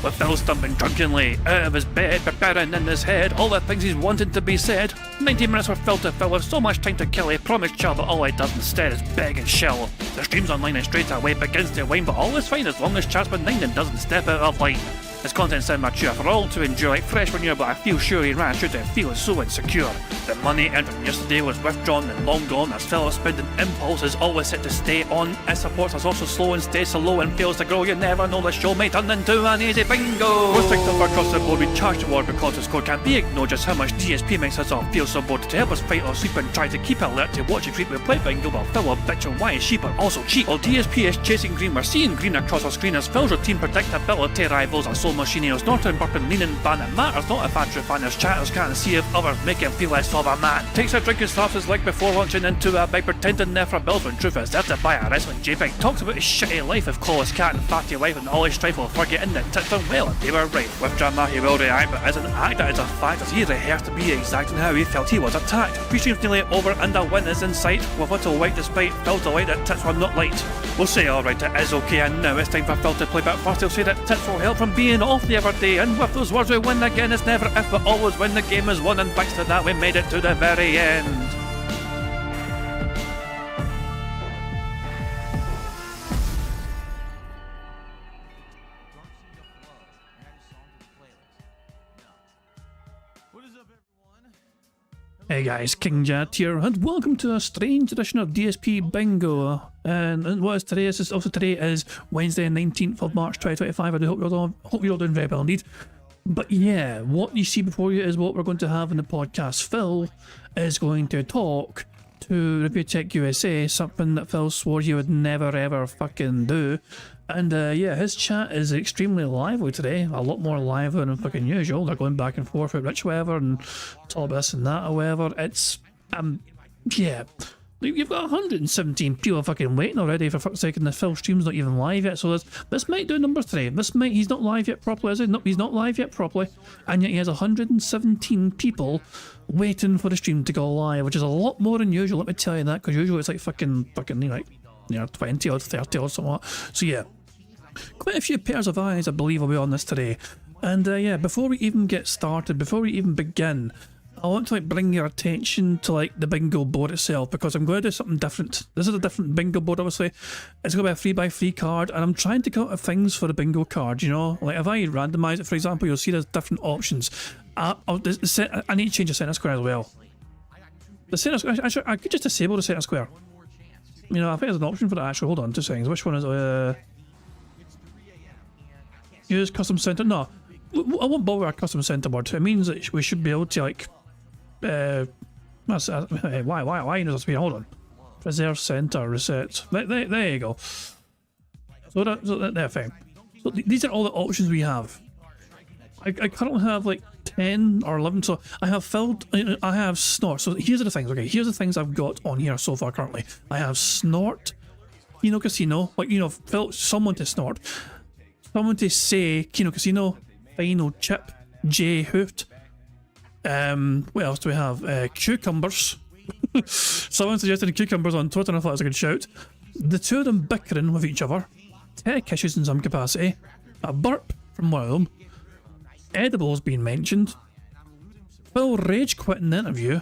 with Phil stumbling drunkenly out of his bed, preparing in his head all the things he's wanted to be said. 90 minutes for Phil to fill with so much time to kill, he promised chill, but all he does instead is beg and shill. The stream's online and straight away begins to wane, but all is fine as long as chat's benign and doesn't step out of line. His content sound mature for all to enjoy, like fresh manure, but I feel sure he ran through to feel so insecure. The money earned from yesterday was withdrawn and long gone, as Phil's spending impulse is always set to stay on. His supports us also slow and stays so low and fails to grow. You never know, the show may turn into an easy bingo. We're ticked off across the board, we charge the war because the score can't be ignored. Just how much DSP makes us all feel so bored. To help us fight or sleep and try to keep alert to watch it creep, we play bingo while Phil will bitch on why is sheep are also cheap. While DSP is chasing green, we're seeing green across our screen as Phil's routine predictability rivals our soul machine. He's not burping, leaning, ban it matters not if Andrew fanners chatters can't see if others make him feel less of a man. Takes a drink and slaps his leg before launching into a bike, pretending there for bills when truth is there to buy a wrestling JPEG. Talks about his shitty life of Clawless Cat and fatty life and all his strife while forgetting that tits done well and they were right. With drama he will react, but as an actor it's a fact as he rehearsed to be exact in how he felt he was attacked. Pre-stream's nearly over and a win is in sight, with little white despite Phil's delight that tits were not light. We'll say alright, it is okay, and now it's time for Phil to play, but first he'll say that tits will help from being off the other day. And with those words we win again, it's never if but always when the game is won, and thanks to that we made it to the very end. Hey guys, King Jat here, and welcome to a strange edition of DSP Bingo. And what is today? Today is Wednesday, 19th of March 2025. I do hope you're all doing very well indeed. But yeah, what you see before you is what we're going to have in the podcast. Phil is going to talk to Review Tech USA, something that Phil swore he would never ever fucking do. And yeah, his chat is extremely lively today, a lot more lively than fucking usual. They're going back and forth with Rich Weather and talk this and that or whatever. It's, yeah. You've got 117 people fucking waiting already for fuck's sake, and the Phil stream's not even live yet, so this might do numbers today. He's not live yet properly, is he? No, he's not live yet properly, and yet he has 117 people waiting for the stream to go live, which is a lot more than usual, let me tell you that, because usually it's like fucking, like, 20 or 30 or something like that. So yeah, quite a few pairs of eyes, I believe, will be on this today. And yeah, before we even get started, before we even begin, I want to bring your attention to the bingo board itself, because I'm going to do something different. This is a different bingo board, obviously. It's going to be a 3x3 card, and I'm trying to come up with things for the bingo card, you know? Like if I randomise it, for example, you'll see there's different options. I need to change the centre square as well. The centre square, I could just disable the centre square. You know, I think there's an option for that actually. Hold on 2 seconds. Which one is use custom centre? No, I won't bother with a custom centre board. It means that we should be able to why does it hold on? Preserve center, reset. There you go. So that's fine. So these are all the options we have. I currently have 10 or 11, so I have snort. So here's the things, okay, here's the things I've got on here so far currently. I have snort, Kino Casino, someone to snort, someone to say Kino Casino, final chip, J hoofed. What else do we have? Cucumbers. Someone suggested cucumbers on Twitter, and I thought it was a good shout. The two of them bickering with each other, tech issues in some capacity, a burp from one of them, edibles being mentioned, Phil rage quitting the interview,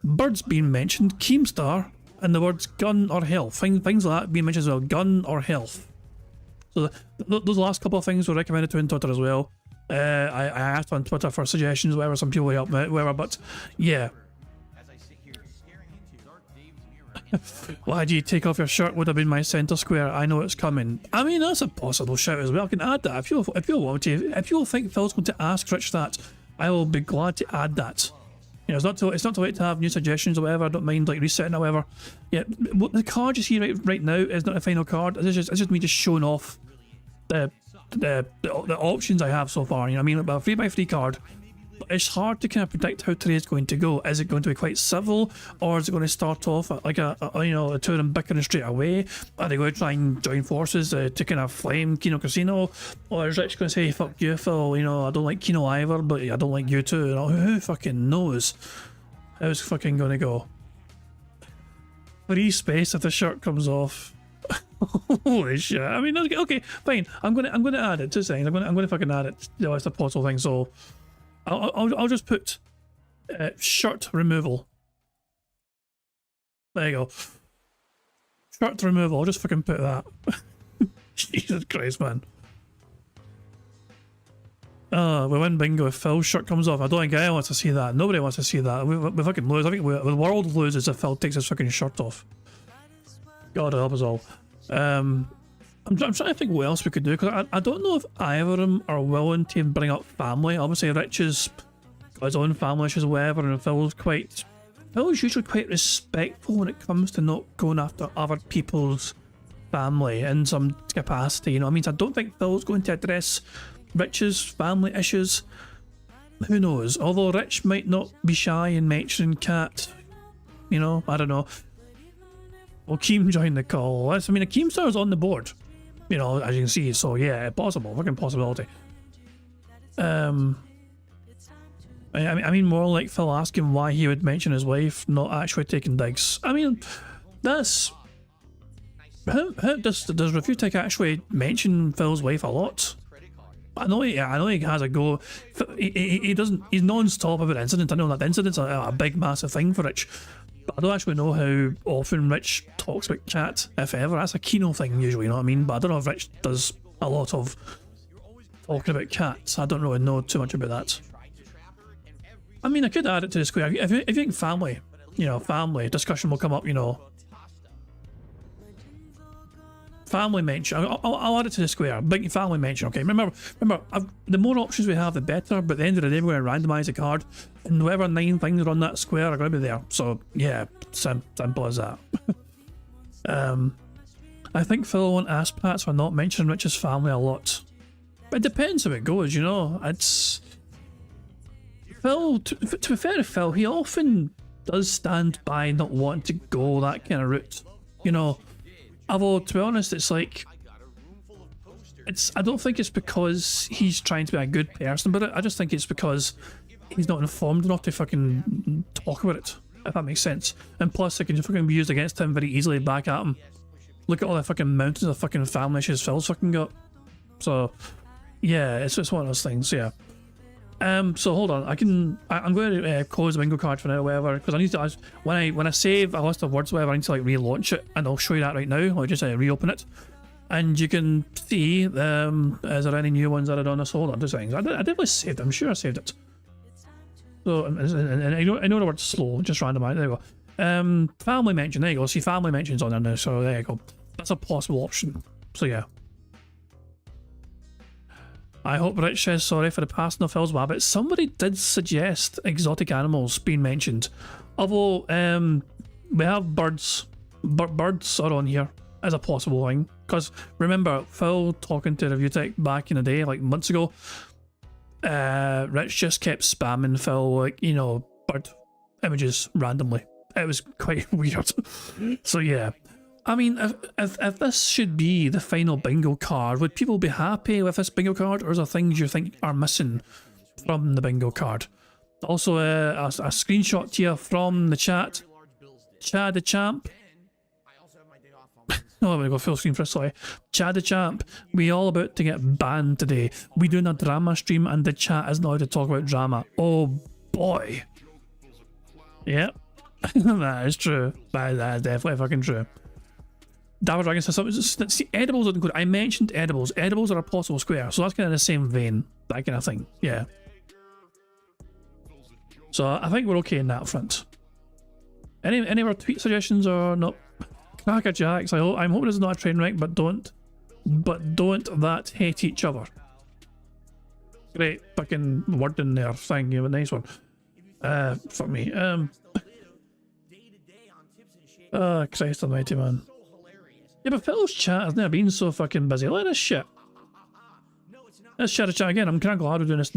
birds being mentioned, Keemstar, and the words gun or health. Things like that being mentioned as well, gun or health. So those last couple of things were recommended to on Twitter as well. I asked on Twitter for suggestions, whatever, some people helped me, whatever, but yeah. Why do you take off your shirt would have been my centre square. I know it's coming. I mean, that's a possible shout as well. I can add that if you want to. If you think Phil's going to ask Rich that, I will be glad to add that. You know, it's not too late to have new suggestions or whatever. I don't mind resetting or whatever. Yeah, the card you see right now is not a final card. It's just me just showing off the options I have so far. You know what I mean? About a 3x3 card. But it's hard to kind of predict how today is going to go. Is it going to be quite civil, or is it going to start off like a two of them bickering straight away? Are they going to try and join forces to kind of flame Kino Casino, or is Rich going to say fuck you, Phil? You know, I don't like Kino either, but I don't like you too. You know, who fucking knows how it's fucking going to go? Free space if the shirt comes off. Holy shit! I mean, okay, fine. I'm gonna add it. 2 seconds. I'm gonna fucking add it. You know, it's a possible thing. So, I'll just put shirt removal. There you go. Shirt removal. I'll just fucking put that. Jesus Christ, man. We win bingo if Phil's shirt comes off. I don't think anyone wants to see that. Nobody wants to see that. We fucking lose. I think the world loses if Phil takes his fucking shirt off. God help us all. I'm trying to think what else we could do, because I don't know if either of them are willing to bring up family. Obviously, Rich has got his own family issues or whatever, and Phil's usually quite respectful when it comes to not going after other people's family in some capacity, you know what I mean? So I don't think Phil's going to address Rich's family issues. Who knows? Although Rich might not be shy in mentioning Kat, you know, I don't know. Well, Keem joined the call. I mean, a Keemstar's on the board, you know, as you can see. So yeah, possible, fucking possibility. I mean, more like Phil asking why he would mention his wife, not actually taking digs. I mean, that's how does Refutic actually mention Phil's wife a lot? I know he has a go. He doesn't. He's non-stop about incidents. I know that incident's a big, massive thing for Rich. But I don't actually know how often Rich talks about Kat, if ever. That's a Kino thing usually, you know what I mean? But I don't know if Rich does a lot of talking about cats. I don't really know too much about that. I mean, I could add it to the square. If you think family, you know, family discussion will come up, you know. Family mention. I'll add it to the square. Big family mention. Okay, remember, the more options we have, the better. But at the end of the day, we're going to randomise a card, and whatever 9 things are on that square are going to be there. So yeah, simple as that. I think Phil won't ask Pats for not mentioning Rich's family a lot. But it depends how it goes, you know. It's Phil. To be fair to Phil, he often does stand by not wanting to go that kind of route, you know. Although, to be honest, it's like, I don't think it's because he's trying to be a good person about it. I just think it's because he's not informed enough to fucking talk about it, if that makes sense. And plus, it can fucking be used against him very easily back at him. Look at all the fucking mountains of fucking family issues Phil's fucking got. So, yeah, it's just one of those things, yeah. So hold on, I'm going to close the bingo card for now, whatever, because I need to, when I save a list of words, whatever, I need to like relaunch it, and I'll show you that right now. I'll just reopen it, and you can see, is there any new ones added on this? Hold on, 2 seconds. I definitely saved it, I'm sure I saved it. So, and I know the word slow, just randomize, there you go. Family mention, there you go, see family mentions on there now, so there you go. That's a possible option, so yeah. I hope Rich says sorry for the passing of Phil's rabbit. Somebody did suggest exotic animals being mentioned. Although, we have birds. Birds are on here as a possible thing. Because, remember, Phil talking to Reviewtech back in the day, like months ago, Rich just kept spamming Phil, like, you know, bird images randomly. It was quite weird. So, yeah. I mean, if this should be the final bingo card, would people be happy with this bingo card, or is there things you think are missing from the bingo card? Also, a screenshot here from the chat. Chad the Champ. Oh, I'm going to go full screen for a sorry. Chad the Champ, we all about to get banned today. We doing a drama stream and the chat isn't allowed to talk about drama. Oh boy. Yep. That is true. That is definitely fucking true. Dabber Dragon says something. See, edibles are good. I mentioned edibles. Edibles are a possible square, so that's kind of the same vein. That kind of thing. Yeah. So I think we're okay in that front. Any other tweet suggestions or not? Cracker Jacks. I'm hoping it's not a train wreck, but don't that hate each other. Great fucking word in there. Thank you. A nice one. Fuck me. Oh, Christ almighty, man. Yeah, but Phil's chat has never been so fucking busy. Look at this shit. Let's chat again. I'm kind of glad we're doing this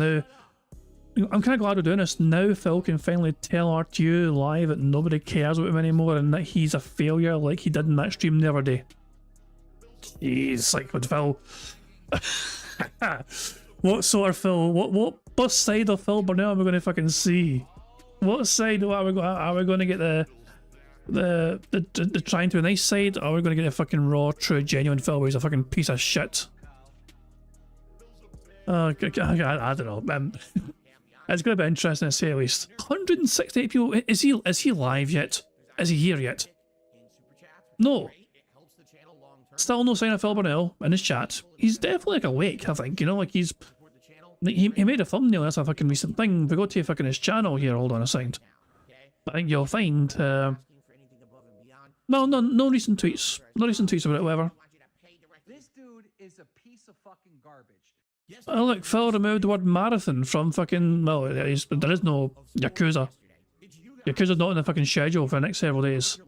now. Phil can finally tell RTU live that nobody cares about him anymore and that he's a failure like he did in that stream the other day. Jeez, like with Phil. What sort of Phil? What side of Phil Burnell are we going to fucking see? What side are we going to get the... the trying to be nice side, or we're going to get a fucking raw, true, genuine Phil where he's a fucking piece of shit. I don't know. It's going to be interesting to say at least. 168 people. Is he live yet? Is he here yet? No. Still no sign of Phil Burnell in his chat. He's definitely like awake, I think. You know, like he's. He made a thumbnail. That's a fucking recent thing. We go to fucking his channel here. Hold on a second. I think you'll find. No recent tweets. No recent tweets about it, whatever. This dude is a piece of fucking garbage. Oh look, Phil removed the word marathon from fucking. Well, there is no Yakuza. Yakuza's not in the fucking schedule for the next several days.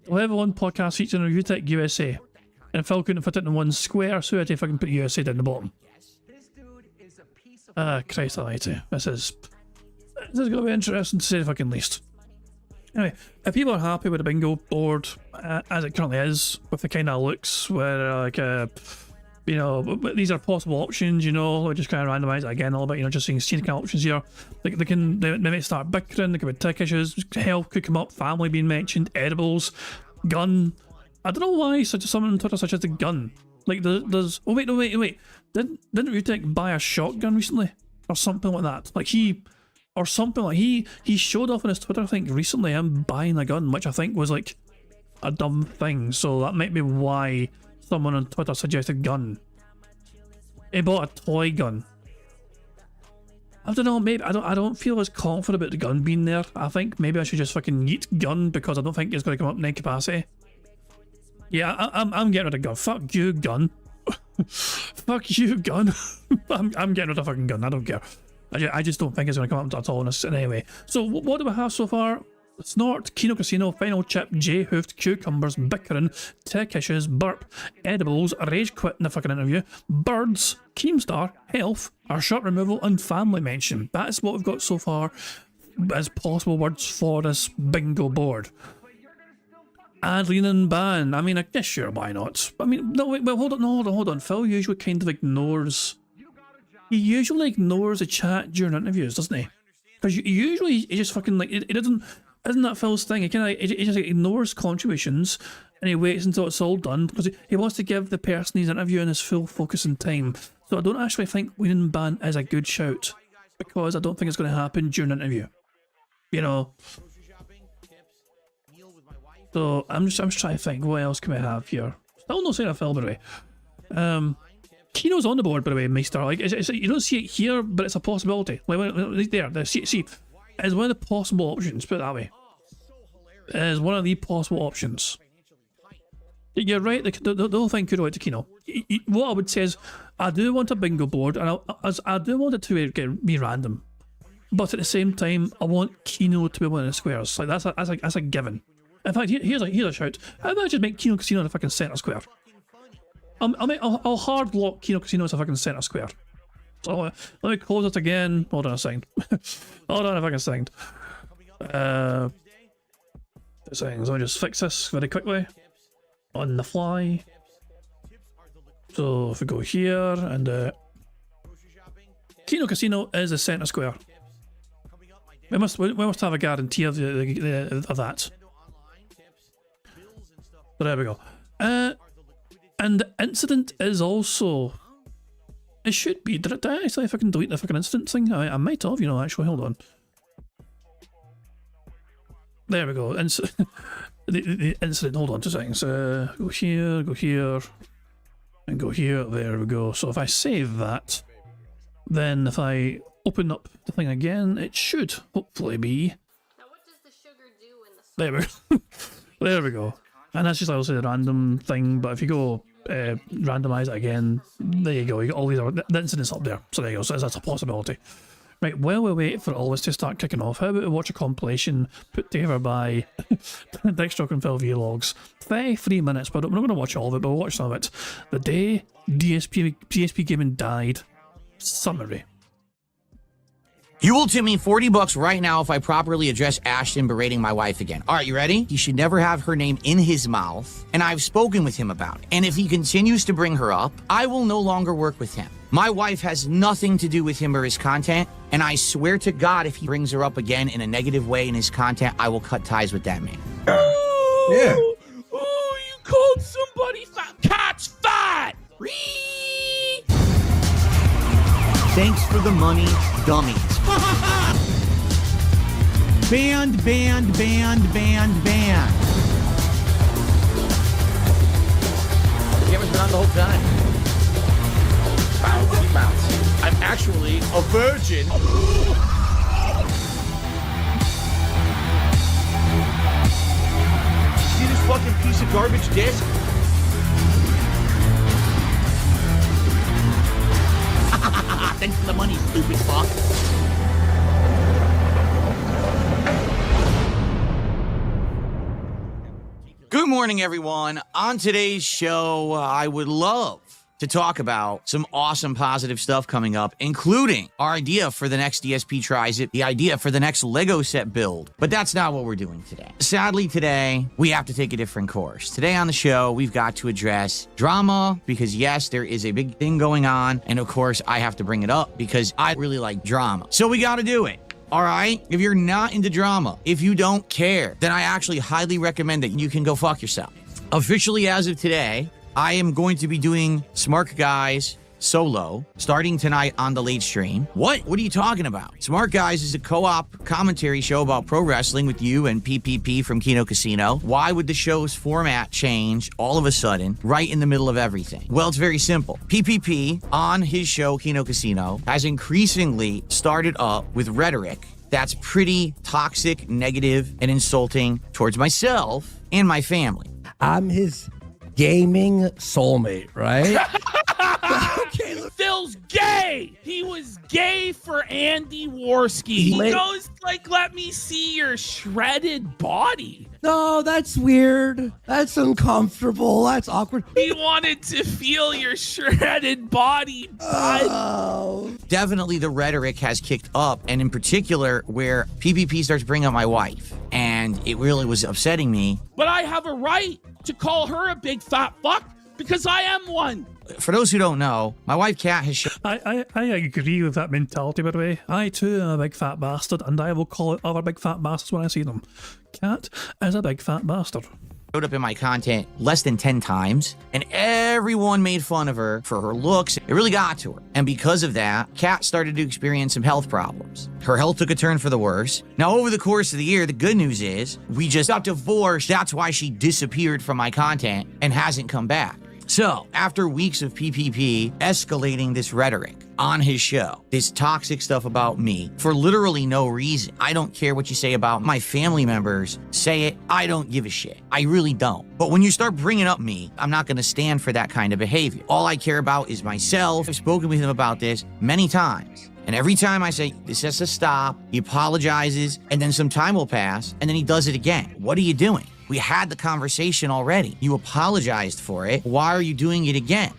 Level 1 podcast featuring Utech USA. And Phil couldn't fit it in one square, so he had to fucking put USA down the bottom. Christ almighty. This is going to be interesting to say the fucking least. Anyway, if people are happy with the bingo board as it currently is, with the kind of looks where like you know, these are possible options, you know, just kind of randomise it again a little bit, you know, just seeing scenic options here. They might start bickering, there could be tech issues, health could come up, family being mentioned, edibles, gun. I don't know why someone on Twitter such as the gun. Like there's oh wait, no wait. Didn't Rutek buy a shotgun recently? Or something like that. Like he showed off on his Twitter, I think, recently him buying a gun, which I think was like a dumb thing, so that might be why someone on Twitter suggested gun. He bought a toy gun. I don't know, maybe I don't feel as confident about the gun being there. I think maybe I should just fucking yeet gun because I don't think it's going to come up in any capacity. Yeah, I'm getting rid of gun. Fuck you, gun. Fuck you, gun. I'm getting rid of fucking gun. I don't care. I just don't think it's going to come up at all in this anyway. So what do we have so far? Snort, Kino Casino, Final Chip, J Hoofed, Cucumbers, Bickering, Tech Issues, Burp, Edibles, Rage Quit in the fucking interview, Birds, Keemstar, Health, Our Shot Removal, and Family Mention. That's what we've got so far as possible words for this bingo board. And Leanin' Ban. I mean, I guess sure, why not? I mean, no, wait, well, hold on. Phil usually kind of ignores. He usually ignores the chat during interviews, doesn't he? Because usually he just fucking like it doesn't. Isn't that Phil's thing? He just ignores contributions and he waits until it's all done because he wants to give the person he's interviewing his full focus and time. So I don't actually think Leanin' Ban is a good shout because I don't think it's going to happen during an interview. You know. So I'm just trying to think what else can we have here. Still no sign of Phil, by the way. Kino's on the board, by the way, Meister. Like you don't see it here, but it's a possibility. Like there. See, it's one of the possible options. Put it that way. It is one of the possible options. You're right. The whole thing could relate to Kino. What I would say is, I do want a bingo board, and I do want it to be random. But at the same time, I want Kino to be one of the squares. Like that's a given. In fact, here's a shout. How about I just make Kino Casino in a fucking centre square? I'll hard lock Kino Casino as a fucking centre square. So let me close it again. Hold on a second. Hold on a fucking second. Settings. Let me just fix this very quickly. On the fly. So if we go here and Kino Casino is a centre square. We must have a guarantee of that. So there we go. And the incident is also. It should be. Did I actually fucking delete the fucking incident thing? I might have, you know, actually. Hold on. There we go. The incident. Hold on 2 seconds. Go here, and go here. There we go. So if I save that, then if I open up the thing again, it should hopefully be. Now what does the sugar do in the There we go. There we go. And that's just obviously a random thing, but if you go randomise it again, there you go. You got all these the incidents up there. So there you go. So that's a possibility. Right, while we wait for all this to start kicking off, how about we watch a compilation put together by Dextrock and Phil Vlogs. 33 minutes, but we're not going to watch all of it, but we'll watch some of it. The day DSP Gaming died. Summary. You will tip me $40 right now if I properly address Ashton berating my wife again. All right, you ready? He should never have her name in his mouth, and I've spoken with him about it. And if he continues to bring her up, I will no longer work with him. My wife has nothing to do with him or his content, and I swear to God, if he brings her up again in a negative way in his content, I will cut ties with that man. Yeah. Oh, you called somebody fat. Cat's fat. Thanks for the money, dummies. Band. The camera's been on the whole time. Bounce. I'm actually a virgin. See this fucking piece of garbage disc? Thanks for the money, stupid fuck. Good morning, everyone. On today's show, I would love to talk about some awesome positive stuff coming up, including our idea for the next DSP Tries It, the idea for the next Lego set build. But that's not what we're doing today. Sadly, today, we have to take a different course. Today on the show, we've got to address drama because, yes, there is a big thing going on. And of course, I have to bring it up because I really like drama. So we got to do it. All right? If you're not into drama, if you don't care, then I actually highly recommend that you can go fuck yourself. Officially, as of today, I am going to be doing Smart Guys solo starting tonight on the late stream. What are you talking about? Smart Guys is a co-op commentary show about pro wrestling with you and PPP from Kino Casino. Why would the show's format change all of a sudden right in the middle of everything? Well, it's very simple. PPP on his show Kino Casino has increasingly started up with rhetoric that's pretty toxic, negative, and insulting towards myself and my family. I'm his gaming soulmate, right? Okay, Phil's gay. He was gay for Andy Worski. He goes like, "Let me see your shredded body." No, that's weird. That's uncomfortable. That's awkward. He wanted to feel your shredded body. Oh. Definitely the rhetoric has kicked up, and in particular where PPP starts bringing up my wife, and it really was upsetting me. But I have a right to call her a big fat fuck because I am one. For those who don't know, my wife Kat has shown I agree with that mentality, by the way. I too am a big fat bastard, and I will call it other big fat bastards when I see them. Cat is a big fat bastard. up in my content less than 10 times, and everyone made fun of her for her looks. It really got to her. And because of that, Kat started to experience some health problems. Her health took a turn for the worse. Now, over the course of the year, the good news is we just got divorced. That's why she disappeared from my content and hasn't come back. So, after weeks of PPP escalating this rhetoric on his show, this toxic stuff about me for literally no reason, I don't care what you say about my family members, say it, I don't give a shit. I really don't. But when you start bringing up me, I'm not going to stand for that kind of behavior. All I care about is myself. I've spoken with him about this many times. And every time I say, this has to stop, he apologizes, and then some time will pass, and then he does it again. What are you doing? We had the conversation already. You apologized for it. Why are you doing it again?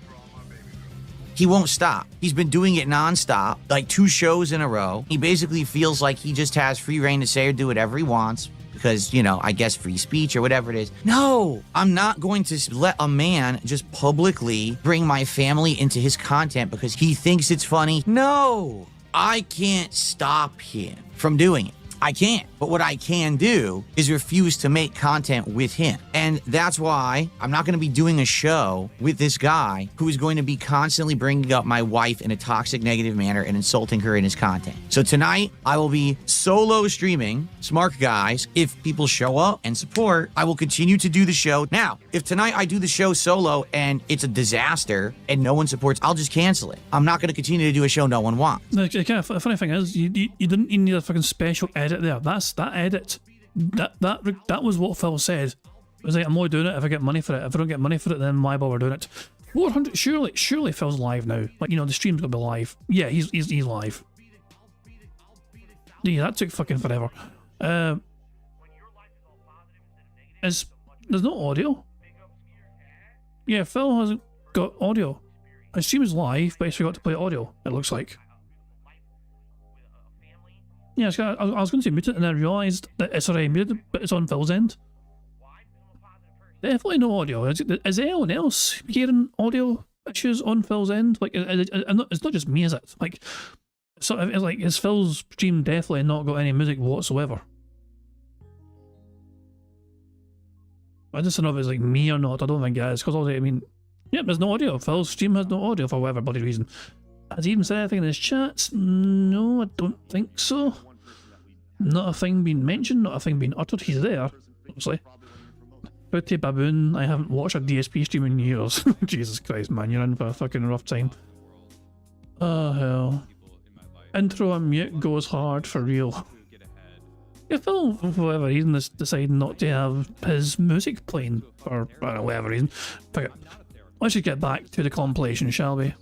He won't stop. He's been doing it nonstop, like 2 shows in a row. He basically feels like he just has free reign to say or do whatever he wants because, you know, I guess free speech or whatever it is. No, I'm not going to let a man just publicly bring my family into his content because he thinks it's funny. No, I can't stop him from doing it. I can't. But what I can do is refuse to make content with him. And that's why I'm not going to be doing a show with this guy who is going to be constantly bringing up my wife in a toxic, negative manner and insulting her in his content. So tonight, I will be solo streaming Smart Guys. If people show up and support, I will continue to do the show. Now, if tonight I do the show solo and it's a disaster and no one supports, I'll just cancel it. I'm not going to continue to do a show no one wants. The funny thing is, you didn't need a fucking special edit there. That edit, that was what Phil said. It was like, I'm only doing it if I get money for it. If I don't get money for it, then why bother doing it? 400, surely Phil's live now. Like, you know, the stream's gonna be live. Yeah, he's live. Yeah, that took fucking forever. There's no audio. Yeah, Phil hasn't got audio. I assume he's live, but he's forgot to play audio, it looks like. Yeah, I was going to say mute it, and I realised that it's already muted, but it's on Phil's end. Definitely no audio. Is anyone else hearing audio issues on Phil's end? Like, it's not just me, is it? Like, so it's like, is Phil's stream definitely not got any music whatsoever? I just don't know if it's like me or not. I don't think it is, because I mean, yeah, there's no audio. Phil's stream has no audio for whatever bloody reason. Has he even said anything in his chats? No, I don't think so. Not a thing being mentioned, not a thing being uttered. He's there, obviously. Booty Baboon, I haven't watched a DSP stream in years. Jesus Christ, man, you're in for a fucking rough time. Oh, hell. Intro and mute goes hard for real. Yeah, Phil, for whatever reason, has decided not to have his music playing for whatever reason. Let's just get back to the compilation, shall we?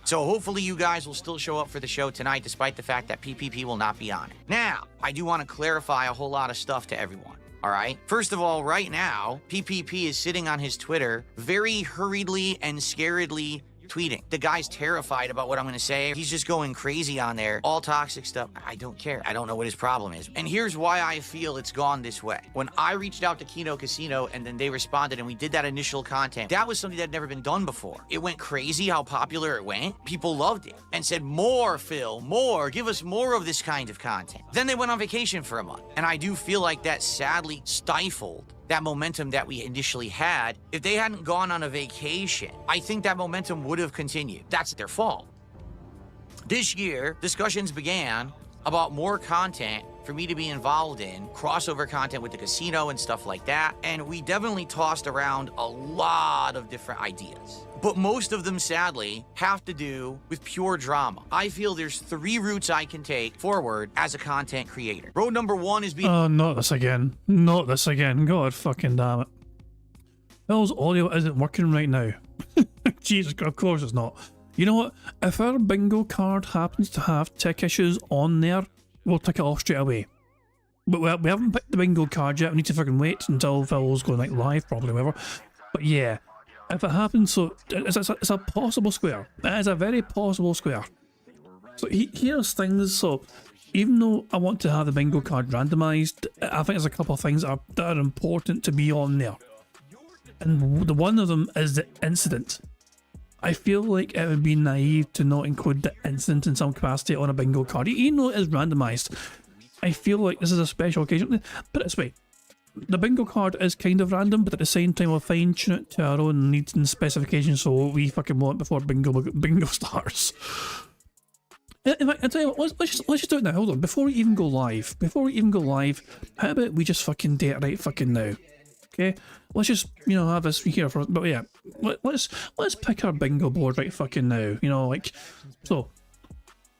So hopefully you guys will still show up for the show tonight despite the fact that PPP will not be on it. Now, I do want to clarify a whole lot of stuff to everyone. All right. First of all, right now, PPP is sitting on his Twitter very hurriedly and scaredly tweeting. The guy's terrified about what I'm going to say. He's just going crazy on there. All toxic stuff. I don't care. I don't know what his problem is. And here's why I feel it's gone this way. When I reached out to Kino Casino and then they responded and we did that initial content, that was something that had never been done before. It went crazy how popular it went. People loved it and said, more, Phil, more. Give us more of this kind of content. Then they went on vacation for a month. And I do feel like that sadly stifled that momentum that we initially had. If they hadn't gone on a vacation, I think that momentum would have continued. That's their fault. This year, discussions began about more content for me to be involved in, crossover content with the casino and stuff like that, and we definitely tossed around a lot of different ideas. But most of them, sadly, have to do with pure drama. I feel there's 3 routes I can take forward as a content creator. Road number 1 is being— Oh, not this again. Not this again. God fucking damn it. Phil's audio isn't working right now. Jesus, of course it's not. You know what? If our bingo card happens to have tech issues on there, we'll take it off straight away. But we haven't picked the bingo card yet. We need to fucking wait until Phil's going like live, probably, whatever. But yeah. If it happens, so it's a possible square. It is a very possible square. So here's things. So even though I want to have the bingo card randomised, I think there's a couple of things that are important to be on there. And the one of them is the incident. I feel like it would be naive to not include the incident in some capacity on a bingo card, even though it is randomised. I feel like this is a special occasion. Put it this way. The bingo card is kind of random, but at the same time we'll fine-tune it to our own needs and specifications, so what we fucking want before bingo starts. In fact, I'll tell you what, let's just do it now. Hold on, before we even go live, how about we just fucking do it right fucking now? Okay, let's just, you know, have this here for, but yeah, let's pick our bingo board right fucking now. You know, like, so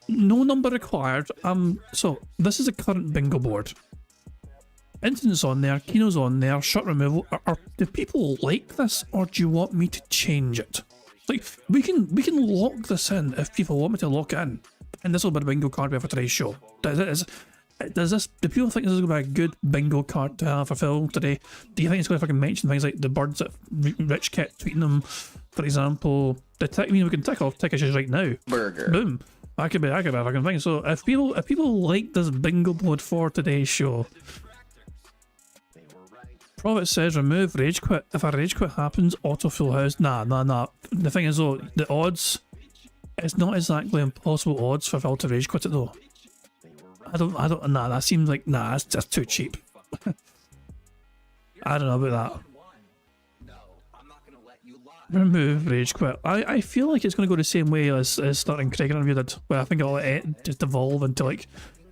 no number required. So this is a current bingo board. Incidents on there, Kino's on there, shut removal. Do people like this, or do you want me to change it? Like, we can lock this in if people want me to lock it in, and this will be a bingo card for today's show. Do people think this is going to be a good bingo card to have for Phil today? Do you think it's going to fucking mention things like the birds that Rich kept tweeting them, for example? We can tick off tick issues right now. Burger. Boom. That could be a fucking thing. So if people like this bingo board for today's show. Prophet says remove rage quit. If a rage quit happens, auto full house. Nah. The thing is though, the odds, it's not exactly impossible odds for Phil to rage quit it though. Nah, that seems like, nah, that's just too cheap. I don't know about that. Remove rage quit. I feel like it's going to go the same way as starting Craig interview did, where I think it'll just evolve into like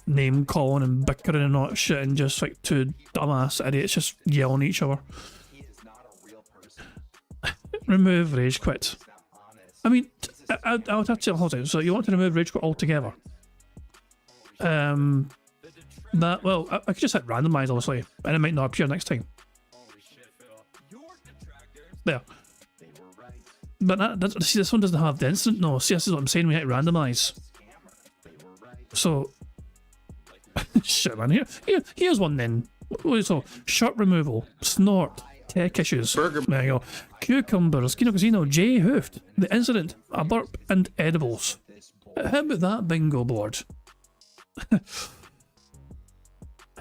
name calling and bickering and all that shit, and just like 2 dumbass idiots just yelling at each other. Remove rage quit. I mean, I would have to say, hold on, so you want to remove rage quit altogether? Well, I could just hit randomize obviously, and it might not appear next time. There. But see, this one doesn't have the instant. No, see, this is what I'm saying. We hit randomize. So, shit, man. Here's one then. So, shut removal, snort, tech issues. Burger. There you go. Cucumbers, Kino Casino, J Hoofed, the incident, a burp, and edibles. How about that bingo board?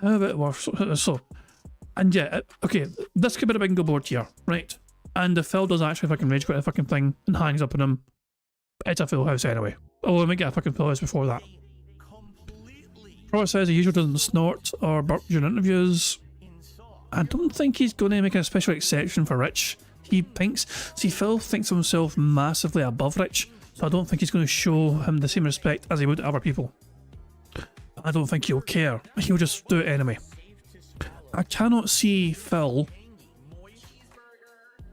How about worse? So, and yeah, okay, this could be a bingo board here, right? And if Phil does actually fucking rage quit a fucking thing and hangs up on him, it's a full house anyway. Oh, let me get a fucking full house before that. Robert says he usually doesn't snort or burp during interviews. I don't think he's going to make a special exception for Rich. He thinks, see, Phil thinks of himself massively above Rich, so I don't think he's going to show him the same respect as he would other people. I don't think he'll care. He'll just do it anyway. I cannot see Phil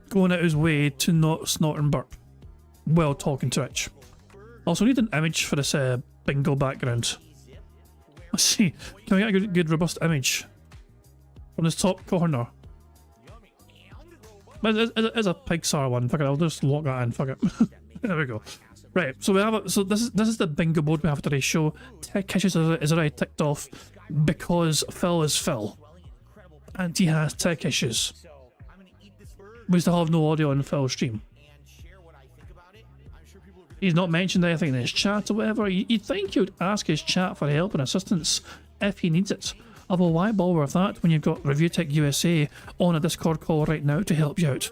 going out his way to not snort and burp while talking to Rich. Also, need an image for this bingo background. Let's see. Can we get a good robust image from this top corner? But it's a Pixar one. Fuck it, I'll just lock that in. Fuck it. There we go. Right, so we have it. So this is the bingo board we have today. Show tech issues is already ticked off because Phil is Phil, and he has tech issues. We still have no audio on Phil's stream. He's not mentioned anything in his chat or whatever. You'd think he would ask his chat for help and assistance if he needs it. Although why bother with that when you've got Review Tech USA on a Discord call right now to help you out?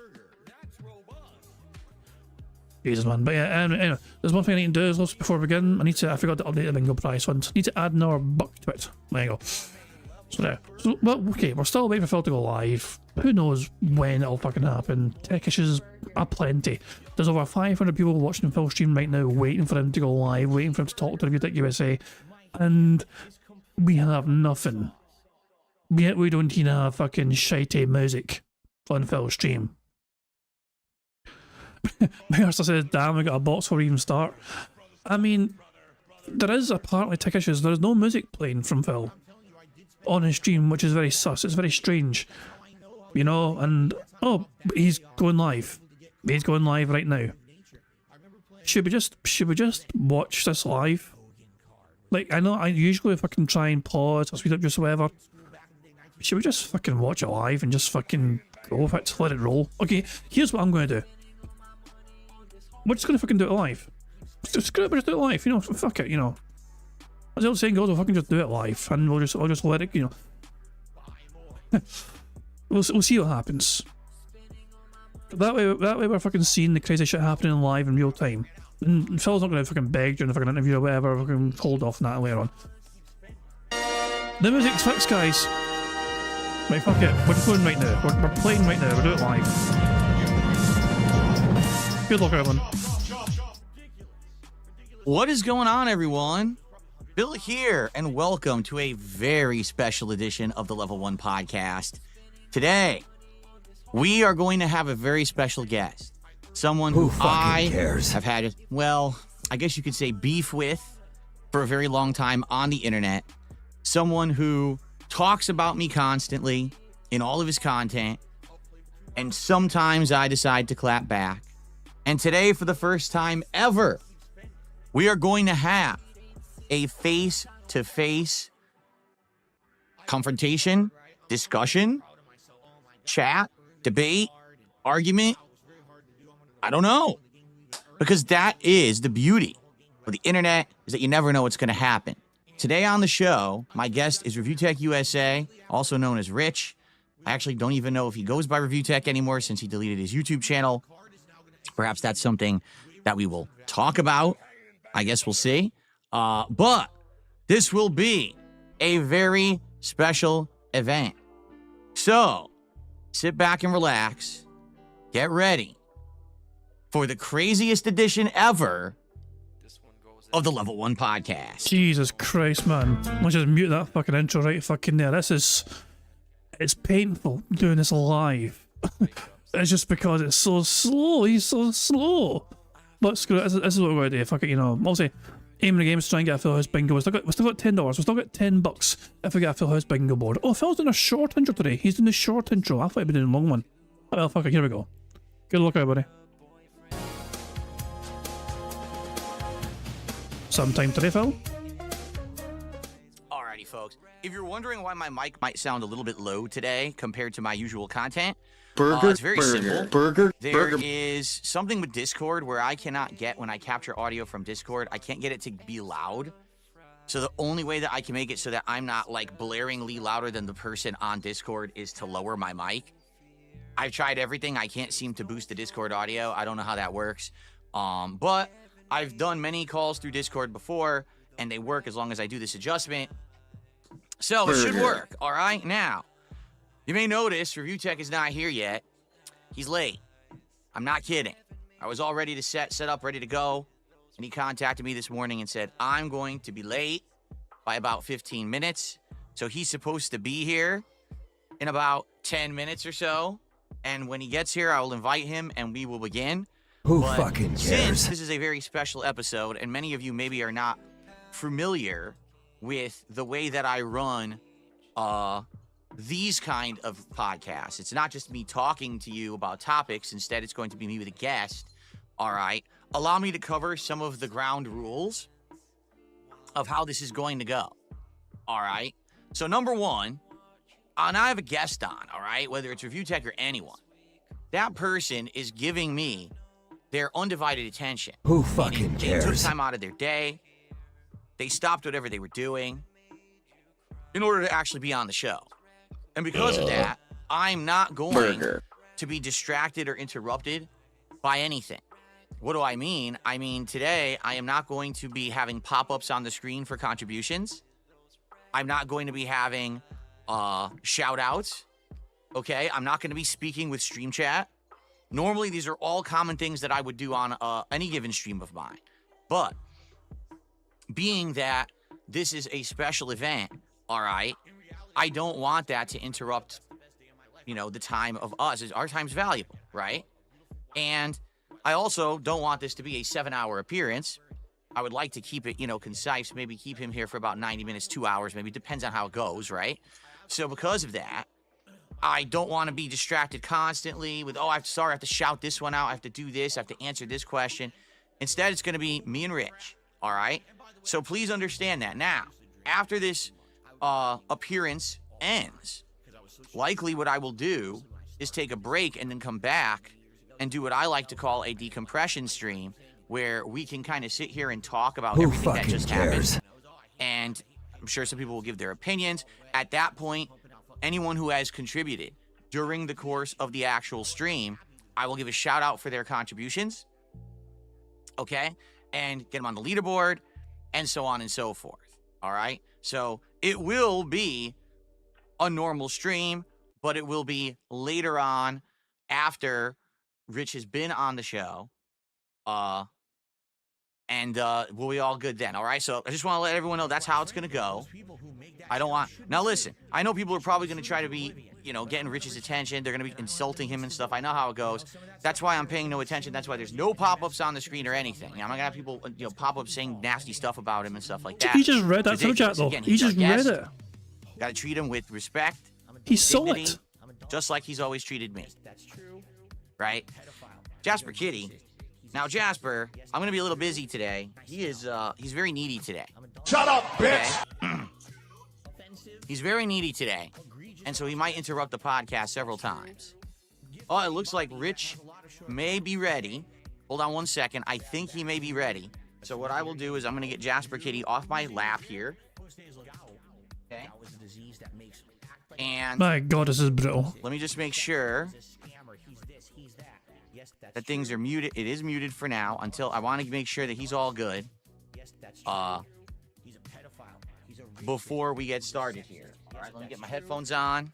Jesus, man. But yeah, anyway, there's one thing I need to do is before we begin. I forgot to update the bingo price once. I need to add another buck to it. There you go. So there. So, well, okay, we're still waiting for Phil to go live. Who knows when it'll fucking happen. Tech issues are plenty. There's over 500 people watching Phil's stream right now waiting for him to go live, waiting for him to talk to Review Tech USA. And we have nothing. Yet we don't even have fucking shitey music on Phil's stream. Mayorster says, damn, we got a box before we even start. I mean, there is apparently tech issues. There is no music playing from Phil on his stream, which is very sus. It's very strange. You know, and oh, he's going live. He's going live right now. Should we just watch this live? Like, I know I usually fucking try and pause or speed up just whatever. Should we just fucking watch it live and just fucking go with it, let it roll? Okay, here's what I'm going to do. We're just going to fucking do it live. Just do it live, you know, fuck it, you know. As the old saying goes, we'll fucking just do it live and I'll just let it, you know. we'll see what happens. That way we're fucking seeing the crazy shit happening live in real time. And Phil's not going to fucking beg during the fucking interview or whatever, we're going to hold off on that later on. The music's fixed, guys. Right, fuck it. We're going right now. We're playing right now. We're doing it live. Good luck, everyone. What is going on, everyone? Bill here, and welcome to a very special edition of the Level 1 podcast. Today, we are going to have a very special guest. Someone who I have had, well, I guess you could say beef with for a very long time on the internet. Someone who talks about me constantly in all of his content, and sometimes I decide to clap back. And today, for the first time ever, we are going to have a face-to-face confrontation, discussion, chat, debate, argument. I don't know. Because that is the beauty of the internet, is that you never know what's going to happen. Today on the show, my guest is Review Tech USA, also known as Rich. I actually don't even know if he goes by Review Tech anymore since he deleted his YouTube channel. Perhaps that's something that we will talk about. I guess we'll see. But this will be a very special event. So, sit back and relax. Get ready for the craziest edition ever of the Level 1 podcast. Jesus Christ, man. Let's just mute that fucking intro right fucking there. It's painful doing this live. It's just because it's so slow. He's so slow. But screw it. This is what we're going to do. Fuck it, you know. I'll say, aim in the game is to try and get a full house bingo. We still got $10. We still got $10 if we get a full house bingo board. Oh, Phil's doing a short intro today. He's doing the short intro. I thought he'd be doing a long one. Oh, well, fuck it. Here we go. Good luck, everybody. Sometime today, Phil. Alrighty, folks. If you're wondering why my mic might sound a little bit low today compared to my usual content, it's very simple. There is something with Discord where I cannot get, when I capture audio from Discord, I can't get it to be loud. So the only way that I can make it so that I'm not like blaringly louder than the person on Discord is to lower my mic. I've tried everything. I can't seem to boost the Discord audio. I don't know how that works. But I've done many calls through Discord before, and they work as long as I do this adjustment. So it should work. All right. Now, you may notice Review Tech is not here yet. He's late. I'm not kidding. I was all ready to set up, ready to go. And he contacted me this morning and said, I'm going to be late by about 15 minutes. So he's supposed to be here in about 10 minutes or so. And when he gets here, I will invite him and we will begin. Who But fucking cares? Since this is a very special episode, and many of you maybe are not familiar with the way that I run these kind of podcasts. It's not just me talking to you about topics. Instead, it's going to be me with a guest. All right. Allow me to cover some of the ground rules of how this is going to go. All right. So number one, and I have a guest on, all right, whether it's Review Tech or anyone, that person is giving me their undivided attention. Who fucking Meaning they took cares? time out of their day. They stopped whatever they were doing in order to actually be on the show. And because of that, I'm not going to be distracted or interrupted by anything. What do I mean? I mean, today, I am not going to be having pop-ups on the screen for contributions. I'm not going to be having shout-outs. Okay? I'm not going to be speaking with Stream Chat. Normally, these are all common things that I would do on any given stream of mine. But being that this is a special event, all right, I don't want that to interrupt, you know, the time of us. Our time's valuable, right? And I also don't want this to be a 7-hour appearance. I would like to keep it, you know, concise, maybe keep him here for about 90 minutes, 2 hours, maybe. Depends on how it goes, right? So because of that, I don't want to be distracted constantly with, oh, I have to shout this one out. I have to do this. I have to answer this question. Instead, it's going to be me and Rich, all right? So please understand that. Now, after this appearance ends, likely what I will do is take a break and then come back and do what I like to call a decompression stream, where we can kind of sit here and talk about Who everything that fucking just cares? happened. And I'm sure some people will give their opinions. At that point, anyone who has contributed during the course of the actual stream, I will give a shout out for their contributions. Okay? And get them on the leaderboard and so on and so forth. All right? So it will be a normal stream, but it will be later on after Rich has been on the show. And we'll be all good then. All right? So I just want to let everyone know that's how it's going to go. I don't want... Now, listen. I know people are probably going to try to be, you know, getting Rich's attention. They're going to be insulting him and stuff. I know how it goes. That's why I'm paying no attention. That's why there's no pop-ups on the screen or anything. I'm not going to have people, you know, pop-ups saying nasty stuff about him and stuff like that. He just read that It's from chat, ridiculous. though. Again, He he's our just read guest. it. Got to treat him with respect, He saw dignity, it. just like he's always treated me. Right? Jasper Kitty. Now, Jasper, I'm going to be a little busy today. He's very needy today. Shut up, bitch! Okay? He's very needy today, and so he might interrupt the podcast several times. Oh, it looks like Rich may be ready. Hold on one second. I think he may be ready. So what I will do is I'm going to get Jasper Kitty off my lap here. Okay. And My God, this is brutal. let me just make sure that things are muted. It is muted for now until I want to make sure that he's all good. Before we get started here. All right, let me get my headphones on.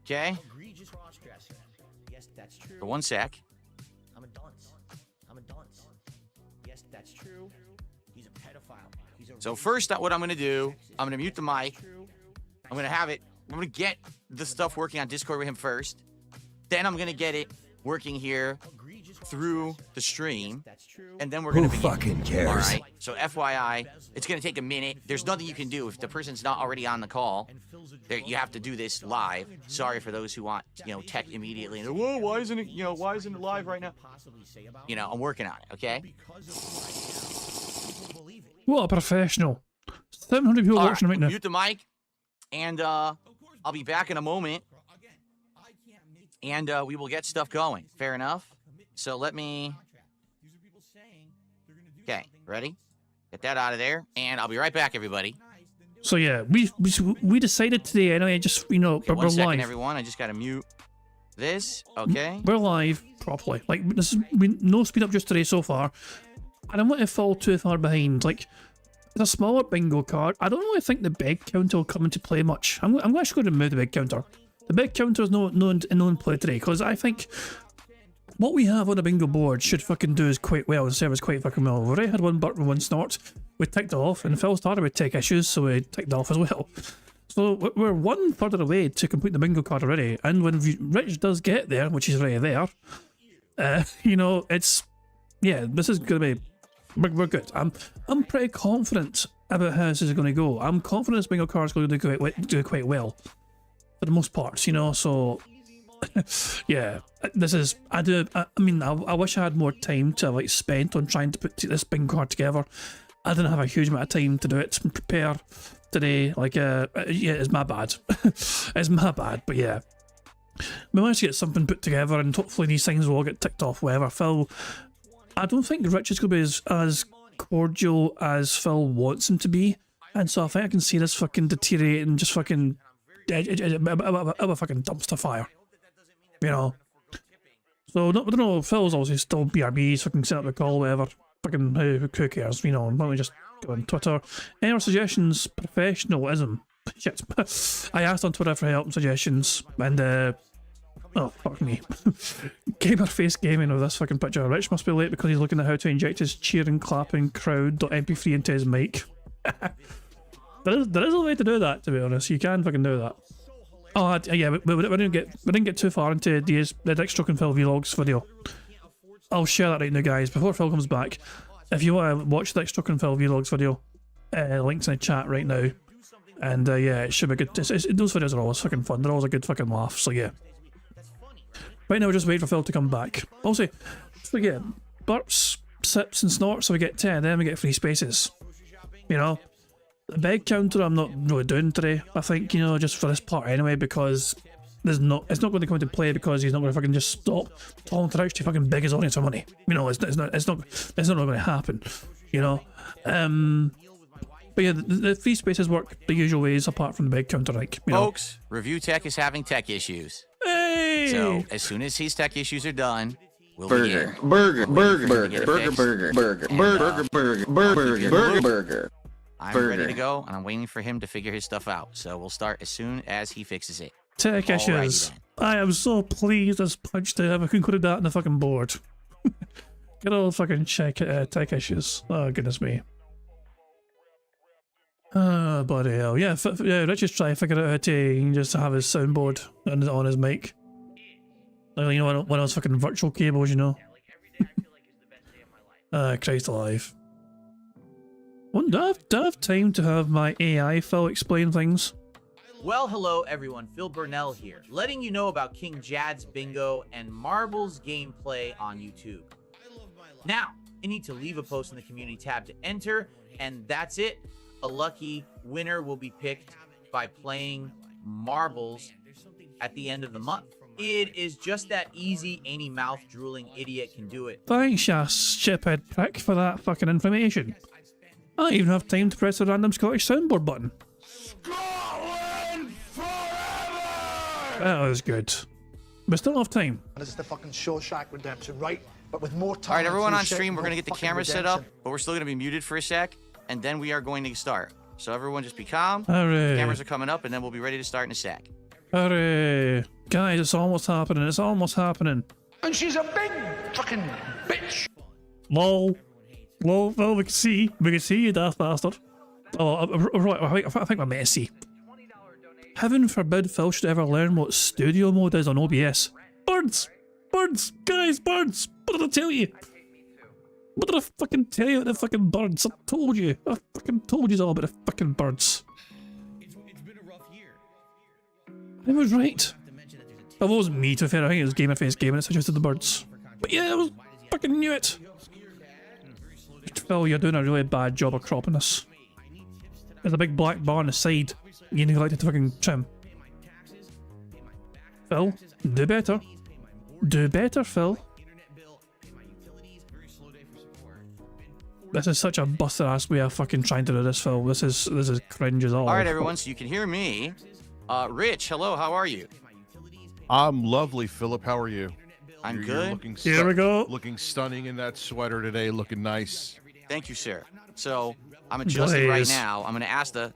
Okay. For one sec. So first, what I'm going to do, I'm going to mute the mic. I'm going to get the stuff working on Discord with him first. Then I'm going to get it working here through the stream. And then we're Who going to begin. fucking cares? All right. So FYI, it's going to take a minute. There's nothing you can do if the person's not already on the call. You have to do this live. Sorry for those who want, you know, tech immediately. And whoa, why isn't it live right now? You know, I'm working on it. Okay. What a professional. 700 people All watching right now. mute the mic, and I'll be back in a moment, and we will get stuff going. Fair enough. So let me Okay, ready? Get that out of there, and I'll be right back, everybody. So yeah, we decided today anyway. Just Okay, we're 1 second, live. everyone. I just gotta mute this. Okay. We're live properly. Like this is no speed up just today so far. I don't want to fall too far behind. Like it's a smaller bingo card. I don't really think the big counter will come into play much. I'm actually going to remove the big counter. The big counter is no in play today because I think what we have on the bingo board should fucking do is quite well and serve us quite fucking well. We've already had one burp and one snort. We ticked off, and Phil started with tech issues, so we ticked off as well. So we're one further away to complete the bingo card already. And when Rich does get there, which he's already there, you know, it's this is gonna be we're good. I'm pretty confident about how this is gonna go. I'm confident this bingo card is going to do quite well for the most part, you know. So. Yeah, this is. I mean, I wish I had more time to like spent on trying to put this bingo card together. I didn't have a huge amount of time to do it and prepare today. Like, yeah, it's my bad. It's my bad, but yeah, we managed to get something put together, and hopefully these things will all get ticked off. Whatever, Phil. I don't think Rich is going to be as cordial as Phil wants him to be, and so I think I can see this fucking deteriorating, just fucking a fucking dumpster fire. You know, so I don't know. Phil's obviously still BRB. He's fucking set up the call, whatever. Fucking who cares? You know, why don't we just go on Twitter? Any other suggestions? Professionalism. Shit. I asked on Twitter for help and suggestions, and oh fuck me. Gamer face gaming with this fucking picture. Rich must be late because he's looking at how to inject his cheering, clapping crowd.mp3 into his mic. There is a way to do that. To be honest, you can fucking do that. Oh yeah, we didn't get too far into the Dick Stroke and Phil vlogs video. I'll share that right now, guys, before Phil comes back. If you want to watch the Dick Stroke and Phil vlogs video, links in the chat right now. And yeah, it should be good. Those videos are always fucking fun. They're always a good fucking laugh. So yeah. Right now, we're just waiting for Phil to come back. Also, forget burps, sips, and snorts. So we get 10, then we get free spaces. You know. The big counter I'm not really doing today, I think, you know, just for this part anyway, because it's not going to come into play because he's not going to fucking just stop telling Rich to fucking beg his audience for money. You know, it's not going to happen, you know. But yeah, the free spaces work the usual ways apart from the big counter, like, you know. Folks, Review Tech is having tech issues. Hey! So as soon as his tech issues are done, we'll Burger. begin. Burger. Burger. Burger. Burger. Burger. Burger. And, Burger. Burger. Burger. Burger. Burger. I'm Burger. ready to go, and I'm waiting for him to figure his stuff out. So we'll start as soon as he fixes it. Tech Alrighty issues. then. I am so pleased as punch to have included that in the fucking board. Good old fucking tech issues. Oh, goodness me. Oh, bloody hell. Yeah, yeah, let's just try to figure out how to just have his soundboard on his mic. Like, you know, one of those fucking virtual cables, you know. Christ alive. Wouldn't I have time to have my AI Phil explain things? Well, hello everyone, Phil Burnell here, letting you know about King Jad's Bingo and Marbles gameplay on YouTube. Now, you need to leave a post in the community tab to enter, and that's it. A lucky winner will be picked by playing Marbles at the end of the month. It is just that easy, any mouth-drooling idiot can do it. Thanks, you shiphead prick, for that fucking information. I don't even have time to press the random Scottish soundboard button. Scotland forever! That was good. We still have time. This is the fucking Shawshank Redemption, right? But with more time. All right, everyone on stream, we're going to get the camera set up, but we're still going to be muted for a sec, and then we are going to start. So everyone just be calm. Hooray. Cameras are coming up, and then we'll be ready to start in a sec. Hooray. Guys, it's almost happening. It's almost happening. And she's a big fucking bitch. Lol. Lol, well, we can see you, daft bastard. Oh, right, I think we're meant to see. Heaven forbid Phil should ever learn what studio mode is on OBS. Birds! Birds! Guys, birds! What did I tell you? What did I fucking tell you about the fucking birds? I told you. I fucking told you all about the fucking birds. It's been a rough year. I was right. Well, it wasn't me, to be fair. I think it was Gamer Face Gaming that suggested the birds. But yeah, I fucking knew it. Phil, you're doing a really bad job of cropping this. There's a big black bar on the side. You neglected to fucking trim. Phil, do better. Do better, Phil. This is such a busted ass way of fucking trying to do this, Phil. This is cringe as all. All right, everyone. So you can hear me. Rich, hello. How are you? I'm lovely, Philip. How are you? I'm You're good. looking Here we go. Looking stunning in that sweater today. Looking nice. Thank you, sir. So I'm adjusting right Blaze. now. I'm gonna ask the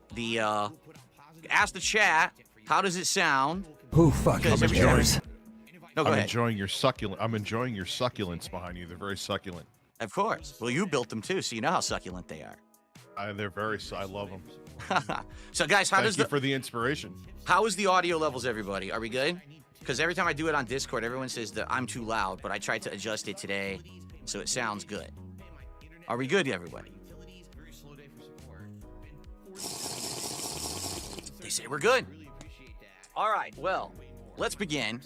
chat. How does it sound? Who fucking Because every- cares? No, go I'm ahead. enjoying your succulent. I'm enjoying your succulents behind you. They're very succulent. Of course. Well, you built them too, so you know how succulent they are. They're very. I love them. So, guys, how Thank you for the inspiration. how is the audio levels, everybody? Are we good? Because every time I do it on Discord, everyone says that I'm too loud, but I tried to adjust it today, so it sounds good. Are we good, everybody? They say we're good. All right, well, let's begin.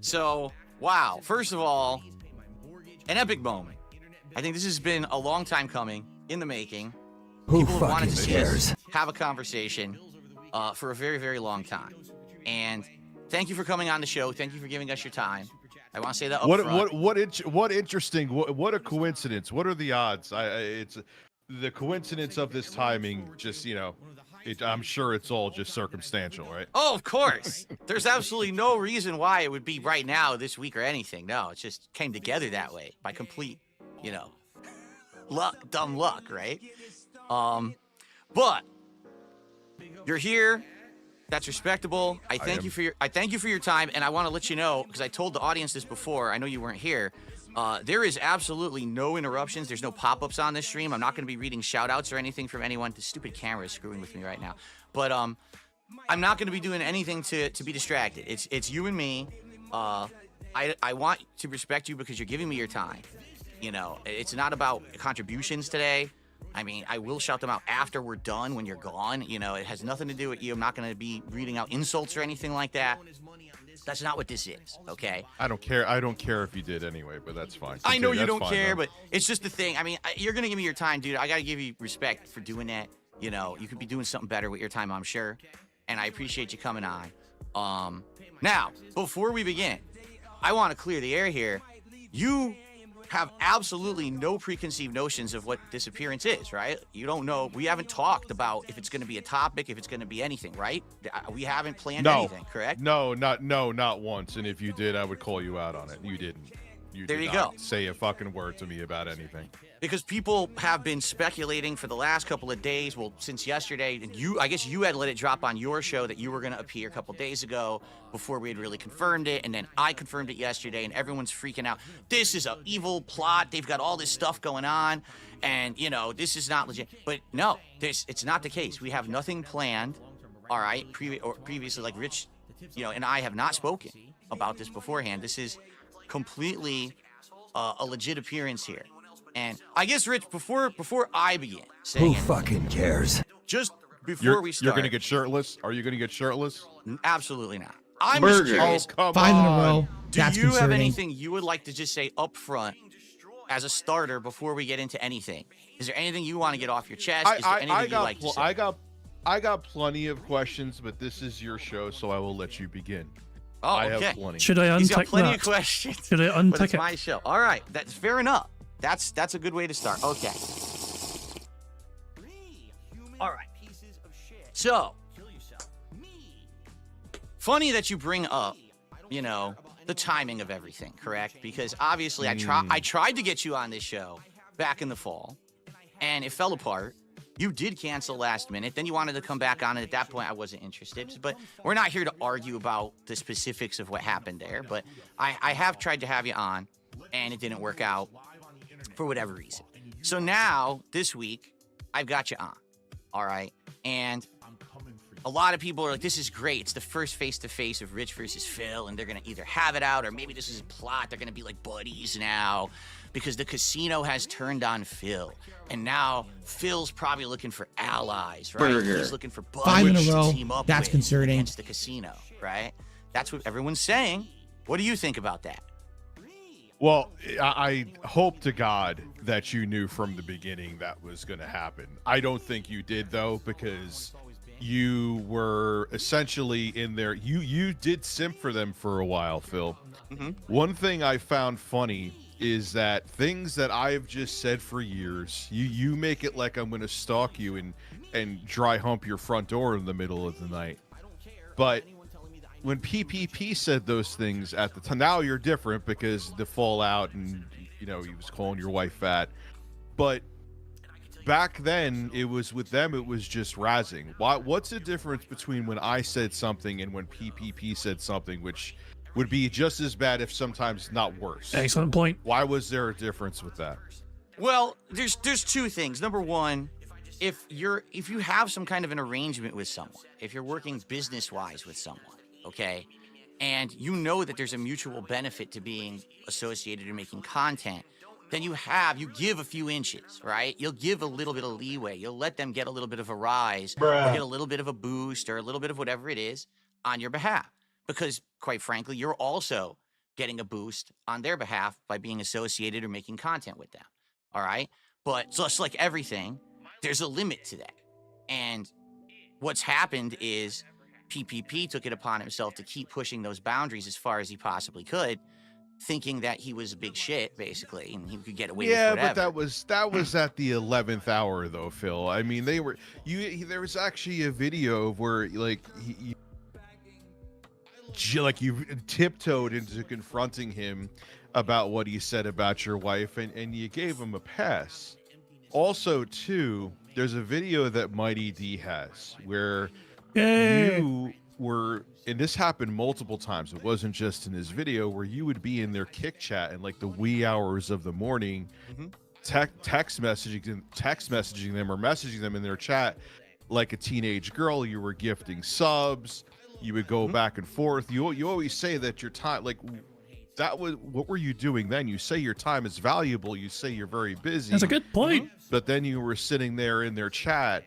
So, wow, first of all, an epic moment. I think this has been a long time coming, in the making. Who People have wanted fucking to see us cares? have a conversation for a very, very long time. And thank you for coming on the show. Thank you for giving us your time. I want to say that up front. What interesting. What a coincidence. What are the odds? It's the coincidence of this timing. Just I'm sure it's all just circumstantial, right? Oh, of course. There's absolutely no reason why it would be right now, this week, or anything. No, it just came together that way by complete, dumb luck, right? But you're here. That's respectable. I thank you for your time, and I want to let you know, because I told the audience this before. I know you weren't here. There is absolutely no interruptions. There's no pop-ups on this stream. I'm not going to be reading shout-outs or anything from anyone. The stupid camera is screwing with me right now. But I'm not going to be doing anything to be distracted. It's you and me. I want to respect you because you're giving me your time. It's not about contributions today. I mean, I will shout them out after we're done when you're gone. It has nothing to do with you. I'm not going to be reading out insults or anything like that. That's not what this is, okay? I don't care. I don't care if you did anyway, but that's fine. I know you That's don't fine, care, though. but it's just the thing. I mean, you're going to give me your time, dude. I got to give you respect for doing that. You could be doing something better with your time, I'm sure. And I appreciate you coming on. Now, before we begin, I want to clear the air here. You have absolutely no preconceived notions of what this appearance is, right? You don't know. We haven't talked about if it's going to be a topic, if it's going to be anything, right? We haven't planned anything, correct? No, not once. And if you did, I would call you out on it. You didn't. There did you not go. Say a fucking word to me about anything. Because people have been speculating for the last couple of days, well, since yesterday, and I guess you had let it drop on your show that you were going to appear a couple days ago before we had really confirmed it, and then I confirmed it yesterday, and everyone's freaking out. This is an evil plot. They've got all this stuff going on, and, this is not legit. But no, it's not the case. We have nothing planned, all right? Previously, like Rich, and I have not spoken about this beforehand. This is completely a legit appearance here. And I guess, Rich, before I begin saying Who anything, fucking cares? just before we start, You're gonna get shirtless? Are you gonna get shirtless? absolutely not. I'm just curious, Oh, come 5 in a on. row. do That's you have concerning. anything you would like to just say up front as a starter before we get into anything? Is there anything you want to get off your chest? Is there anything you'd like to say? I got plenty of questions, but this is your show, so I will let you begin. Oh, I okay. have plenty. Should I He's got untick plenty that? of questions. Should I But untick it's it? my show. All right, that's fair enough. That's a good way to start. Okay. All right. So, funny that you bring up, the timing of everything, correct? Because obviously I tried to get you on this show back in the fall, and it fell apart. You did cancel last minute. Then you wanted to come back on, and at that point I wasn't interested. But we're not here to argue about the specifics of what happened there. But I have tried to have you on, and it didn't work out for whatever reason. So now, this week, I've got you on, all right? And a lot of people are like, this is great. It's the first face-to-face of Rich versus Phil, and they're going to either have it out, or maybe this is a plot. They're going to be like buddies now because the casino has turned on Phil. And now Phil's probably looking for allies, right? He's looking for 5 in a buddies to row. team up That's with concerning. against the casino, right? That's what everyone's saying. What do you think about that? Well, I hope to God that you knew from the beginning that was going to happen. I don't think you did, though, because you were essentially in there. You did simp for them for a while, Phil. Mm-hmm. One thing I found funny is that things that I've just said for years, you make it like I'm going to stalk you and dry hump your front door in the middle of the night. But when PPP said those things at the time, now you're different because the fallout and, you know, he was calling your wife fat. But back then, it was with them, it was just razzing. What's the difference between when I said something and when PPP said something, which would be just as bad, if sometimes not worse? Excellent point. Why was there a difference with that? Well, there's two things. Number one, if you have some kind of an arrangement with someone, if you're working business-wise with someone, okay, and you know that there's a mutual benefit to being associated and making content, then you give a few inches, right? You'll give a little bit of leeway. You'll let them get a little bit of a rise, or get a little bit of a boost, or a little bit of whatever it is on your behalf. Because, quite frankly, you're also getting a boost on their behalf by being associated or making content with them, all right? But just like everything, there's a limit to that. And what's happened is PPP took it upon himself to keep pushing those boundaries as far as he possibly could, thinking that he was a big shit, basically, and he could get away with whatever. Yeah, but that was at the 11th hour, though, Phil. I mean, there was actually a video of where, like, you tiptoed into confronting him about what he said about your wife, and you gave him a pass. Also, too, there's a video that Mighty D has where you were, and this happened multiple times, it wasn't just in his video, where you would be in their kick chat in like the wee hours of the morning, text messaging them or messaging them in their chat like a teenage girl. You were gifting subs, you would go back and forth. You always say that your time, like, that was, what were you doing then? You say your time is valuable, you say you're very busy. That's a good point. But then you were sitting there in their chat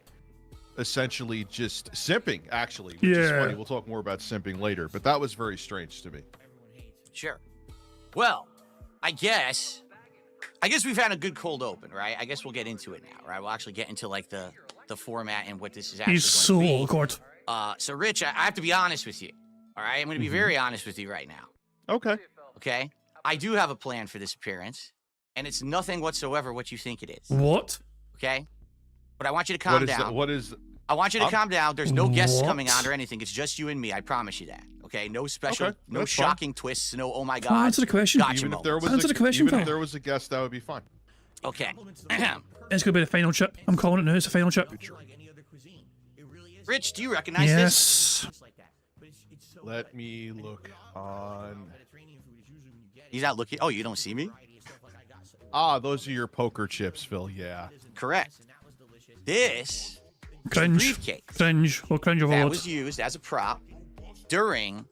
essentially just simping, actually, which is funny. We'll talk more about simping later, but that was very strange to me. Sure. Well, I guess we've had a good cold open, right? I guess we'll get into it now, right? We'll actually get into like the format and what this is actually He's so going to be. awkward. So Rich, I have to be honest with you. All right, I'm going to be very honest with you right now. Okay. I do have a plan for this appearance, and it's nothing whatsoever what you think it is. What? Okay. But I want you to calm down. I want you to calm down. There's no guests coming on or anything. It's just you and me. I promise you that. Okay. No special, no shocking twists. No, oh my God. Answer the question. Gotcha. Even if there was a guest, that would be fun. Okay. It's gonna be the final chip. I'm calling it now. It's the final chip. Rich, do you recognize this? Let me look on. He's not looking. Oh, you don't see me? Ah, those are your poker chips, Phil. Yeah. Correct. This Cringe. briefcase Cringe. Well, cringe of that all. was used as a prop during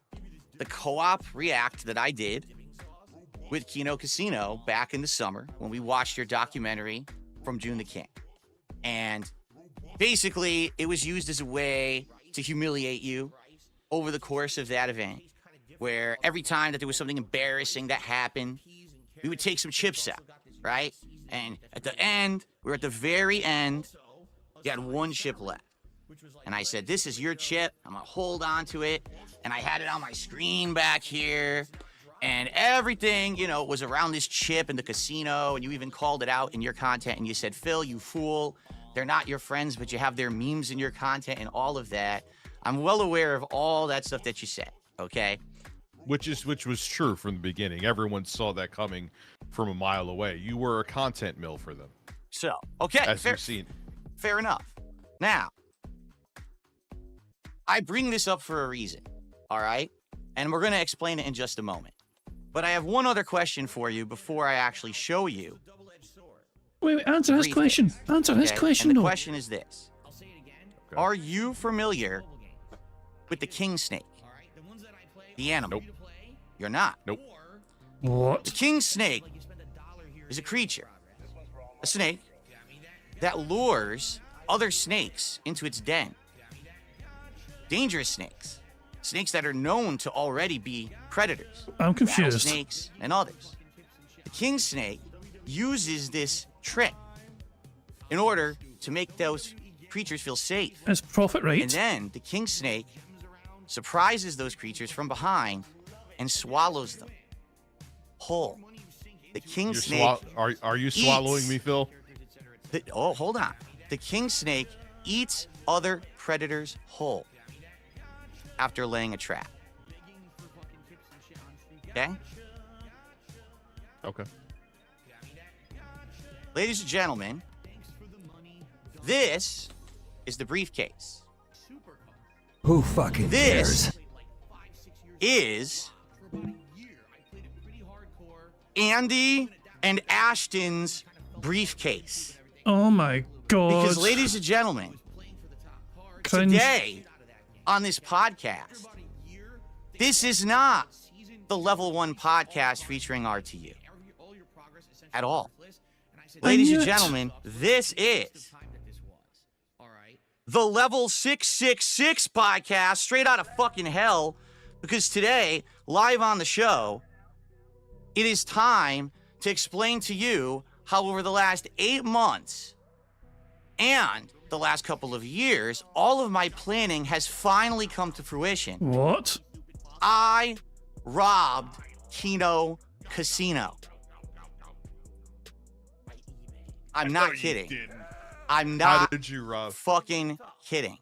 the co-op react that I did with Kino Casino back in the summer when we watched your documentary from June the King. And basically, it was used as a way to humiliate you over the course of that event, where every time that there was something embarrassing that happened, we would take some chips out, right? And at the end, we were at the very end, you had one chip left. And I said, this is your chip. I'm going to hold on to it. And I had it on my screen back here. And everything, you know, was around this chip in the casino. And you even called it out in your content. And you said, Phil, you fool. They're not your friends, but you have their memes in your content and all of that. I'm well aware of all that stuff that you said, okay? Which was true from the beginning. Everyone saw that coming from a mile away. You were a content mill for them. So, okay, as you've seen. Fair enough. Now, I bring this up for a reason, all right? And we're going to explain it in just a moment. But I have one other question for you before I actually show you. Wait, answer his question. Answer his question, and the though. question is this. Okay. Are you familiar with the king snake? The animal? Nope. You're not? Nope. What? The king snake is a creature, a snake, that lures other snakes into its den. Dangerous snakes. Snakes that are known to already be predators. I'm confused. Rattlesnakes and others. The king snake uses this trick in order to make those creatures feel safe. It's profit, right? And then the king snake surprises those creatures from behind and swallows them whole. The king You're snake. are you swallowing eats- me, Phil? Oh, hold on. The king snake eats other predators whole after laying a trap. Okay? Okay. Ladies and gentlemen, this is the briefcase. Who fucking This cares? is Andy and Ashton's briefcase. Oh my god. Because, ladies and gentlemen, Cringe. today on this podcast, this is not the Level 1 podcast featuring RTU at all. Ladies and yet- gentlemen, this is the Level 666 podcast straight out of fucking hell, because today, live on the show, it is time to explain to you how over the last 8 months and the last couple of years, all of my planning has finally come to fruition. What? I robbed Kino Casino. I'm No, not you kidding. didn't. I'm How not did you rob? fucking kidding.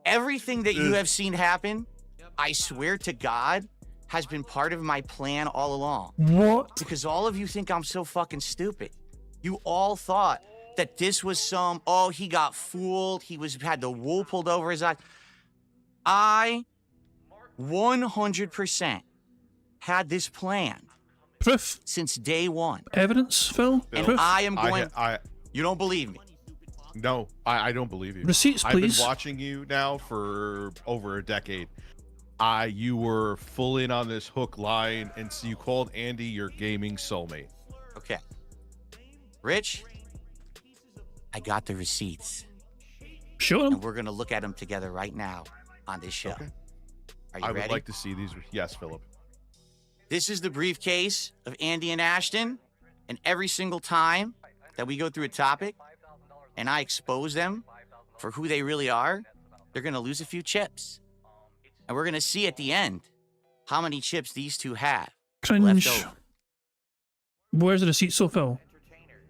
Everything that you have seen happen, I swear to God, has been part of my plan all along. What? Because all of you think I'm so fucking stupid. You all thought that this was some, oh, he got fooled. He had the wool pulled over his eyes. I 100% had this plan Proof? since day one. Evidence, Phil? And Proof? I am going, I you don't believe me. no, I don't believe you. Receipts, I've been please. watching you now for over a decade. You were full in on this hook line, and so you called Andy your gaming soulmate. Okay. Rich, I got the receipts. Show And him. we're going to look at them together right now on this show. Okay. Are you I would ready? like to see these. Yes, Philip. This is the briefcase of Andy and Ashton. And every single time that we go through a topic and I expose them for who they really are, they're going to lose a few chips. And we're going to see at the end how many chips these two have Cringe. left over. Where's the receipt, so Phil?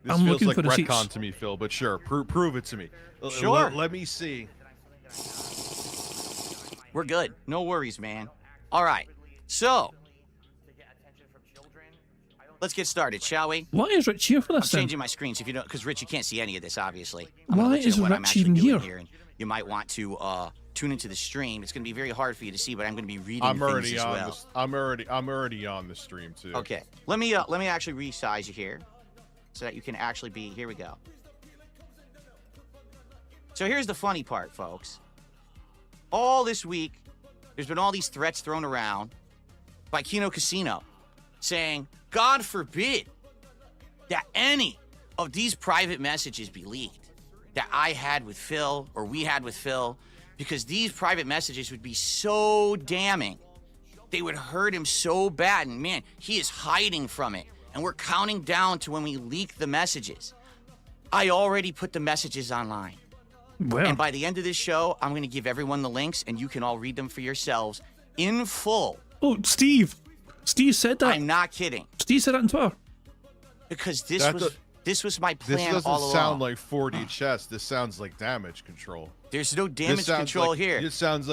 This I'm feels looking like for receipts. retcon to me, Phil, but sure, prove it to me. Sure. Let me see. We're good. No worries, man. All right. So, let's get started, shall we? Why is Rich here for I'm this then? changing my screens if you don't, because Rich, you can't see any of this, obviously. I'm gonna Why let you is know what I'm Rich actually even doing here? and you might want to tune into the stream. It's going to be very hard for you to see, but I'm going to be reading I'm things already as on well. this. I'm already on the stream too. Okay, let me actually resize you here, so that you can actually be. Here we go. So here's the funny part, folks. All this week, there's been all these threats thrown around by Kino Casino, saying, God forbid that any of these private messages be leaked that I had with Phil or we had with Phil, because these private messages would be so damning. They would hurt him so bad, and man, he is hiding from it. And we're counting down to when we leak the messages. I already put the messages online. Well, And by the end of this show, I'm going to give everyone the links, and you can all read them for yourselves in full. oh, Steve. Steve said that. I'm not kidding, Steve said that on Twitter. because That this was my This plan doesn't all along. sound like 4D chess. This sounds like damage control. There's no This damage sounds control like, here. This sounds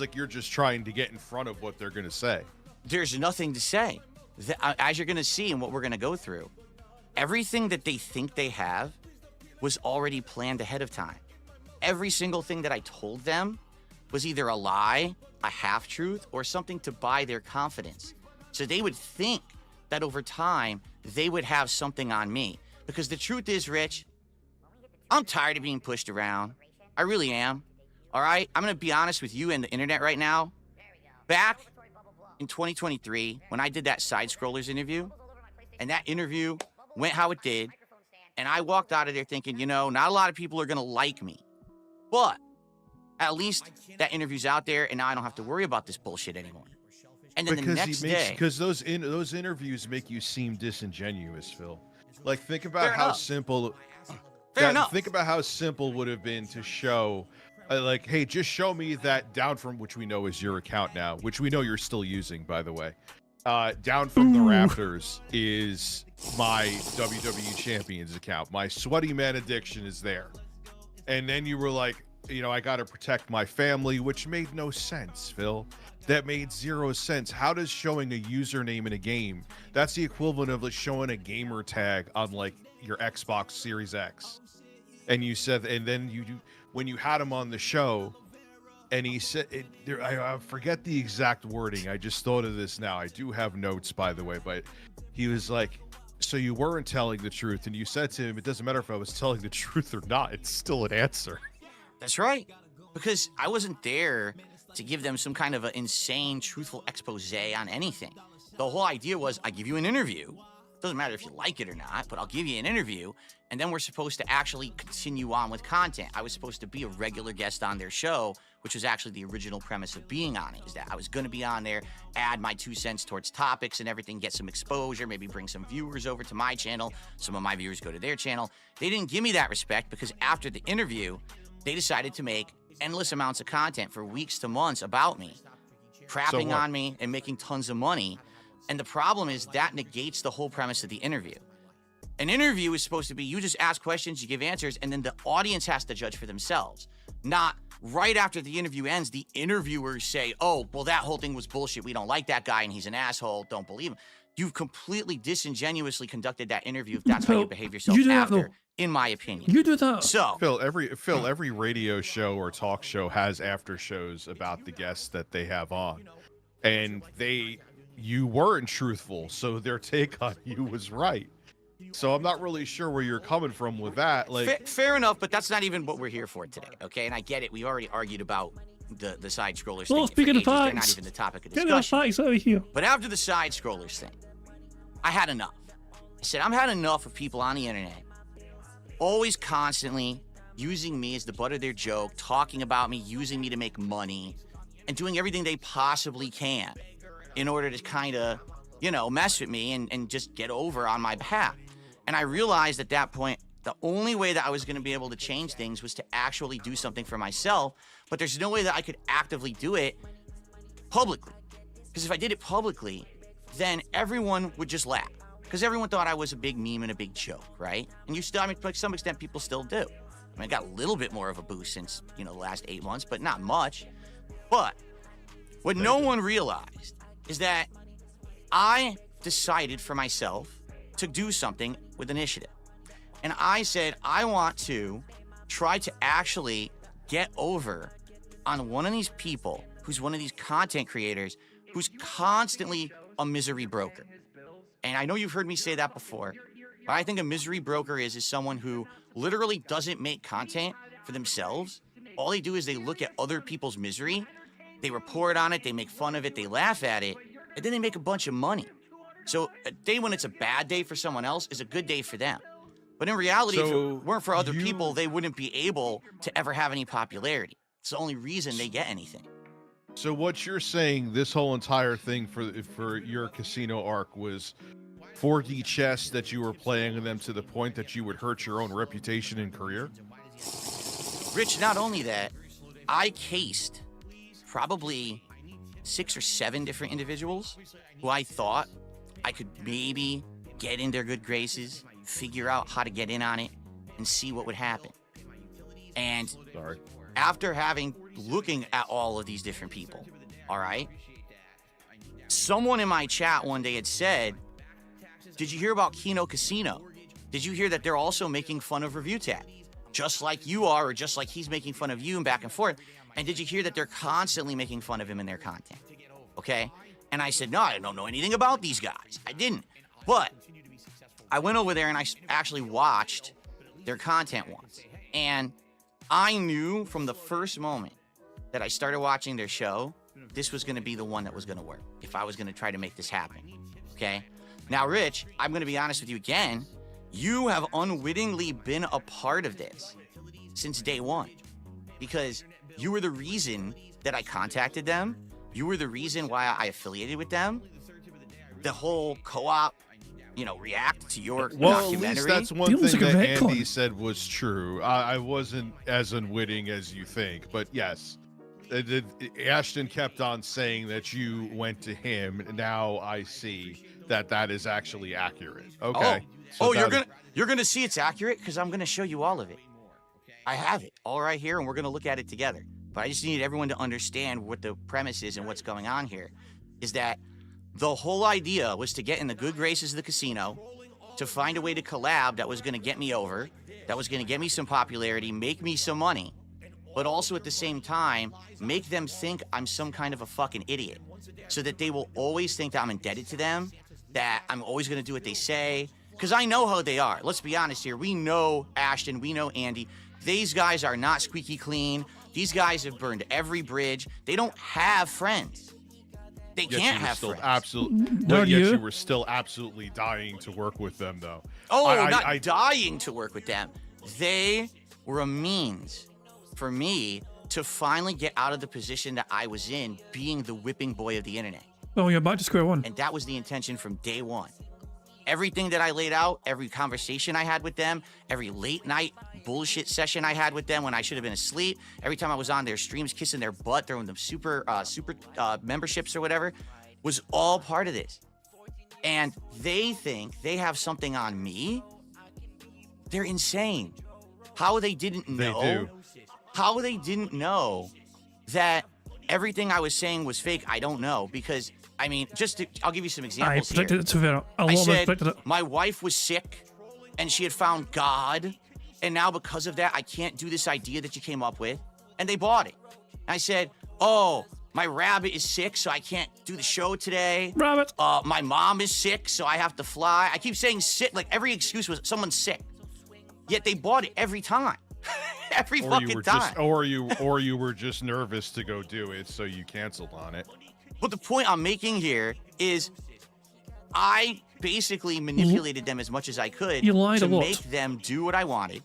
like you're just trying to get in front of what they're going to say. There's nothing to say. As you're going to see and what we're going to go through, everything that they think they have was already planned ahead of time. Every single thing that I told them was either a lie, a half-truth, or something to buy their confidence. So they would think that over time, they would have something on me. Because the truth is, Rich, I'm tired of being pushed around. I really am. All right? I'm going to be honest with you and the internet right now. Back in 2023, when I did that Side Scrollers interview, and that interview went how it did, and I walked out of there thinking, not a lot of people are going to like me. But at least that interview's out there, and now I don't have to worry about this bullshit anymore. And then the next day, Because those interviews make you seem disingenuous, Phil. Like, think about Fair how enough. simple. Fair enough. Think about how simple would have been to show, like, hey, just show me that down from which we know is your account now, which we know you're still using, by the way. down from the rafters is my WWE Champions account. My Sweaty Man addiction is there. And then you were like, you know, I got to protect my family, which made no sense, Phil. That made zero sense. How does showing a username in a game, that's the equivalent of like showing a gamer tag on like your Xbox Series X. And you said, and then when you had him on the show, and he said, I forget the exact wording. I just thought of this now. I do have notes, by the way, but he was like, so you weren't telling the truth. And you said to him, it doesn't matter if I was telling the truth or not. It's still an answer. That's right. Because I wasn't there to give them some kind of an insane, truthful expose on anything. The whole idea was I give you an interview. Doesn't matter if you like it or not, but I'll give you an interview. And then we're supposed to actually continue on with content. I was supposed to be a regular guest on their show, which was actually the original premise of being on it, is that I was going to be on there, add my 2 cents towards topics and everything, get some exposure, maybe bring some viewers over to my channel. Some of my viewers go to their channel. They didn't give me that respect because after the interview, they decided to make endless amounts of content for weeks to months about me, crapping on me and making tons of money. And the problem is that negates the whole premise of the interview. An interview is supposed to be you just ask questions, you give answers, and then the audience has to judge for themselves. Not right after the interview ends, the interviewers say, oh, well, that whole thing was bullshit. We don't like that guy and he's an asshole. Don't believe him. You've completely disingenuously conducted that interview if that's how you behave yourself after, in my opinion. You do that. So, Phil, every radio show or talk show has after shows about the guests that they have on. And you weren't truthful, so their take on you was right. So I'm not really sure where you're coming from with that. Like, fair enough, but that's not even what we're here for today, okay? And I get it. We already argued about the side scrollers thing. Well, speaking of facts, they're not even the topic of get discussion. the facts out of here. But after the side scrollers thing, I had enough. I said, I'm had enough of people on the internet always constantly using me as the butt of their joke, talking about me, using me to make money, and doing everything they possibly can in order to kind of, you know, mess with me and just get over on my behalf. And I realized at that point, the only way that I was going to be able to change things was to actually do something for myself, but there's no way that I could actively do it publicly. Because if I did it publicly, then everyone would just laugh. Because everyone thought I was a big meme and a big joke, right? And you still, I mean, to some extent, people still do. I mean, I got a little bit more of a boost since, you know, the last 8 months, but not much. But what no one realized is that I decided for myself to do something with initiative. And I said, I want to try to actually get over on one of these people who's one of these content creators who's constantly a misery broker. And I know you've heard me say that before, but I think a misery broker is someone who literally doesn't make content for themselves. All they do is they look at other people's misery, they report on it, they make fun of it, they laugh at it, and then they make a bunch of money. So a day when it's a bad day for someone else is a good day for them. But in reality, if it weren't for other people, they wouldn't be able to ever have any popularity. It's the only reason they get anything. So what you're saying, this whole entire thing for your casino arc was 4D chess that you were playing them to the point that you would hurt your own reputation and career? Rich, not only that, I cased probably 6 or 7 different individuals who I thought I could maybe get in their good graces, figure out how to get in on it, and see what would happen. And after looking at all of these different people, all right, someone in my chat one day had said, did you hear about Kino Casino? Did you hear that they're also making fun of Review Tab? Just like you are, or just like he's making fun of you and back and forth. And did you hear that they're constantly making fun of him in their content? Okay? And I said, no, I don't know anything about these guys. I didn't. But I went over there and I actually watched their content once. And I knew from the first moment that I started watching their show, this was going to be the one that was going to work if I was going to try to make this happen. Okay? Now, Rich, I'm going to be honest with you again. You have unwittingly been a part of this since day one because you were the reason that I contacted them. You were the reason why I affiliated with them. The whole co-op, you know, react to your documentary. At least that's one thing that Andy said was true. I wasn't as unwitting as you think, but yes. Ashton kept on saying that you went to him. Now I see that that is actually accurate. Okay. Oh, So you're gonna see it's accurate because I'm gonna show you all of it. I have it all right here, and we're gonna look at it together. But I just need everyone to understand what the premise is and what's going on here. Is that the whole idea was to get in the good graces of the casino, to find a way to collab that was gonna get me over, that was gonna get me some popularity, make me some money, but also at the same time, make them think I'm some kind of a fucking idiot. So that they will always think that I'm indebted to them, that I'm always gonna do what they say. Because I know how they are. Let's be honest here. We know Ashton, we know Andy. These guys are not squeaky clean. These guys have burned every bridge. They don't have friends. They can't have friends. But yet you were still absolutely dying to work with them, though. Oh, not dying to work with them. They were a means for me to finally get out of the position that I was in, being the whipping boy of the internet. Oh, you're back to square one. And that was the intention from day one. Everything that I laid out, every conversation I had with them, every late night bullshit session I had with them when I should have been asleep, every time I was on their streams kissing their butt, throwing them super memberships or whatever, was all part of this. And they think they have something on me. They're insane. How they didn't know. They do. How they didn't know that everything I was saying was fake, I don't know. Because, I mean, I'll give you some examples here. I predicted it to Vera. I said my wife was sick and she had found God. And now because of that, I can't do this idea that you came up with. And they bought it. I said, oh, my rabbit is sick, so I can't do the show today. Rabbit. My mom is sick, so I have to fly. I keep saying sick, like every excuse was someone's sick. Yet they bought it every time. Every fucking time. Or you were just nervous to go do it, so you canceled on it. But the point I'm making here is I basically manipulated them as much as I could to make them do what I wanted.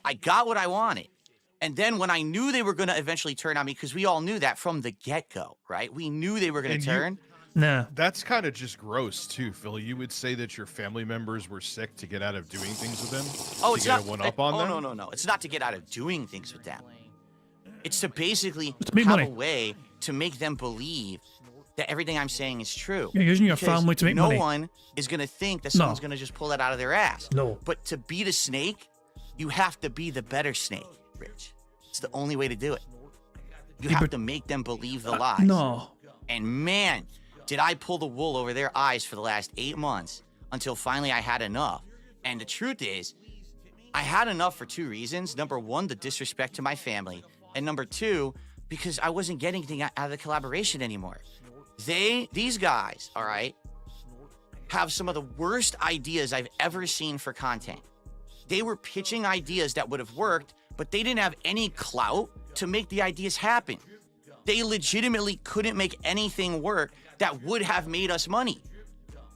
I got what I wanted. And then when I knew they were going to eventually turn on me, because we all knew that from the get-go, right? We knew they were going to turn. Nah. That's kind of just gross, too, Phil. You would say that your family members were sick to get out of doing things with them? Oh, it's not. No. It's not to get out of doing things with them. It's to basically have money. A way to make them believe that everything I'm saying is true. You're using your family to make money. No one is going to think that someone's going to just pull that out of their ass. No. But to beat a snake, you have to be the better snake, Rich. It's the only way to do it. You have to make them believe the lies. No. And man, did I pull the wool over their eyes for the last 8 months until finally I had enough. And the truth is, I had enough for 2 reasons. Number 1, the disrespect to my family. And number 2, because I wasn't getting anything out of the collaboration anymore. These guys, all right, have some of the worst ideas I've ever seen for content. They were pitching ideas that would have worked, but they didn't have any clout to make the ideas happen. They legitimately couldn't make anything work that would have made us money.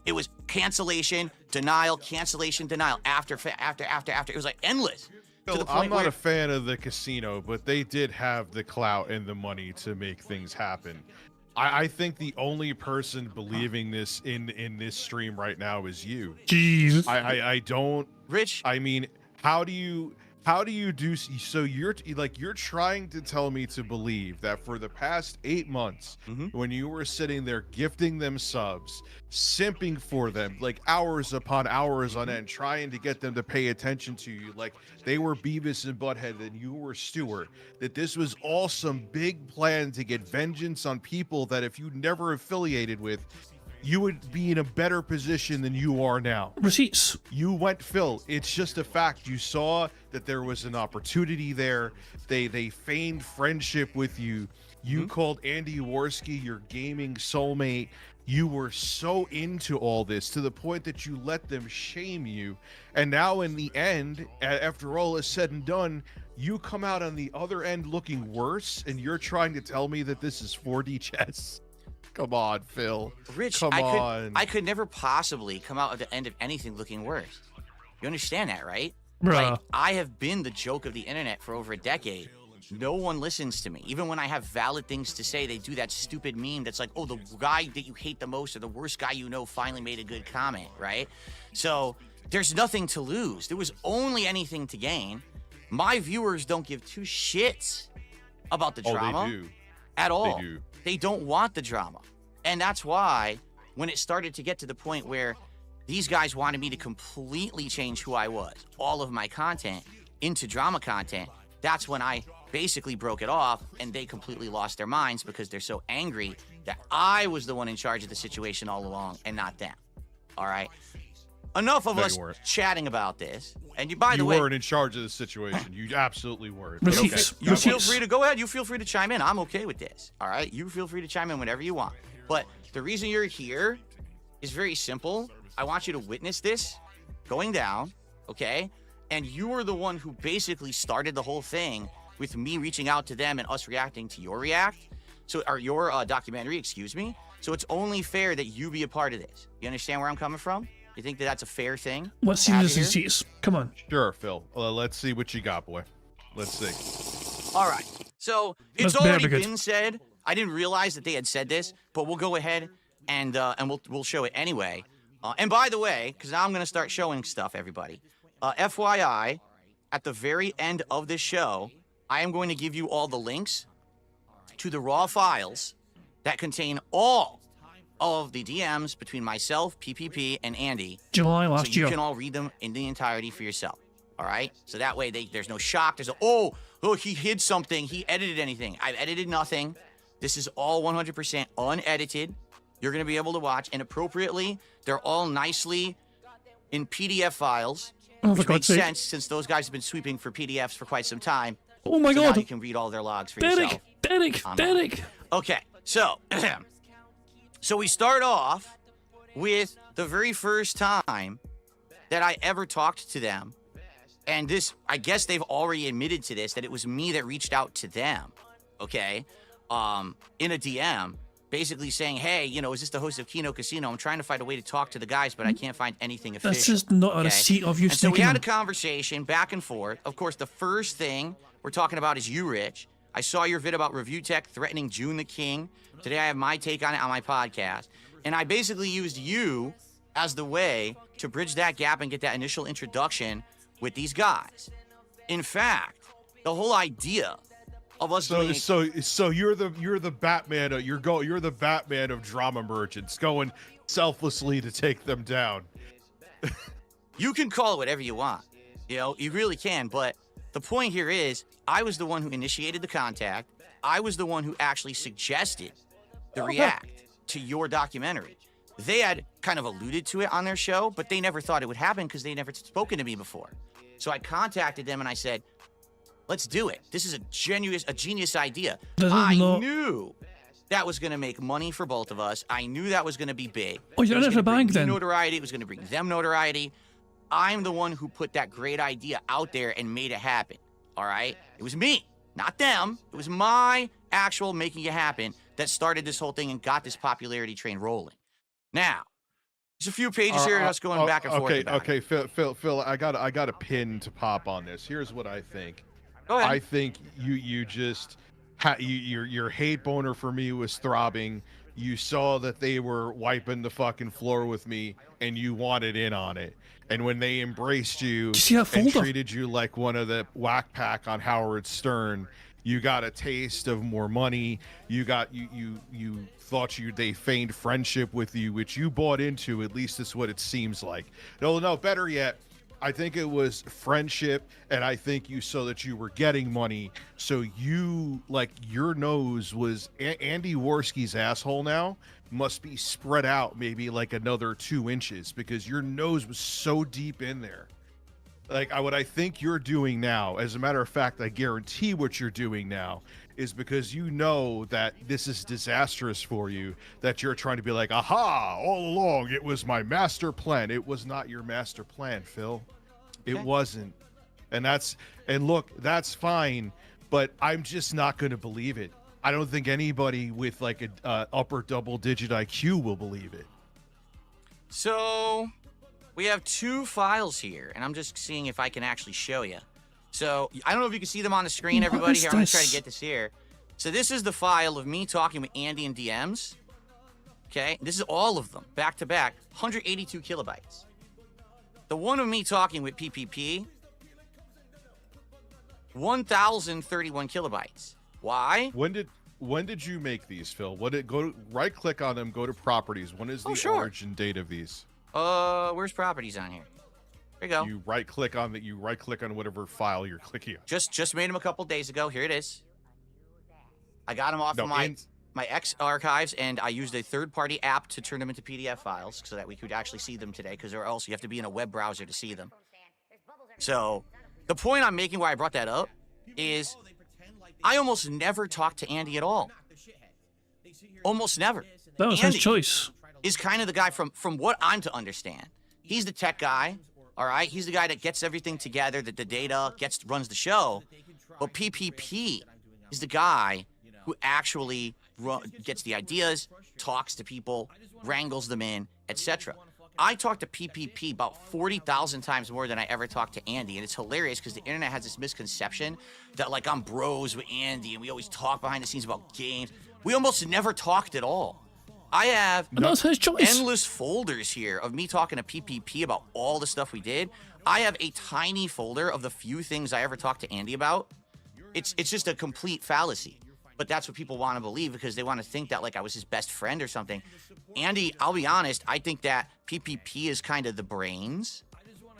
It was cancellation, denial, cancellation, denial, after. It was like endless. Phil, I'm not a fan of the casino, but they did have the clout and the money to make things happen. I think the only person believing this in this stream right now is you. Jesus. I don't. Rich. I mean, how do you do so? You're trying to tell me to believe that for the past 8 months, when you were sitting there gifting them subs, simping for them like hours upon hours on end, trying to get them to pay attention to you like they were Beavis and Butthead and you were Stewart, that this was all some big plan to get vengeance on people that if you never affiliated with, you would be in a better position than you are now. Receipts. You went, Phil. It's just a fact. You saw that there was an opportunity there. They feigned friendship with you. You called Andy Worski your gaming soulmate. You were so into all this to the point that you let them shame you. And now in the end, after all is said and done, you come out on the other end looking worse, and you're trying to tell me that this is 4D chess. Come on, Phil. Rich, come on. I could never possibly come out at the end of anything looking worse. You understand that, right? Bruh. Like, I have been the joke of the internet for over a decade. No one listens to me. Even when I have valid things to say, they do that stupid meme that's like, oh, the guy that you hate the most or the worst guy you know finally made a good comment, right? So there's nothing to lose. There was only anything to gain. My viewers don't give 2 shits about the drama They do. at all. They do. They don't want the drama. And that's why when it started to get to the point where these guys wanted me to completely change who I was, all of my content into drama content, that's when I basically broke it off, and they completely lost their minds because they're so angry that I was the one in charge of the situation all along and not them. All right? Enough of No, you us weren't. chatting about this. And you, by the You way, weren't in charge of the situation. You absolutely weren't. But Receipts. okay. you feel free to go ahead. You feel free to chime in. I'm okay with this. All right? You feel free to chime in whenever you want. But the reason you're here is very simple. I want you to witness this going down, okay? And you were the one who basically started the whole thing with me reaching out to them and us reacting to your your documentary, excuse me. So it's only fair that you be a part of this. You understand where I'm coming from? You think that that's a fair thing? Let's see to have this you is here? cheats. Come on. Sure, Phil. Let's see what you got, boy. Let's see. All right. So it's Let's already navigate. been said. I didn't realize that they had said this, but we'll go ahead and we'll show it anyway. And by the way, because now I'm going to start showing stuff, everybody. FYI, at the very end of this show, I am going to give you all the links to the raw files that contain all of the DMs between myself, PPP, and Andy. July So last you year. can all read them in the entirety for yourself. All right? So that way there's no shock. There's oh, he hid something. He edited anything. I've edited nothing. This is all 100% unedited. You're going to be able to watch. And appropriately, they're all nicely in PDF files. Oh, for Which God's makes sake. sense since those guys have been sweeping for PDFs for quite some time. Oh my So now God. you can read all their logs for yourself. Derek. Okay, so so we start off with the very first time that I ever talked to them, and this, I guess they've already admitted to this, that it was me that reached out to them, okay, in a DM, basically saying, hey, is this the host of Kino Casino? I'm trying to find a way to talk to the guys, but I can't find anything official. That's just not a okay? receipt of you And so we sneaking had a them. conversation back and forth. Of course, the first thing we're talking about is you, Rich. I saw your vid about Review Tech threatening June the King. Today I have my take on it on my podcast. And I basically used you as the way to bridge that gap and get that initial introduction with these guys. In fact, the whole idea of us doing So you're the Batman. You're the Batman of drama merchants, going selflessly to take them down. You can call it whatever you want. You really can. But the point here is, I was the one who initiated the contact. I was the one who actually suggested the react to your documentary. They had kind of alluded to it on their show, but they never thought it would happen because they never spoken to me before. So I contacted them and I said, let's do it. This is a genius idea. I knew that was going to make money for both of us. I knew that was going to be big. Oh, you're It was in it for gonna bank bring me then. notoriety. It was going to bring them notoriety. I'm the one who put that great idea out there and made it happen. All right? It was me, not them. It was my actual making it happen that started this whole thing and got this popularity train rolling. Now, there's a few pages here of us going back and forth. Okay, Phil, I got a pin to pop on this. Here's what I think. Go ahead. I think you just your hate boner for me was throbbing. You saw that they were wiping the fucking floor with me, and you wanted in on it. And when they embraced you see that and folder? treated you like one of the whack pack on Howard Stern, you got a taste of more money. You thought they feigned friendship with you, which you bought into. At least that's what it seems like. No, better yet, I think it was friendship, and I think you saw that you were getting money. So you, like, your nose was Andy Worski's asshole now must be spread out maybe like another 2 inches because your nose was so deep in there. Like, what I think you're doing now, as a matter of fact, I guarantee what you're doing now is because you know that this is disastrous for you, that you're trying to be like, aha, all along, it was my master plan. It was not your master plan, Phil. It wasn't. And look, that's fine, but I'm just not going to believe it. I don't think anybody with like a upper double-digit IQ will believe it. So we have 2 files here, and I'm just seeing if I can actually show you. So I don't know if you can see them on the screen, What everybody. is Here, I'm going to try this? to get this here. So this is the file of me talking with Andy in DMs. Okay, this is all of them, back to back, 182 kilobytes. The one of me talking with PPP, 1,031 kilobytes. Why? When did you make these, Phil? Right click on them, go to properties. When is the origin date of these? Where's properties on here? There you go. You right click on whatever file you're clicking on. Just made them a couple days ago. Here it is. I got them off of my X archives, and I used a third-party app to turn them into PDF files so that we could actually see them today, because or else you have to be in a web browser to see them. So the point I'm making why I brought that up is I almost never talk to Andy at all. Almost never. That was his choice. Is kind of the guy from what I'm to understand. He's the tech guy, all right? He's the guy that gets everything together, that the data runs the show. But PPP is the guy who actually gets the ideas, talks to people, wrangles them in, etc. I talk to PPP about 40,000 times more than I ever talk to Andy, and it's hilarious because the internet has this misconception that like I'm bros with Andy and we always talk behind the scenes about games. We almost never talked at all. I have endless folders here of me talking to PPP about all the stuff we did. I have a tiny folder of the few things I ever talked to Andy about. It's just a complete fallacy. But that's what people want to believe because they want to think that like I was his best friend or something. Andy, I'll be honest, I think that PPP is kind of the brains,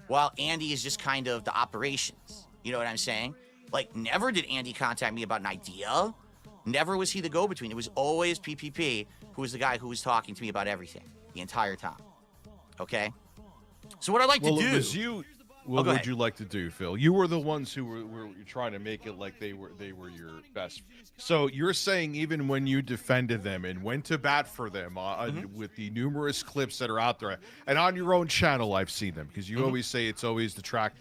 while Andy is just kind of the operations. You know what I'm saying? Like, never did Andy contact me about an idea. Never was he the go-between. It was always PPP who was the guy who was talking to me about everything the entire time. Okay? So what I'd like to do... It was you... What would you like to do, Phil? You were the ones who were trying to make it like they were your best. So you're saying even when you defended them and went to bat for them with the numerous clips that are out there, and on your own channel, I've seen them because you always say it's always the track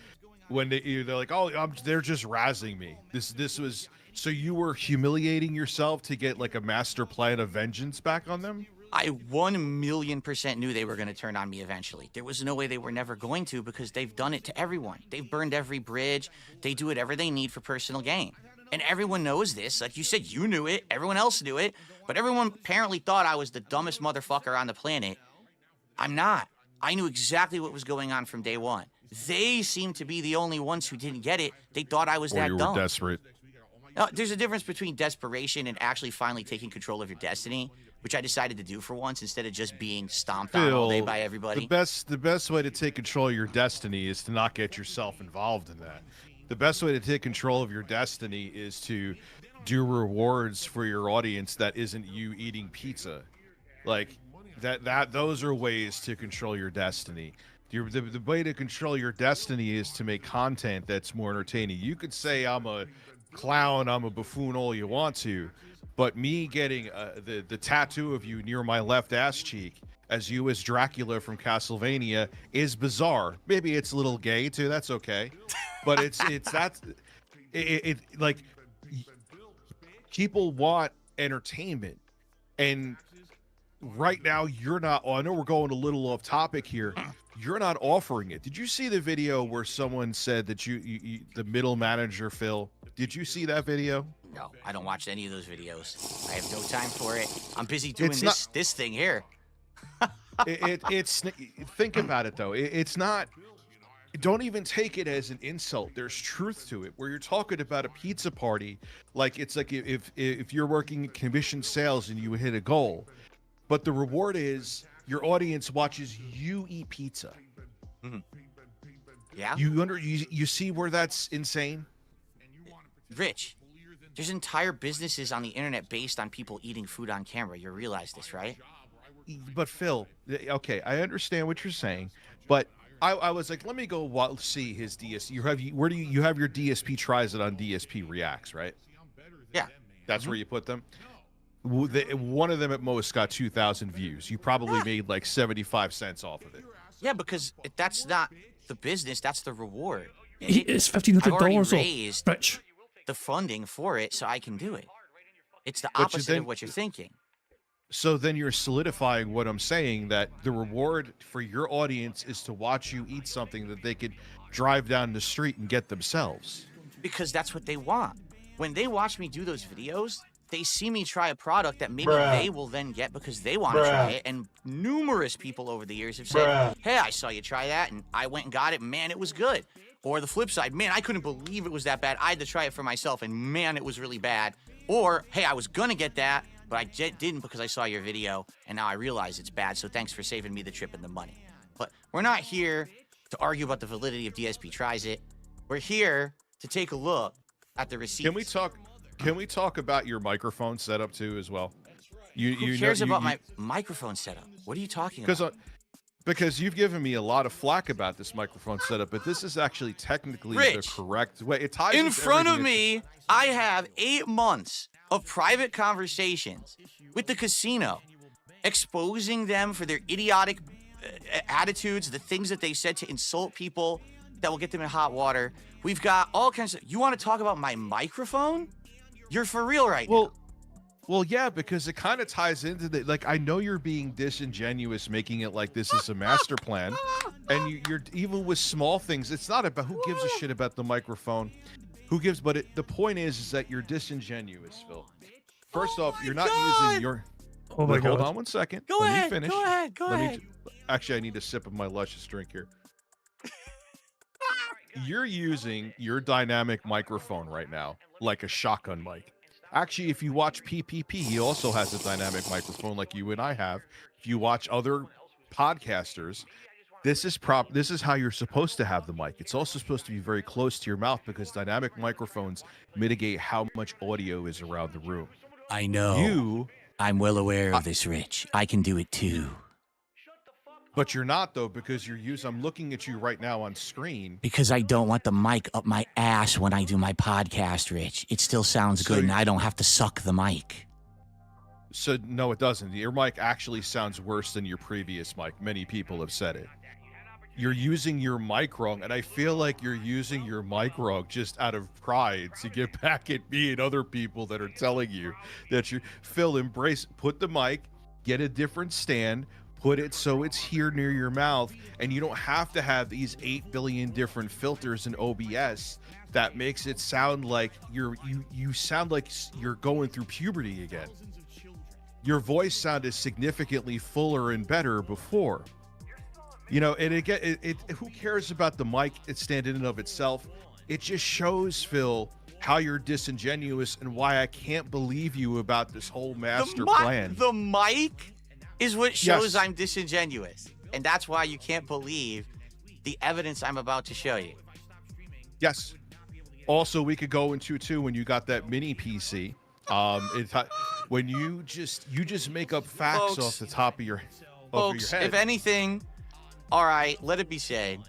when they're like, oh, they're just razzing me. This was so you were humiliating yourself to get like a master plan of vengeance back on them. I 1,000,000% knew they were going to turn on me eventually. There was no way they were never going to because they've done it to everyone. They've burned every bridge. They do whatever they need for personal gain. And everyone knows this. Like you said, you knew it. Everyone else knew it. But everyone apparently thought I was the dumbest motherfucker on the planet. I'm not. I knew exactly what was going on from day one. They seemed to be the only ones who didn't get it. They thought I was that dumb. Or you were desperate. No, there's a difference between desperation and actually finally taking control of your destiny, which I decided to do for once instead of just being stomped on all day by everybody. The best way to take control of your destiny is to not get yourself involved in that. The best way to take control of your destiny is to do rewards for your audience that isn't you eating pizza. Like those are ways to control your destiny. The way to control your destiny is to make content that's more entertaining. You could say I'm a clown, I'm a buffoon all you want to, but me getting the tattoo of you near my left ass cheek as you as Dracula from Castlevania is bizarre. Maybe it's a little gay too, that's okay. But it's like people want entertainment, and right now you're not. I know we're going a little off topic here. You're not offering it. Did you see the video where someone said that you the middle manager, Phil? Did you see that video? No, I don't watch any of those videos. I have no time for it. I'm busy doing this thing here. It's think about it though. It's not. Don't even take it as an insult. There's truth to it. Where you're talking about a pizza party, like it's like if you're working commission sales and you hit a goal, but the reward is your audience watches you eat pizza. Mm-hmm. Yeah. You see where that's insane? Rich, there's entire businesses on the internet based on people eating food on camera. You realize this, right? But Phil, okay, I understand what you're saying, but I was like, let me go see his DSP. You have your DSP tries it on DSP Reacts, right? Yeah. That's where you put them. One of them at most got 2,000 views. You probably made like 75 cents off of it. Yeah, because that's not the business. That's the reward. It's $1,500 off. Rich. The funding for it, so I can do it. It's the opposite of what you're thinking. So then you're solidifying what I'm saying, that the reward for your audience is to watch you eat something that they could drive down the street and get themselves. Because that's what they want. When they watch me do those videos, they see me try a product that maybe they will then get because they want to try it. And numerous people over the years have said, hey, I saw you try that, and I went and got it, man, it was good. Or the flip side, man, I couldn't believe it was that bad. I had to try it for myself, and man, it was really bad. Or, hey, I was gonna get that, but I didn't because I saw your video, and now I realize it's bad, so thanks for saving me the trip and the money. But we're not here to argue about the validity of DSP Tries It. We're here to take a look at the receipts. Can we talk about your microphone setup too as well? Who cares about my microphone setup? What are you talking about? Because you've given me a lot of flack about this microphone setup, but this is actually technically the correct way. It ties in into front of everything. me. I have 8 months of private conversations with the casino, exposing them for their idiotic attitudes, the things that they said to insult people that will get them in hot water. We've got all kinds of. You want to talk about my microphone? You're for real right now. Well, yeah, because it kind of ties into the, like, I know you're being disingenuous, making it like this is a master plan, and you're even with small things. It's not about who gives a shit about the microphone, but the point is that you're disingenuous, Phil. First off, you're not using your. Oh my God. Hold on one second. Go Let ahead. me finish. Go ahead. Actually, I need a sip of my luscious drink here. You're using your dynamic microphone right now like a shotgun mic. Actually, if you watch PPP, he also has a dynamic microphone like you and I have. If you watch other podcasters, this is how you're supposed to have the mic. It's also supposed to be very close to your mouth because dynamic microphones mitigate how much audio is around the room. I know. I'm well aware of this, Rich. I can do it too. But you're not, though, because I'm looking at you right now on screen. Because I don't want the mic up my ass when I do my podcast, Rich. It still sounds good, and I don't have to suck the mic. So, no, it doesn't. Your mic actually sounds worse than your previous mic. Many people have said it. You're using your mic wrong, and I feel like you're using your mic wrong just out of pride to get back at me and other people that are telling you that Phil, put the mic, get a different stand, put it so it's here near your mouth, and you don't have to have these 8 billion different filters in OBS that makes it sound like you sound like you're going through puberty again. Your voice sounded significantly fuller and better before. You know, and who cares about the mic stand in and of itself? It just shows, Phil, how you're disingenuous and why I can't believe you about this whole master plan. The mic is what shows Yes. I'm disingenuous. And that's why you can't believe the evidence I'm about to show you. Yes. Also, we could go into too when you got that mini PC. When you just make up facts Folks, off the top of your Folks, head. if anything, all right, let it be said.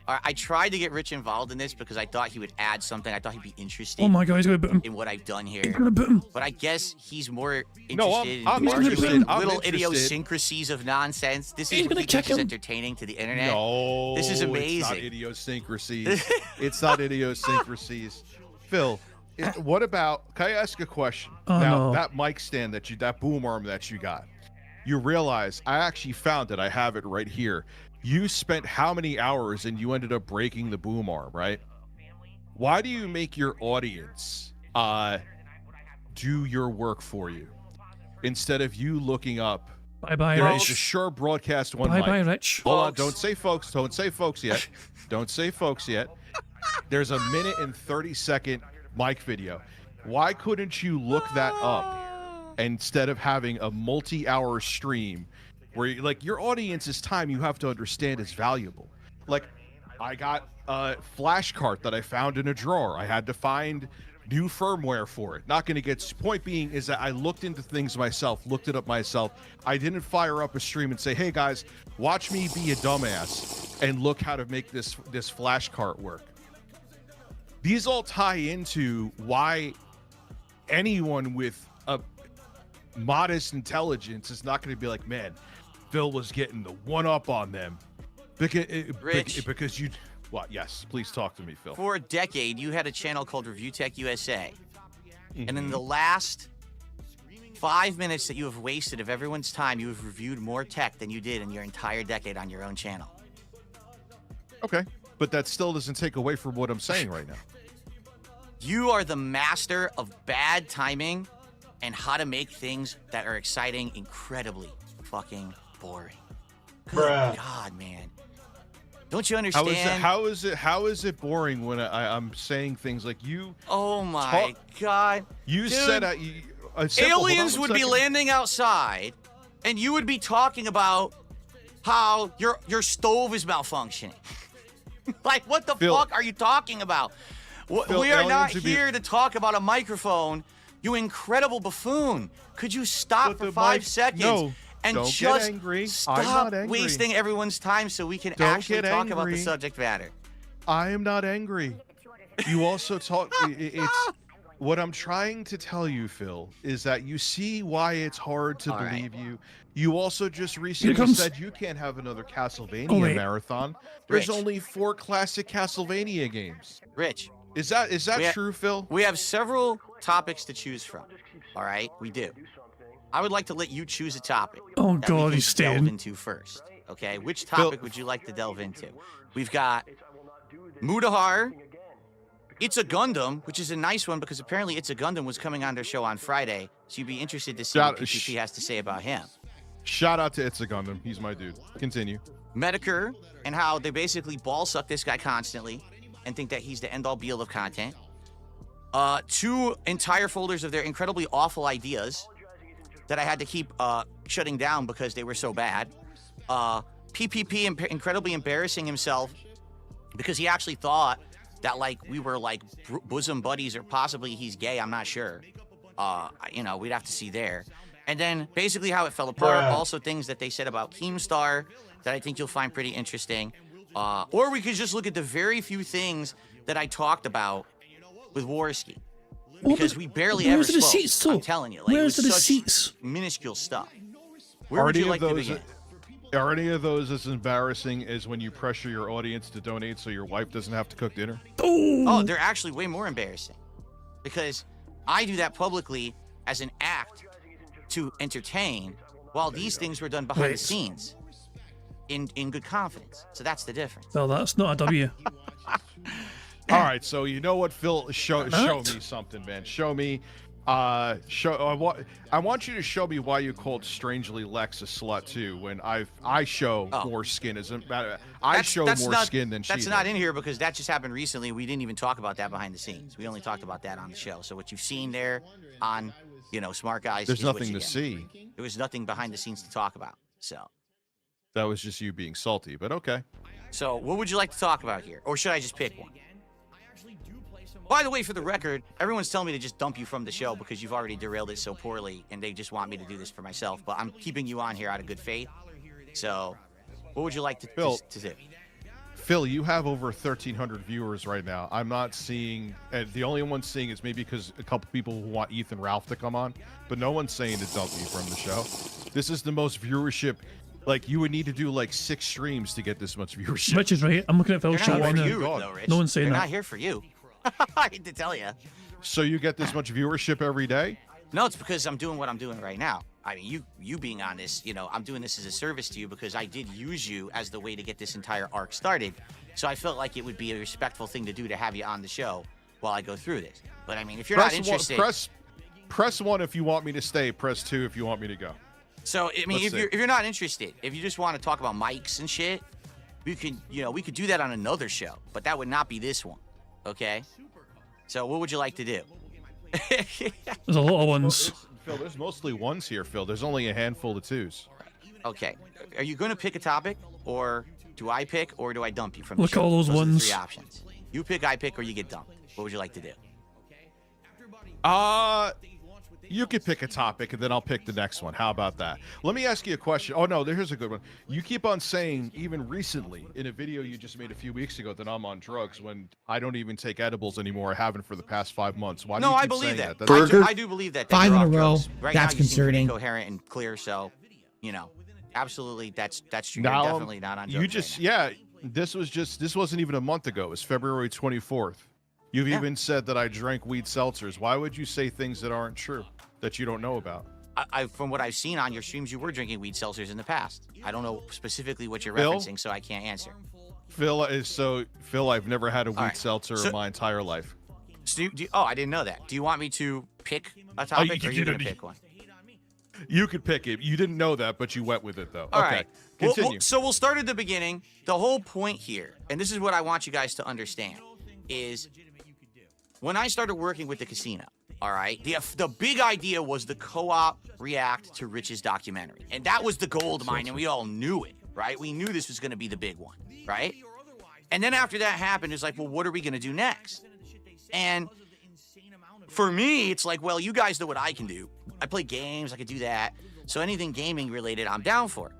All right, I tried to get Rich involved in this because I thought he would add something. I thought he'd be interested Oh my God, he's gonna boot him. in what I've done here. He's gonna boot him. But I guess he's more No, interested I'm in interested. arguing I'm little interested. idiosyncrasies of nonsense. This He's is what gonna he check thinks is him. entertaining to the internet. No, This is It's not amazing. idiosyncrasies. It's not idiosyncrasies. Phil, what about? Can I ask a question? Oh, Now no. that mic stand that boom arm that you got, you realize I actually found it. I have it right here. You spent how many hours and you ended up breaking the boom arm, right? Why do you make your audience do your work for you instead of you looking up? Bye-bye, There is a Rich. Shure Broadcast 1 Bye-bye, mic. Rich. Hold on, Folks. don't say folks. Don't say folks yet. Don't say folks yet. There's a 1:30 mic video. Why couldn't you look that up instead of having a multi-hour stream where your audience's time you have to understand is valuable? Like, I got a flash cart that I found in a drawer. I had to find new firmware for it. Not going to get. Point being is that I looked into things myself, looked it up myself. I didn't fire up a stream and say, "Hey guys, watch me be a dumbass and look how to make this flash cart work." These all tie into why anyone with a modest intelligence is not going to be like, "Man, Phil was getting the one up on them," Rich. because you. What? Yes, please talk to me, Phil. For a decade, you had a channel called Review Tech USA. And Mm-hmm. in the last 5 minutes that you have wasted of everyone's time, you have reviewed more tech than you did in your entire decade on your own channel. Okay, but that still doesn't take away from what I'm saying right now. You are the master of bad timing and how to make things that are exciting incredibly fucking boring. Good God, man. Don't you understand? How is it boring when I'm saying things like you? Oh my God! You Dude, said aliens would be landing outside, and you would be talking about how your stove is malfunctioning. Like, what the fuck are you talking about? Phil, we are not here to talk about a microphone. You incredible buffoon! Could you stop for 5 seconds? No. And Don't just get angry. I'm stop not angry. wasting everyone's time so we can Don't actually get talk about the angry. subject matter. I am not angry. You also talk. It's what I'm trying to tell you, Phil, is that you see why it's hard to believe you. You also just recently said you can't have another Castlevania marathon. There's only 4 classic Castlevania games. Rich, is that true, Phil? We have several topics to choose from. All right, we do. I would like to let you choose a topic. Oh that God, we he's can delve staying. into first. Okay, which topic would you like to delve into? We've got Mudahar. It's a Gundam, which is a nice one because apparently It's a Gundam was coming on their show on Friday, so you'd be interested to see what PPP has to say about him. Shout out to It's a Gundam. He's my dude. Continue. Medicare and how they basically ball suck this guy constantly and think that he's the end all be all of content. 2 entire folders of their incredibly awful ideas that I had to keep shutting down because they were so bad. PPP incredibly embarrassing himself because he actually thought that like we were like bosom buddies or possibly he's gay. I'm not sure. You know, we'd have to see there. And then basically how it fell apart. Also things that they said about Keemstar that I think you'll find pretty interesting. Or we could just look at the very few things that I talked about with Warski. Because we barely ever spoke. Receipts, I'm telling you. Like, where's the it was receipts? such minuscule stuff. Where would you like to begin? Are any of those as embarrassing as when you pressure your audience to donate so your wife doesn't have to cook dinner? Oh, they're actually way more embarrassing. Because I do that publicly as an act to entertain, while these things were done behind the scenes in good confidence. So that's the difference. Well, that's not a W. All right, so you know what, Phil? Show me something, man. Show me. I want you to show me why you called Strangely Lex a slut too. When I show more skin as a I show more skin than she. That's not in here because that just happened recently. We didn't even talk about that behind the scenes. We only talked about that on the show. So what you've seen there on, you know, Smart Guys. There's nothing to see. There was nothing behind the scenes to talk about. So that was just you being salty, but okay. So what would you like to talk about here, or should I just pick one? By the way, for the record, everyone's telling me to just dump you from the show because you've already derailed it so poorly, and they just want me to do this for myself. But I'm keeping you on here out of good faith. So, what would you like to do? Phil, you have over 1,300 viewers right now. I'm not seeing, and the only one seeing is maybe because a couple people who want Ethan Ralph to come on, but no one's saying to dump you from the show. This is the most viewership. Like, you would need to do like 6 streams to get this much viewership. Rich is right. I'm looking at Phil's chat right now. No one's saying They're that. not here for you. I hate to tell you. So you get this much viewership every day? No, it's because I'm doing what I'm doing right now. I mean, you being on this, you know, I'm doing this as a service to you because I did use you as the way to get this entire arc started. So I felt like it would be a respectful thing to do to have you on the show while I go through this. But I mean, if you're not interested, press 1 if you want me to stay. Press 2 if you want me to go. So I mean, if you're not interested, if you just want to talk about mics and shit, we could do that on another show, but that would not be this one. Okay. So what would you like to do? There's a lot of ones. Phil, there's mostly ones here, Phil. There's only a handful of 2s. Okay. Are you going to pick a topic, or do I pick, or do I dump you from the Look show? at all those Those are the ones. 3 options. You pick, I pick, or you get dumped. What would you like to do? You could pick a topic, and then I'll pick the next one. How about that? Let me ask you a question. Oh, no, here's a good one. You keep on saying, even recently, in a video you just made a few weeks ago, that I'm on drugs when I don't even take edibles anymore. I haven't for the past 5 months. Why do you keep saying that? I do believe that. 5 in a row. Right That's now, you seem concerning. pretty coherent and clear, so, you know, absolutely, that's true. Now, You're definitely not on drugs. You just, yeah, this wasn't even a month ago. It was February 24th. You've even said that I drank weed seltzers. Why would you say things that aren't true, that you don't know about? From what I've seen on your streams, you were drinking weed seltzers in the past. I don't know specifically what you're Phil? referencing, so I can't answer. Phil, I've never had a weed seltzer in my entire life. So I didn't know that. Do you want me to pick a topic, or are you going to pick one? You could pick it. You didn't know that, but you went with it, though. All okay. right. Continue. So we'll start at the beginning. The whole point here, and this is what I want you guys to understand, is when I started working with the casino, all right, the big idea was the co-op react to Rich's documentary. And that was the gold mine, and we all knew it, right? We knew this was going to be the big one, right? And then after that happened, it's like, well, what are we going to do next? And for me, it's like, well, you guys know what I can do. I play games, I could do that. So anything gaming related, I'm down for.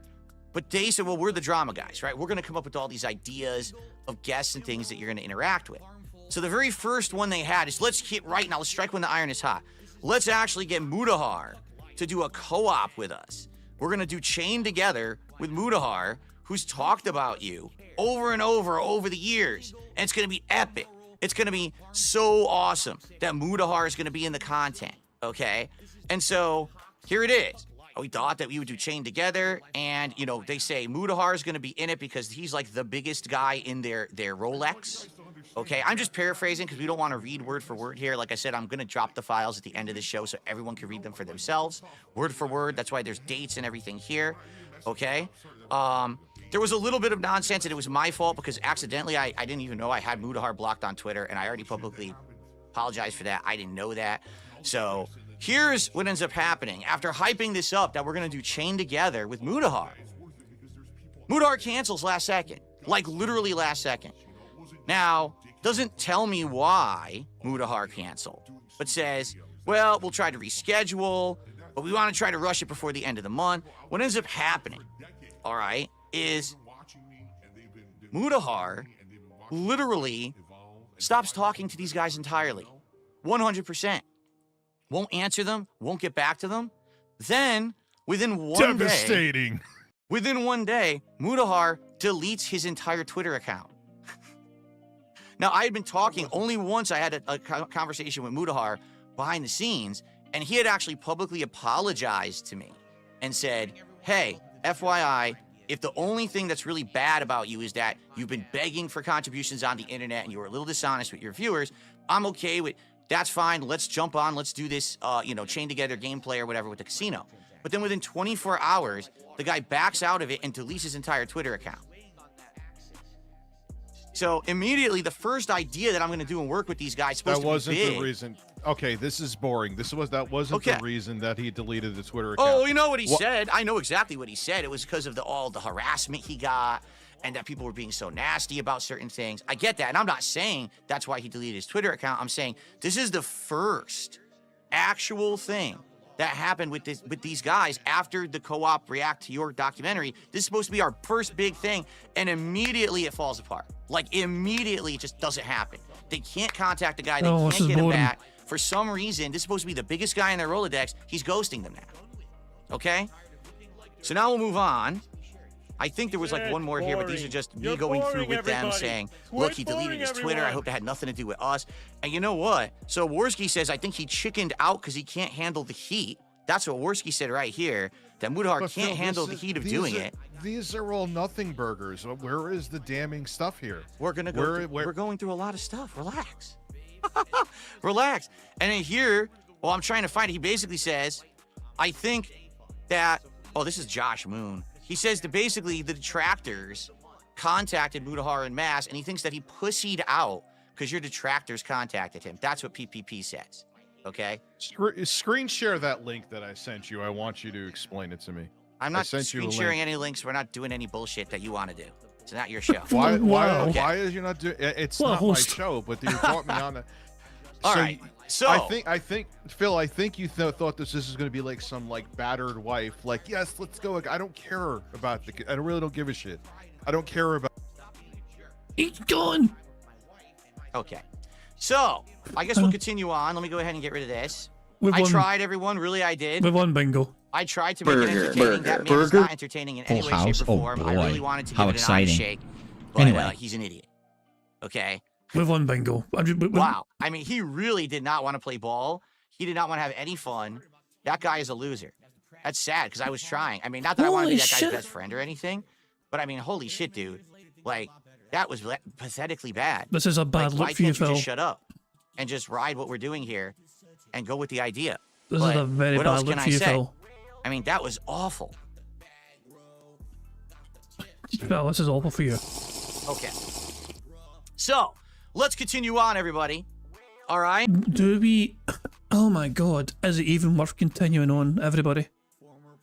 But they said, well, we're the drama guys, right? We're going to come up with all these ideas of guests and things that you're going to interact with. So the very first one they had is, let's hit right now, let's strike when the iron is hot. Let's actually get Mudahar to do a co-op with us. We're going to do Chain Together with Mudahar, who's talked about you over and over the years. And it's going to be epic. It's going to be so awesome that Mudahar is going to be in the content, okay? And so here it is. We thought that we would do Chain Together, and, you know, they say Mudahar is going to be in it because he's like the biggest guy in their Rolex. Okay, I'm just paraphrasing because we don't want to read word for word here. Like I said, I'm going to drop the files at the end of the show so everyone can read them for themselves, word for word. That's why there's dates and everything here. Okay, there was a little bit of nonsense, and it was my fault because accidentally I didn't even know I had Mudahar blocked on Twitter, and I already publicly apologized for that. I didn't know that. So here's what ends up happening. After hyping this up that we're going to do Chain Together with Mudahar, Mudahar cancels last second, like literally last second. Now, doesn't tell me why Mudahar canceled, but says, well, we'll try to reschedule, but we want to try to rush it before the end of the month. What ends up happening, all right, is Mudahar literally stops talking to these guys entirely. 100%. Won't answer them, won't get back to them. Then, within one Devastating. Within one day, Mudahar deletes his entire Twitter account. Now, I had been talking only once. I had a conversation with Mudahar behind the scenes, and he had actually publicly apologized to me and said, hey, FYI, if the only thing that's really bad about you is that you've been begging for contributions on the internet and you were a little dishonest with your viewers, I'm okay with, that's fine. Let's jump on. Let's do this, Chain Together gameplay or whatever with the casino. But then within 24 hours, the guy backs out of it and deletes his entire Twitter account. So immediately, the first idea that I'm going to do and work with these guys supposed That wasn't to be big. the reason. Okay, this is boring. That wasn't Okay. the reason that he deleted the Twitter account. Oh, you know what he said? I know exactly what he said. It was because of all the harassment he got and that people were being so nasty about certain things. I get that, and I'm not saying that's why he deleted his Twitter account. I'm saying this is the first actual thing that happened with these guys after the co-op react to your documentary. This is supposed to be our first big thing, and immediately it falls apart. Like, immediately it just doesn't happen. They can't contact the guy. They can't get him back. For some reason, this is supposed to be the biggest guy in their Rolodex. He's ghosting them now. Okay? So now we'll move on. I think there was like one more here, but these are just me going through with them saying, look, he deleted his Twitter. I hope that had nothing to do with us. And you know what? So Worski says, I think he chickened out because he can't handle the heat. That's what Worski said right here, that Mudahar can't handle the heat of doing it. These are all nothing burgers. Where is the damning stuff here? We're gonna go. We're going through a lot of stuff. Relax. Relax. And then here, well, I'm trying to find it. He basically says, I think that, oh, this is Josh Moon. He says that basically the detractors contacted Mudahar en masse, and he thinks that he pussied out because your detractors contacted him. That's what PPP says. Okay? Screen share that link that I sent you. I want you to explain it to me. I'm not screen sharing any links. We're not doing any bullshit that you want to do. It's not your show. Why Okay. is you not doing it's not my show, but you brought me on the All right. So I think Phil, I think you thought this is going to be like some like battered wife, like, yes, let's go. I don't care about I really don't give a shit. I don't care about. He's gone. Okay. So I guess we'll continue on. Let me go ahead and get rid of this. I tried, everyone. Really, I did. We've won bingo. I tried to make it entertaining. That man is not entertaining in any way, shape, or form. I really wanted to give it an eye shake. But he's an idiot. Okay. We've won bingo. Wow. I mean, he really did not want to play ball. He did not want to have any fun. That guy is a loser. That's sad because I was trying. I mean, not that I want to be that guy's best friend or anything, but I mean, holy shit, dude. Like, that was pathetically bad. This is a bad look for you, Phil. Why can't you just shut up and just ride what we're doing here and go with the idea? This is a very bad look for you, Phil. I mean, that was awful. Well, this is awful for you. Okay. So, let's continue on, everybody. All right? Do we... Oh my god, is it even worth continuing on, everybody?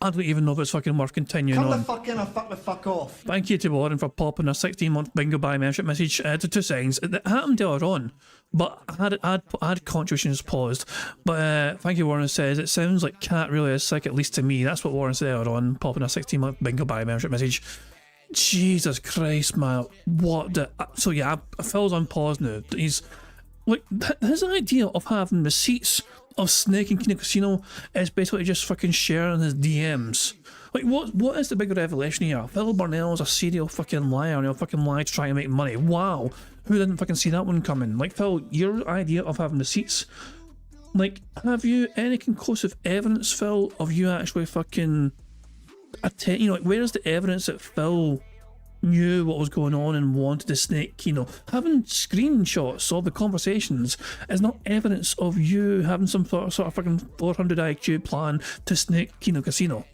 I don't even know if it's fucking worth continuing Come the on. fuck in or fuck the fuck off. Thank you to Warren for popping a 16-month bingo buy membership message to 2 seconds. It happened earlier on, but I had contributions paused. But thank you, Warren says, it sounds like Cat really is sick, at least to me. That's what Warren said earlier on, popping a 16-month bingo buy membership message. Jesus Christ, man. What the... So yeah, Phil's on pause now. He's... Like, his idea of having receipts of Snake and Kino Casino is basically just fucking sharing his DMs. Like, what is the big revelation here? Phil Burnell's a serial fucking liar and he'll fucking lie to try and make money. Wow. Who didn't fucking see that one coming? Like, Phil, your idea of having receipts, like, have you any conclusive evidence, Phil, of you actually fucking... You know, like, where's the evidence that Phil knew what was going on and wanted to snake Kino? Having screenshots of the conversations is not evidence of you having some sort of fucking 400 IQ plan to snake Kino Casino.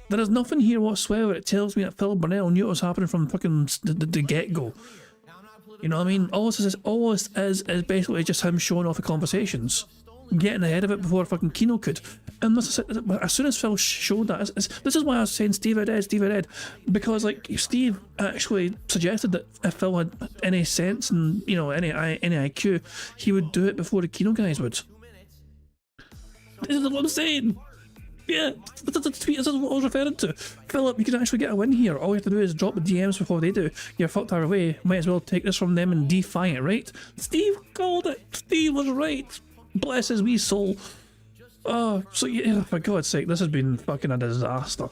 There is nothing here whatsoever that tells me that Phil Burnell knew what was happening from fucking the get-go. You know what I mean? All this is basically just him showing off the conversations, getting ahead of it before fucking Kino could. And as soon as Phil showed that, this is why I was saying Steve Ed, because like Steve actually suggested that if Phil had any sense and, you know, any IQ, he would do it before the Kino guys would. This is what I'm saying. Yeah, that's the tweet. This is what I was referring to. Philip, you can actually get a win here. All you have to do is drop the DMs before they do. You're fucked either way. Might as well take this from them and defy it, right? Steve called it. Steve was right. Bless his wee soul. Oh, so yeah, for God's sake, this has been fucking a disaster.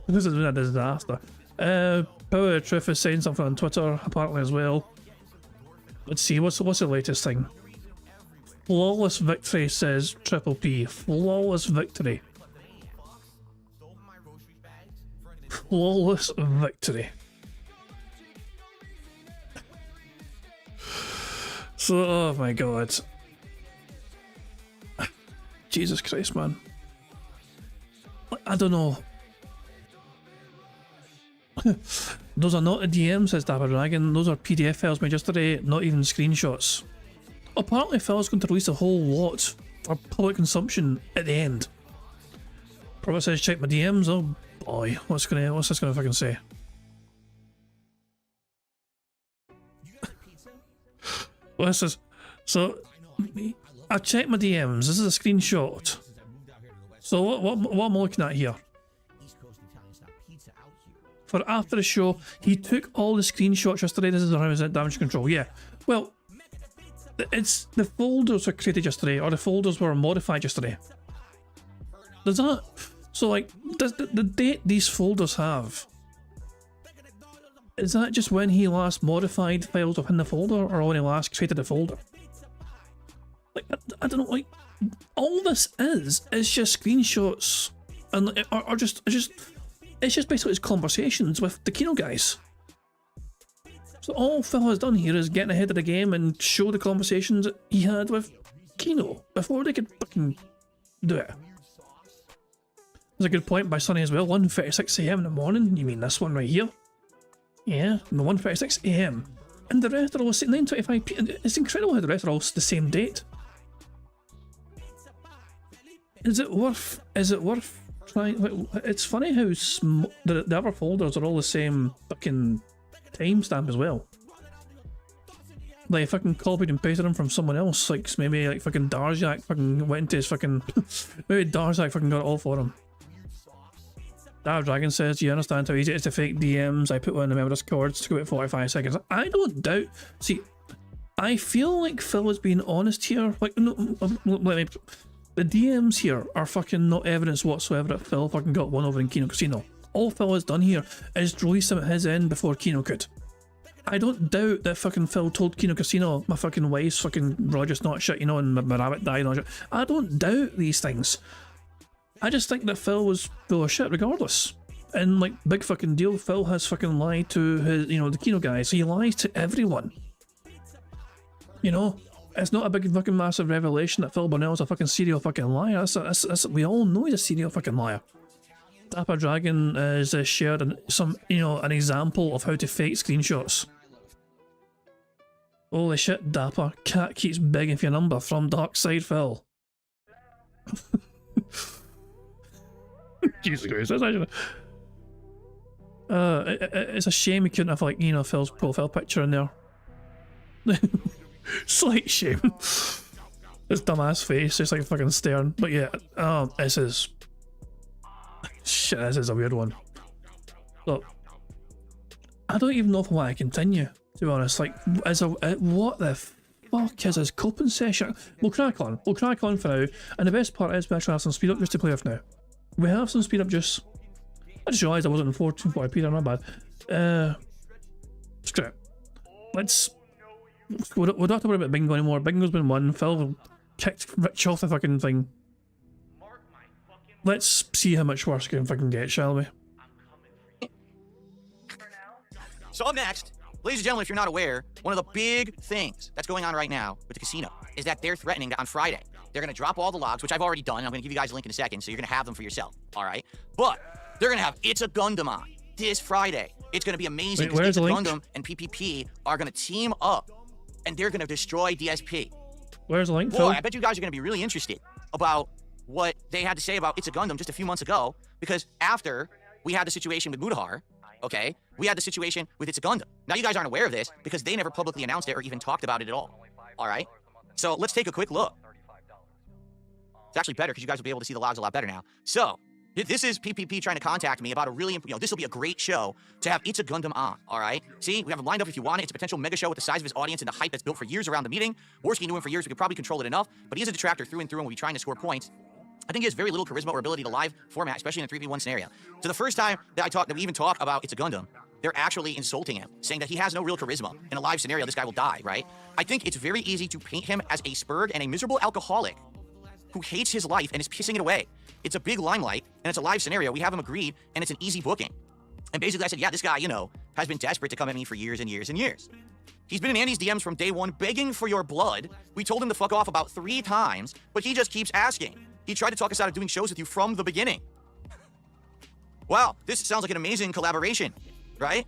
This has been a disaster. Power of Truth is saying something on Twitter, apparently as well. Let's see, what's the latest thing? Flawless victory, says Triple P. Flawless victory. Flawless victory. So, oh my god. Jesus Christ, man. I don't know. Those are not the DMs, says Dapper Dragon. Those are PDF files made yesterday, not even screenshots. Apparently Phil's going to release a whole lot for public consumption at the end. Probably says check my DMs. Oh boy, what's this gonna fucking say? Well, this is... So... I checked my DMs. This is a screenshot. So what am I looking at here? For after the show, he took all the screenshots yesterday. This is how he was at damage control. Yeah. Well, it's the folders were created yesterday, or the folders were modified yesterday. Does that... So like, does the date these folders have? Is that just when he last modified files within the folder, or when he last created the folder? Like, I don't know, like, all this is just screenshots, and it's just basically his conversations with the Kino guys. So all Phil has done here is getting ahead of the game and show the conversations that he had with Kino before they could fucking do it. There's a good point by Sonny as well, 1:36 AM in the morning, you mean this one right here? Yeah, the 1:36 AM. And the rest are all 9:25 PM. It's incredible how the rest are all the same date. Is it worth trying? Like, it's funny how the other folders are all the same fucking timestamp as well. Like, fucking copied and pasted them from someone else. Like, maybe like fucking Darzak fucking went into his fucking... maybe Darzak fucking got it all for him. Dark Dragon says, do you understand how easy it is to fake DMs? I put one in the member Discords to go at 45 seconds. I don't doubt... See, I feel like Phil is being honest here. Like, no, let me... The DMs here are fucking not evidence whatsoever that Phil fucking got one over in Kino Casino. All Phil has done here is release them at his end before Kino could. I don't doubt that fucking Phil told Kino Casino my fucking wife's fucking Roger's not shit, you know, and my rabbit died and all shit. I don't doubt these things. I just think that Phil was full of shit regardless. And like, big fucking deal, Phil has fucking lied to his, you know, the Kino guys. He lies to everyone. You know? It's not a big fucking massive revelation that Phil Burnell's a fucking serial fucking liar. We all know he's a serial fucking liar. Dapper Dragon is shared some, an example of how to fake screenshots. Holy shit, Dapper. Cat keeps begging for your number from Dark Side Phil. Jesus Christ, that's actually... it's a shame we couldn't have, like, Phil's profile picture in there. Slight shame. His dumbass face, just like fucking staring. But yeah, this is... Shit, this is a weird one. Look, I don't even know if I want to continue, to be honest. Like, what the fuck is this coping session? We'll crack on for now. And the best part is we actually have some speed up juice to play with now. We have some speed up juice. I just realised I wasn't in 1440p there, not bad. Screw it. We don't have to worry about Bingo anymore. Bingo's been won. Phil kicked Rich off the fucking thing. Let's see how much worse we can fucking get, shall we? So up next, ladies and gentlemen, if you're not aware, one of the big things that's going on right now with the casino is that they're threatening that on Friday, they're going to drop all the logs, which I've already done. I'm going to give you guys a link in a second, so you're going to have them for yourself, all right? But they're going to have It's a Gundam on this Friday. It's going to be amazing. Wait, where's the link? Gundam and PPP are going to team up, and they're going to destroy DSP. Where's the link, Boy, Phil? I bet you guys are going to be really interested about what they had to say about It's a Gundam just a few months ago, because after we had the situation with Mudahar, okay, we had the situation with It's a Gundam. Now, you guys aren't aware of this because they never publicly announced it or even talked about it at all, all right? So let's take a quick look. It's actually better because you guys will be able to see the logs a lot better now. So this is PPP trying to contact me about a really, this will be a great show to have It's a Gundam on, all right? See, we have him lined up if you want it. It's a potential mega show with the size of his audience and the hype that's built for years around the meeting. Worski knew him for years. We could probably control it enough, but he is a detractor through and through and will be trying to score points. I think he has very little charisma or ability to live format, especially in a 3v1 scenario. So the first time that we even talk about It's a Gundam, they're actually insulting him, saying that he has no real charisma. In a live scenario, this guy will die, right? I think it's very easy to paint him as a spurg and a miserable alcoholic who hates his life and is pissing it away. It's a big limelight, and it's a live scenario. We have him agreed, and it's an easy booking. And basically I said, yeah, this guy, has been desperate to come at me for years and years and years. He's been in Andy's DMs from day one, begging for your blood. We told him to fuck off about 3 times, but he just keeps asking. He tried to talk us out of doing shows with you from the beginning. Wow, this sounds like an amazing collaboration, right?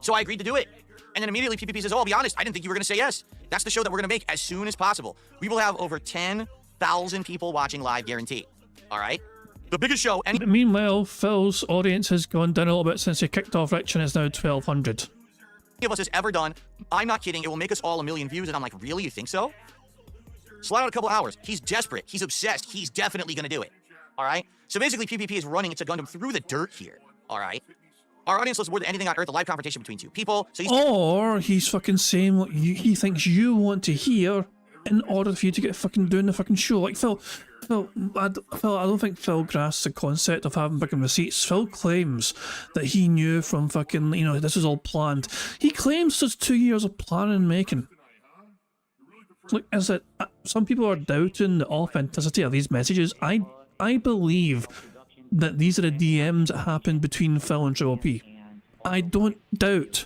So I agreed to do it. And then immediately PPP says, oh, I'll be honest, I didn't think you were going to say yes. That's the show that we're going to make as soon as possible. We will have over 10,000 people watching live, guaranteed. All right? The biggest show. Meanwhile, Phil's audience has gone down a little bit since he kicked off Rich and is now 1,200. Any of us has ever done. I'm not kidding. It will make us all 1 million views. And I'm like, really? You think so? Slide out a couple hours. He's desperate. He's obsessed. He's definitely going to do it. All right? So basically, PPP is running It's a Gundam through the dirt here. All right? Our audience loves more than anything on earth a live confrontation between two people. So he's fucking saying what he thinks you want to hear in order for you to get fucking doing the fucking show. Like, Phil, I don't think Phil grasps the concept of having fucking receipts. Phil claims that he knew from fucking, this was all planned. He claims there's 2 years of planning and making. Look, is it? Some people are doubting the authenticity of these messages. I believe that these are the DMs that happened between Phil and Triple P. I don't doubt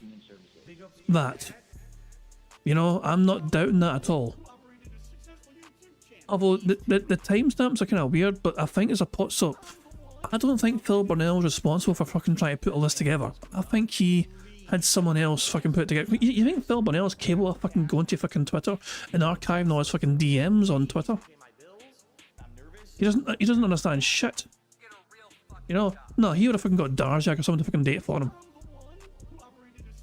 that. I'm not doubting that at all. Although the timestamps are kind of weird, but I think it's a pot. So I don't think Phil Burnell was responsible for fucking trying to put all this together. I think he had someone else fucking put it together. You think Phil Burnell is capable of fucking going to fucking Twitter and archiving all his fucking DMs on Twitter? He doesn't understand shit. No, he would have fucking got Darjak or someone to fucking date for him.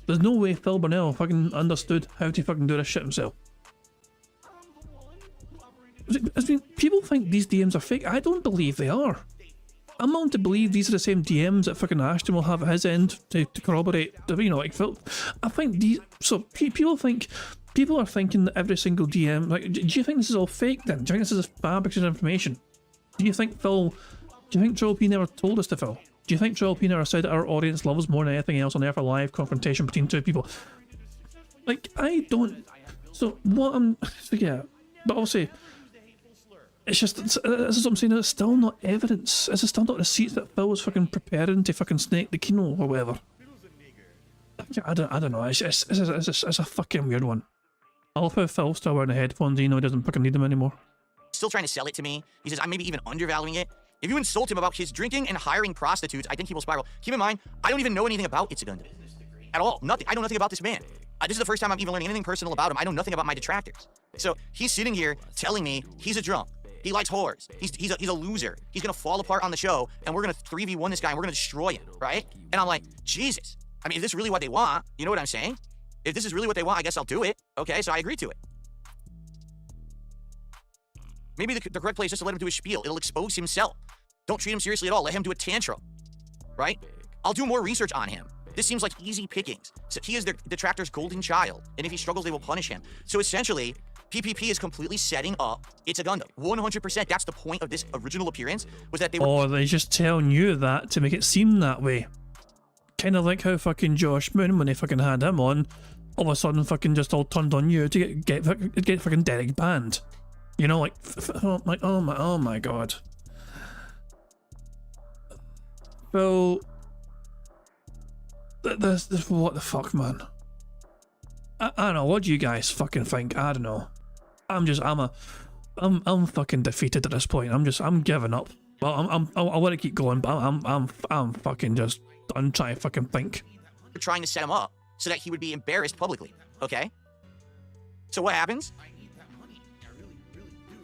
There's no way Phil Burnell fucking understood how to fucking do this shit himself. I mean, people think these DMs are fake. I don't believe they are. I'm willing to believe these are the same DMs that fucking Ashton will have at his end to corroborate, like Phil. I think these. So people are thinking that every single DM. Like, do you think this is all fake then? Do you think this is fabricated information? Do you think Triple P never told us to Phil? Do you think Triple P never said that our audience loves more than anything else on earth a live confrontation between two people? Like, I don't. So what I'm. So yeah, but obviously. It's just, this is what I'm saying, it's still not evidence. It's still not receipts that Phil was fucking preparing to fucking snake the Kino or whatever. I don't know, it's a fucking weird one. I love how Phil's still wearing the headphones, he doesn't fucking need them anymore. Still trying to sell it to me. He says, I'm maybe even undervaluing it. If you insult him about his drinking and hiring prostitutes, I think he will spiral. Keep in mind, I don't even know anything about It's a Gundam. At all. Nothing. I know nothing about this man. This is the first time I'm even learning anything personal about him. I know nothing about my detractors. So he's sitting here telling me he's a drunk. He likes whores. He's a loser. He's going to fall apart on the show, and we're going to 3v1 this guy, and we're going to destroy him, right? And I'm like, Jesus. I mean, if this is really what they want, you know what I'm saying? If this is really what they want, I guess I'll do it. Okay, so I agree to it. Maybe the correct place is just to let him do his spiel. It'll expose himself. Don't treat him seriously at all. Let him do a tantrum, right? I'll do more research on him. This seems like easy pickings. So he is their detractor's golden child, and if he struggles, they will punish him. So essentially, PPP is completely setting up It's a Gundam. 100%. That's the point of this original appearance, was that they were... Or they're just telling you that to make it seem that way. Kind of like how fucking Josh Moon, when they fucking had him on, all of a sudden fucking just all turned on you to get fucking Derek banned. You know, like, oh my god. So, this what the fuck, man? I don't know. What do you guys fucking think? I don't know. I'm fucking defeated at this point. I'm giving up. Well, I want to keep going, but I'm fucking just done trying to fucking think. trying to set him up so that he would be embarrassed publicly, okay? So what happens?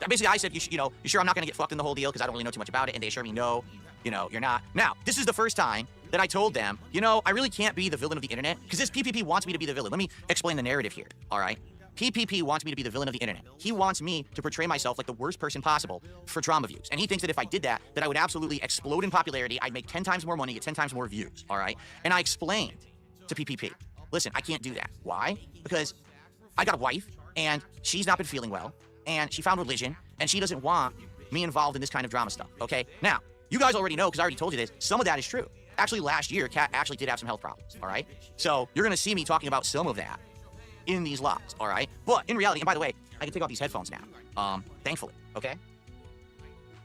Basically, I said, you know, you sure I'm not going to get fucked in the whole deal because I don't really know too much about it, and they assure me, no, you know, you're not. Now, this is the first time that I told them, you know, I really can't be the villain of the internet because this PPP wants me to be the villain. Let me explain the narrative here, all right? PPP wants me to be the villain of the internet. He wants me to portray myself like the worst person possible for drama views. And he thinks that if I did that, that I would absolutely explode in popularity. I'd make 10 times more money, get 10 times more views, all right? And I explained to PPP, listen, I can't do that. Why? Because I got a wife, and she's not been feeling well, and she found religion, and she doesn't want me involved in this kind of drama stuff, okay? Now, you guys already know, because I already told you this, some of that is true. Actually, last year, Kat actually did have some health problems, all right? So you're going to see me talking about some of that in these lives, all right? But in reality, and by the way, I can take off these headphones now, thankfully, okay?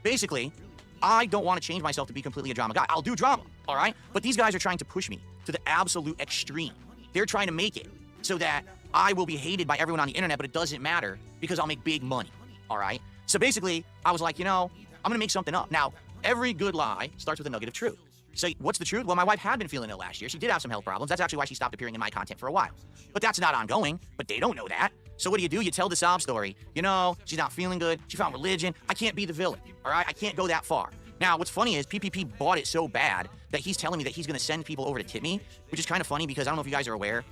Basically, I don't want to change myself to be completely a drama guy. I'll do drama, all right? But these guys are trying to push me to the absolute extreme. They're trying to make it so that I will be hated by everyone on the internet, but it doesn't matter because I'll make big money, all right? So basically, I was like, you know, I'm gonna make something up. Now, every good lie starts with a nugget of truth. So what's the truth? Well, my wife had been feeling ill last year. She did have some health problems. That's actually why she stopped appearing in my content for a while. But that's not ongoing, but they don't know that. So what do? You tell the sob story. You know, she's not feeling good. She found religion. I can't be the villain, all right? I can't go that far. Now, what's funny is PPP bought it so bad that he's telling me that he's gonna send people over to tip me, which is kind of funny because I don't know if you guys are aware,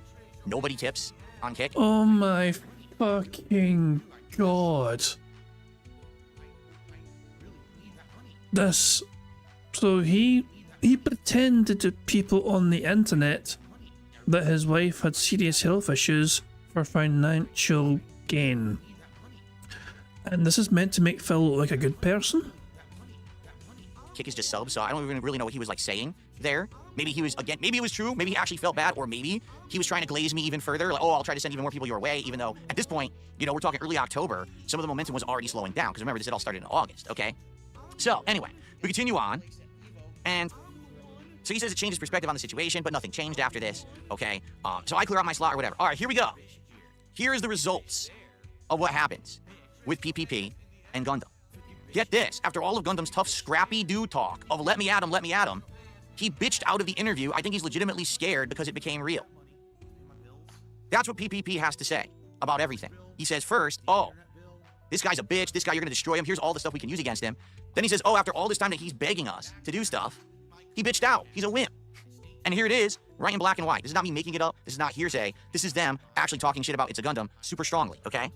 nobody tips on Kick. Oh my fucking god. This... So he pretended to people on the internet that his wife had serious health issues for financial gain. And this is meant to make Phil look like a good person? Kick is just sub, so I don't even really know what he was like saying there. Maybe he was, again, maybe it was true, maybe he actually felt bad, or maybe he was trying to glaze me even further, like, oh, I'll try to send even more people your way, even though at this point, you know, we're talking early October, some of the momentum was already slowing down, because remember, this had all started in August, okay? So, anyway, we continue on, and so he says it changed his perspective on the situation, but nothing changed after this, okay? So I clear out my slot or whatever. All right, here we go. Here is the results of what happens with PPP and Gundam. Get this, after all of Gundam's tough, scrappy dude talk of let me at him, he bitched out of the interview. I think he's legitimately scared because it became real. That's what PPP has to say about everything. He says first, oh, this guy's a bitch, this guy, you're gonna destroy him, here's all the stuff we can use against him. Then he says, oh, after all this time that he's begging us to do stuff, he bitched out, he's a wimp. And here it is, right in black and white. This is not me making it up, this is not hearsay, this is them actually talking shit about It's a Gundam super strongly, okay?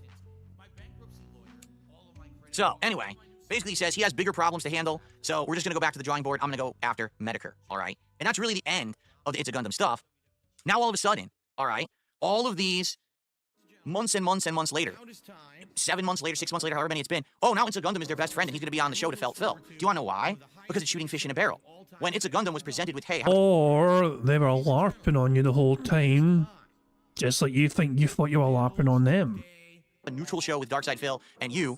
So, anyway, basically he says he has bigger problems to handle, so we're just gonna go back to the drawing board. I'm gonna go after Medicare, all right? And that's really the end of the It's a Gundam stuff. Now all of a sudden, all right, all of these months and months and months later, 7 months later, 6 months later, however many it's been, oh, now It's a Gundam is their best friend and he's gonna be on the show to Felt Phil. Do you wanna know why? Because it's shooting fish in a barrel. When It's a Gundam was presented with, hey, or they were LARPing on you the whole time, just like you think you thought you were LARPing on them. A neutral show with Darkside Phil and you'll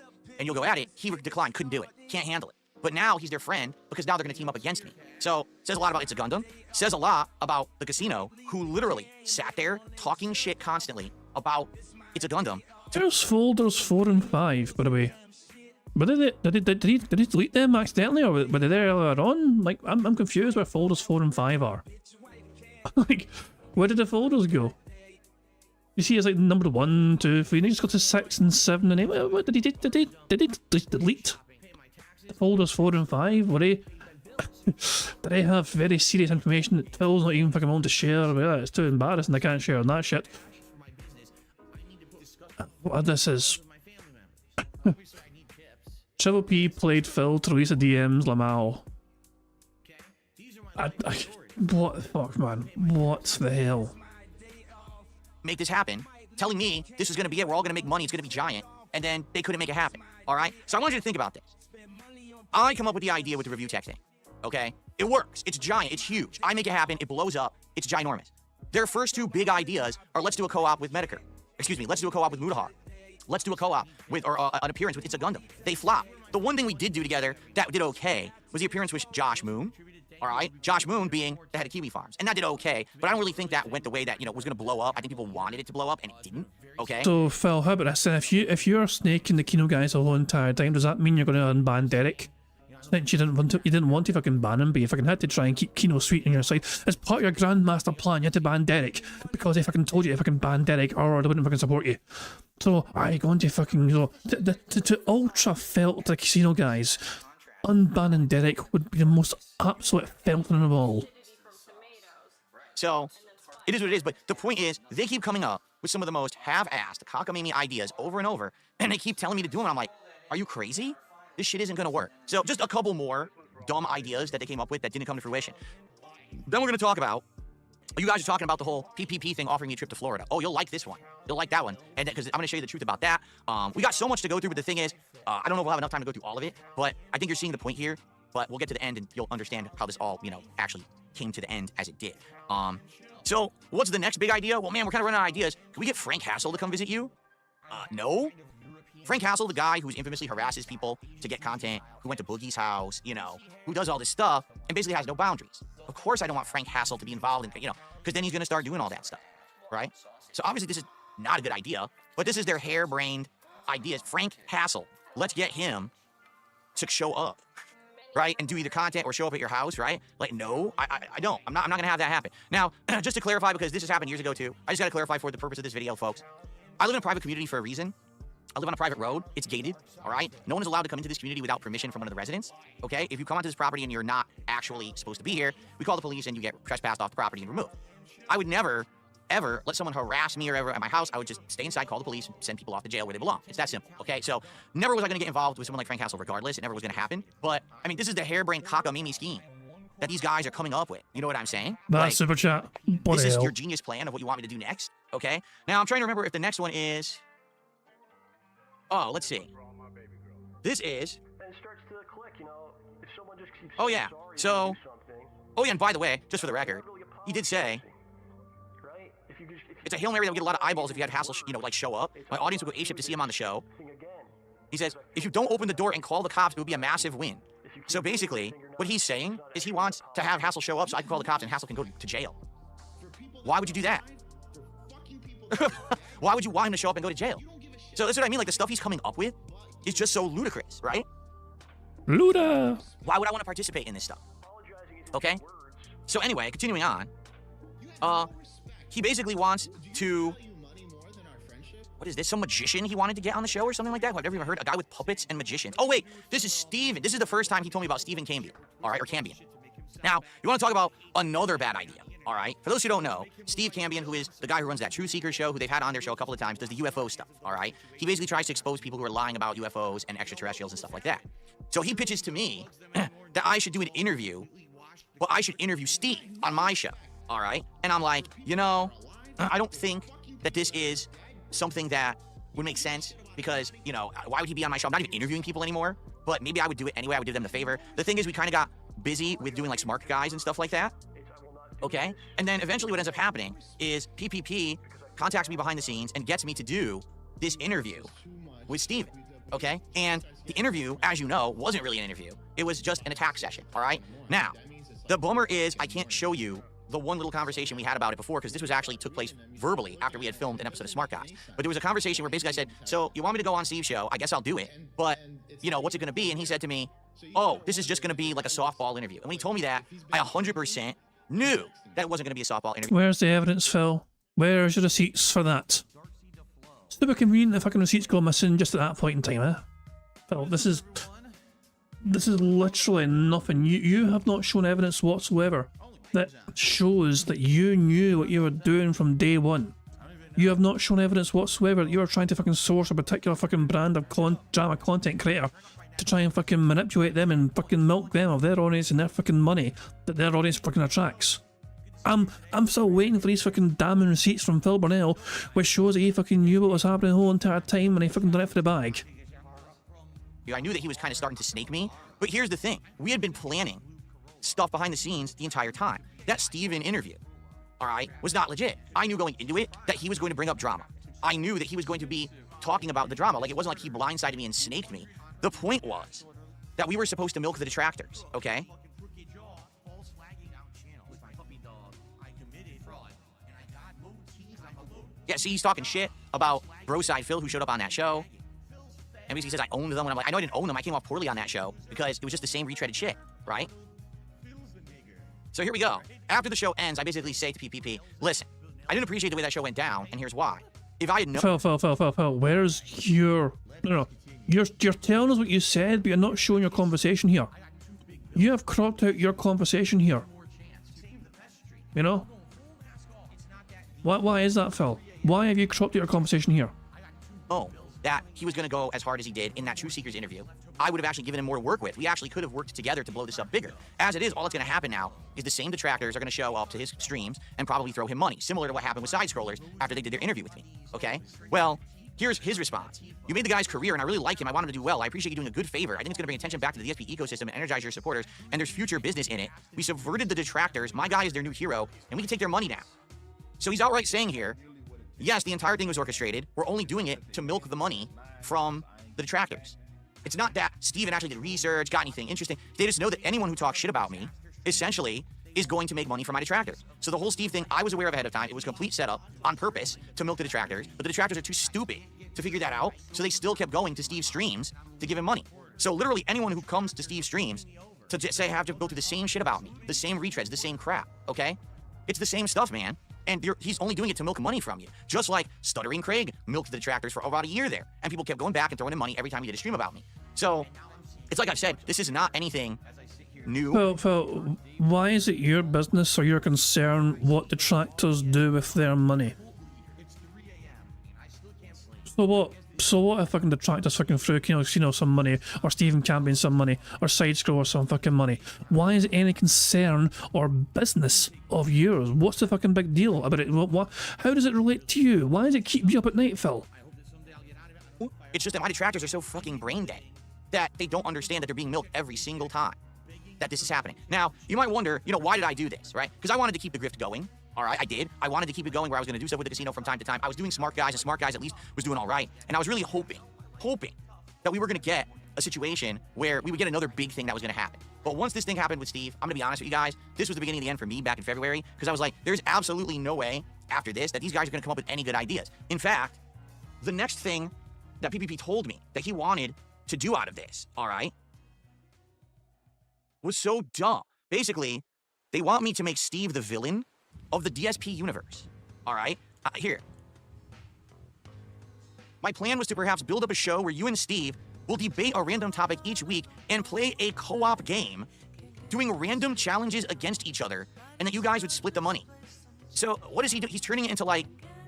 go at it, he declined, couldn't do it, can't handle it. But now he's their friend because now they're gonna team up against me. So, says a lot about It's a Gundam, says a lot about the casino, who literally sat there talking shit constantly about It's a Gundam. There's folders 4 and 5, by the way. But did he delete them accidentally, or were they there earlier on? Like, I'm confused where folders 4 and 5 are. Like, where did the folders go? You see, it's like number 1, 2, 3, and he just got to 6 and 7 and 8. What did he just delete the folders 4 and 5? Were they? Did they have very serious information that Phil's not even fucking willing to share? Well, it's too embarrassing. I can't share on that shit. What this is? Triple P played Phil, Teresa DMs, Lamau. What the fuck, man? What the hell? Make this happen, telling me this is going to be it, we're all going to make money, it's going to be giant, and then they couldn't make it happen, all right? So I want you to think about this. I come up with the idea with the review texting, okay? It works, it's giant, it's huge. I make it happen, it blows up, it's ginormous. Their first 2 big ideas are let's do a co-op with Medicare. Excuse me, let's do a co-op with Mutahar. Let's do a co-op with, or an appearance with It's a Gundam. They flop. The one thing we did do together that did okay was the appearance with Josh Moon. All right, Josh Moon being the head of Kiwi Farms, and that did okay, but I don't really think that went the way that was going to blow up. I think people wanted it to blow up, and it didn't. Okay. So Phil, how about this? If you're snaking the Kino guys the whole entire time, does that mean you're going to unban Derek? Since you didn't want to fucking ban him, but you fucking had to try and keep Kino sweet on your side. As part of your grandmaster plan, you had to ban Derek because they fucking told you to fucking ban Derek, or they wouldn't fucking support you. So I going to fucking to ultra felt the casino guys. Unbanning Derek would be the most absolute felting of all. So, it is what it is, but the point is, they keep coming up with some of the most half-assed, cockamamie ideas over and over, and they keep telling me to do them, and I'm like, are you crazy? This shit isn't gonna work. So, just a couple more dumb ideas that they came up with that didn't come to fruition. Then we're gonna talk about, you guys are talking about the whole PPP thing offering me a trip to Florida. Oh, you'll like this one. You'll like that one. And because I'm going to show you the truth about that. We got so much to go through, but the thing is, I don't know if we'll have enough time to go through all of it, but I think you're seeing the point here. But we'll get to the end and you'll understand how this all, actually came to the end as it did. So what's the next big idea? Well, man, we're kind of running out of ideas. Can we get Frank Hassel to come visit you? No. Frank Hassel, the guy who's infamously harasses people to get content, who went to Boogie's house, who does all this stuff and basically has no boundaries. Of course I don't want Frank Hassel to be involved in, because then he's going to start doing all that stuff, right? So obviously this is not a good idea, but this is their harebrained ideas. Frank Hassel, let's get him to show up, right? And do either content or show up at your house, right? Like, no, I don't. I'm not going to have that happen. Now, just to clarify, because this has happened years ago too, I just got to clarify for the purpose of this video, folks. I live in a private community for a reason. I live on a private road. It's gated, all right? No one is allowed to come into this community without permission from one of the residents, okay? If you come onto this property and you're not actually supposed to be here, we call the police and you get trespassed off the property and removed. I would never, ever let someone harass me or ever at my house. I would just stay inside, call the police, and send people off to jail where they belong. It's that simple, okay? So never was I going to get involved with someone like Frank Hassel regardless. It never was going to happen. But, I mean, this is the harebrained cockamamie scheme that these guys are coming up with. You know what I'm saying? That's like, super chat. What this the is hell? your genius plan of what you want me to do next, okay? Now, I'm trying to remember if the next one is... Oh, let's see. This is... Oh, yeah. So... Oh, yeah, and by the way, just for the record, he did say... It's a Hail Mary that would get a lot of eyeballs if you had Hassel, show up. My audience would go apeshit to see him on the show. He says, if you don't open the door and call the cops, it would be a massive win. So basically, what he's saying is he wants to have Hassel show up so I can call the cops and Hassel can go to jail. Why would you do that? Why would you want him to show up and go to jail? So that's what I mean, like the stuff he's coming up with is just so ludicrous, right? Luda! Why would I want to participate in this stuff? Okay? So anyway, continuing on, he basically wants to... What is this? Some magician he wanted to get on the show or something like that? I've never even heard a guy with puppets and magicians. Oh wait, this is Steven. This is the first time he told me about Stephen Cambion, all right, or Cambion. Now, you want to talk about another bad idea, all right? For those who don't know, Steve Cambion, who is the guy who runs that True Seeker show, who they've had on their show a couple of times, does the UFO stuff, all right? He basically tries to expose people who are lying about UFOs and extraterrestrials and stuff like that. So he pitches to me that I should do an interview, but I should interview Steve on my show, all right? And I'm like, I don't think that this is something that would make sense because, why would he be on my show? I'm not even interviewing people anymore, but maybe I would do it anyway. I would do them the favor. The thing is, we kind of got busy with doing like smart guys and stuff like that. Okay? And then eventually what ends up happening is PPP contacts me behind the scenes and gets me to do this interview with Steven. Okay? And the interview, as you know, wasn't really an interview. It was just an attack session. All right? Now, the bummer is I can't show you the one little conversation we had about it before, because this was actually took place verbally after we had filmed an episode of Smart Guys. But there was a conversation where basically I said, so you want me to go on Steve's show? I guess I'll do it. But you know, what's it going to be? And he said to me, oh, this is just going to be like a softball interview. And when he told me that, I 100% knew that it wasn't going to be a softball interview. Where's the evidence, Phil? Where's your receipts for that? Super convenient if fucking receipts go missing just at that point in time, eh? Phil, this is literally nothing. You have not shown evidence whatsoever that shows that you knew what you were doing from day one. You have not shown evidence whatsoever that you were trying to fucking source a particular fucking brand of drama content creator to try and fucking manipulate them and fucking milk them of their audience and their fucking money that their audience fucking attracts. I'm still waiting for these fucking damning receipts from Phil Burnell, which shows that he fucking knew what was happening the whole entire time when he fucking done it for the bag. I knew that he was kind of starting to snake me, but here's the thing. We had been planning stuff behind the scenes the entire time. That Steven interview, all right, was not legit. I knew going into it that he was going to bring up drama. I knew that he was going to be talking about the drama. Like, it wasn't like he blindsided me and snaked me. The point was that we were supposed to milk the detractors, okay? Yeah, see, he's talking shit about Broside Phil, who showed up on that show. And he says I owned them, and I'm like, I know I didn't own them. I came off poorly on that show because it was just the same retreaded shit, right? So here we go. After the show ends, I basically say to PPP, listen, I didn't appreciate the way that show went down, and here's why. If I had known... Phil, where's your... No. You're telling us what you said, but you're not showing your conversation here. You have cropped out your conversation here. You know? Why is that, Phil? Why have you cropped out your conversation here? Oh, that he was going to go as hard as he did in that True Seekers interview. I would have actually given him more to work with. We actually could have worked together to blow this up bigger. As it is, all that's going to happen now is the same detractors are going to show up to his streams and probably throw him money, similar to what happened with Side Scrollers after they did their interview with me, okay? Well, here's his response. You made the guy's career, and I really like him. I want him to do well. I appreciate you doing a good favor. I think it's going to bring attention back to the DSP ecosystem and energize your supporters, and there's future business in it. We subverted the detractors. My guy is their new hero, and we can take their money now. So he's outright saying here, yes, the entire thing was orchestrated. We're only doing it to milk the money from the detractors. It's not that Steven actually did research, got anything interesting. They just know that anyone who talks shit about me, essentially, is going to make money from my detractors. So the whole Steve thing, I was aware of ahead of time. It was complete setup on purpose to milk the detractors, but the detractors are too stupid to figure that out, so they still kept going to Steve's streams to give him money. So literally anyone who comes to Steve's streams to say have to go through the same shit about me, the same retreads, the same crap, okay? It's the same stuff, man. And he's only doing it to milk money from you. Just like Stuttering Craig milked the detractors for about a year there. And people kept going back and throwing in money every time he did a stream about me. So, it's like I've said, this is not anything new. Phil, why is it your business or your concern what detractors do with their money? So what if fucking detractors fucking threw some money, or Stephen Campion some money, or Side Scroller some fucking money? Why is it any concern or business of yours? What's the fucking big deal about it? How does it relate to you? Why does it keep you up at night, Phil? It's just that my detractors are so fucking brain dead that they don't understand that they're being milked every single time that this is happening. Now, you might wonder, why did I do this, right? Because I wanted to keep the grift going. All right, I did. I wanted to keep it going where I was going to do stuff with the casino from time to time. I was doing Smart Guys, and Smart Guys at least was doing all right. And I was really hoping that we were going to get a situation where we would get another big thing that was going to happen. But once this thing happened with Steve, I'm going to be honest with you guys, this was the beginning of the end for me back in February, because I was like, there's absolutely no way after this that these guys are going to come up with any good ideas. In fact, the next thing that PPP told me that he wanted to do out of this, all right, was so dumb. Basically, they want me to make Steve the villain of the DSP universe. All right, here. My plan was to perhaps build up a show where you and Steve will debate a random topic each week and play a co-op game, doing random challenges against each other, and that you guys would split the money. So what does he do? He's turning it into like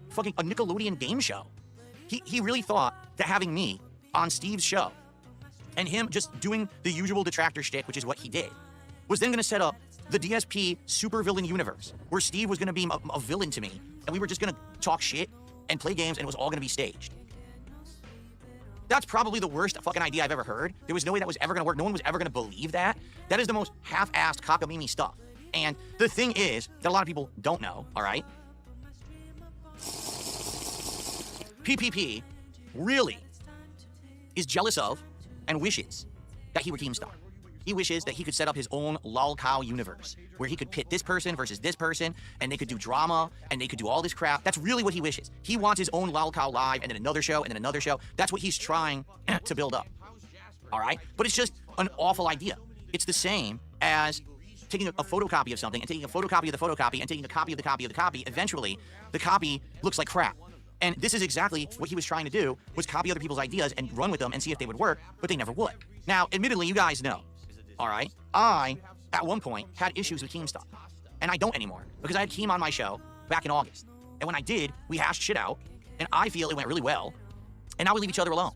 fucking a Nickelodeon game show. He really thought that having me on Steve's show and him just doing the usual detractor shtick, which is what he did, was then going to set up the DSP supervillain universe, where Steve was going to be a villain to me, and we were just going to talk shit and play games, and it was all going to be staged. That's probably the worst fucking idea I've ever heard. There was no way that was ever going to work. No one was ever going to believe that. That is the most half-assed cockamamie stuff. And the thing is that a lot of people don't know, all right? PPP really is jealous of and wishes that he were Keemstar. He wishes that he could set up his own lolcow universe, where he could pit this person versus this person, and they could do drama, and they could do all this crap. That's really what he wishes. He wants his own lolcow live, and then another show, and then another show. That's what he's trying to build up. all right? But it's just an awful idea. It's the same as taking a photocopy of something and taking a photocopy of the photocopy and taking a copy of the copy of the copy. Eventually, the copy looks like crap. And this is exactly what he was trying to do, was copy other people's ideas and run with them and see if they would work, but they never would. Now, admittedly, you guys know, all right? I, at one point, had issues with Keemstar. And I don't anymore, because I had Keem on my show back in August. And when I did, we hashed shit out, and I feel it went really well. And now we leave each other alone.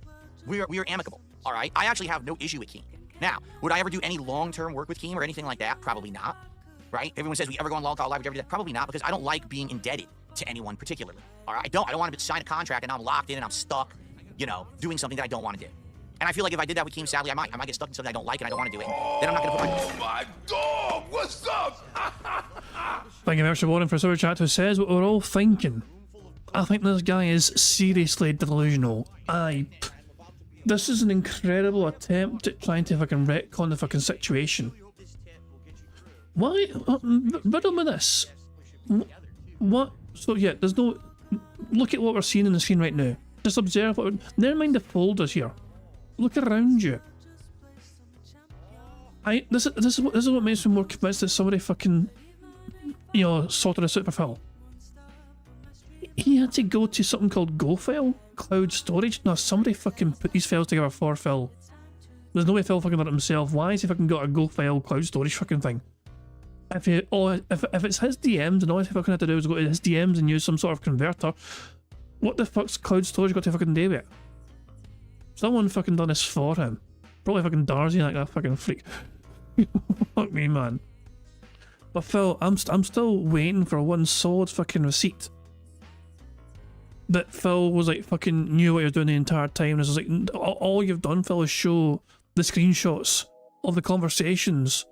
We are amicable, all right? I actually have no issue with Keem. Now, would I ever do any long-term work with Keem or anything like that? Probably not, right? Everyone says, we ever go on Long Call Live, would you ever do that? Probably not, because I don't like being indebted to anyone particularly, all right? I don't want to sign a contract and I'm locked in and I'm stuck, you know, doing something that I don't want to do. And I feel like if I did that with Keem, sadly, I might get stuck in something I don't like and I don't want to do it. Then I'm not going to put My dog, what's up? Thank you very much for Warren for Super Chat, who says what we're all thinking. I think this guy is seriously delusional. This is an incredible attempt at trying to fucking retcon the fucking situation. Why? Riddle me this. What? So yeah, there's no... Look at what we're seeing in the screen right now. Just observe what... Never mind the folders here. Look around you. This is what makes me more convinced that somebody fucking, you know, sorted this out for Phil. He had to go to something called GoFile Cloud Storage. No, somebody fucking put these files together for Phil. There's no way Phil fucking done it himself. Why has he fucking got a GoFile Cloud Storage fucking thing? If it's his DMs and all he fucking had to do is go to his DMs and use some sort of converter, what the fuck's Cloud Storage got to fucking do with it? Someone fucking done this for him. Probably fucking Darcy, like that fucking freak. Fuck me, man. But Phil, I'm still waiting for one solid fucking receipt that Phil was like fucking knew what he was doing the entire time. And it's like, all you've done, Phil, is show the screenshots of the conversations.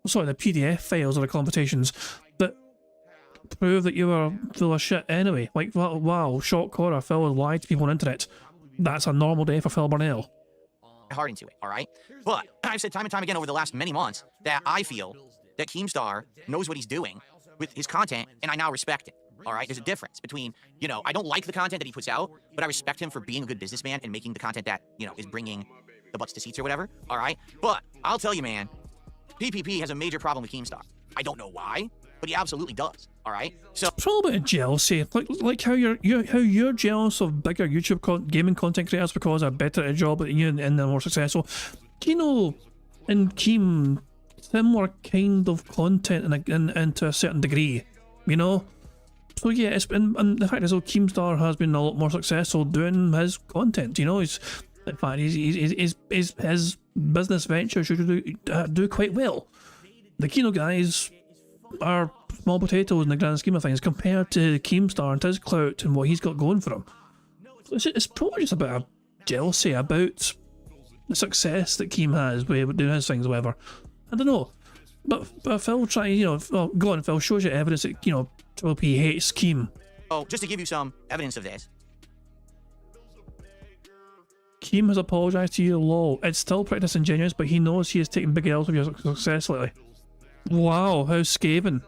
Sorry, the PDF files of the conversations that prove that you were full of shit anyway. Like, wow, shock horror, Phil has lied to people on the internet. That's a normal day for Phil Burnell. hard into it, all right? But I've said time and time again over the last many months that I feel that Keemstar knows what he's doing with his content, and I now respect it. All right, there's a difference between, you know, I don't like the content that he puts out, but I respect him for being a good businessman and making the content that, you know, is bringing the butts to seats or whatever. All right, but I'll tell you, man, PPP has a major problem with Keemstar. I don't know why, but he absolutely does. All right, so it's all about jealousy, like how you're jealous of bigger YouTube gaming content creators because they're better at a job at you and they're more successful. You know, and Keem, similar kind of content and to a certain degree, you know. So yeah, it's been, and the fact is, Keemstar has been a lot more successful doing his content. You know, in fact, his business venture should do quite well. The Kino guys are small potatoes in the grand scheme of things compared to Keemstar and his clout and what he's got going for him. It's probably just a bit of jealousy about the success that Keem has with doing his things or whatever. I don't know. But Phil trying, you know, well, go on, Phil, shows you evidence that, you know, Triple P hates Keem. oh, just to give you some evidence of this. Keem has apologised to you, lol. It's still pretty disingenuous, but he knows he has taken big L's with your success lately. Wow, how scathing.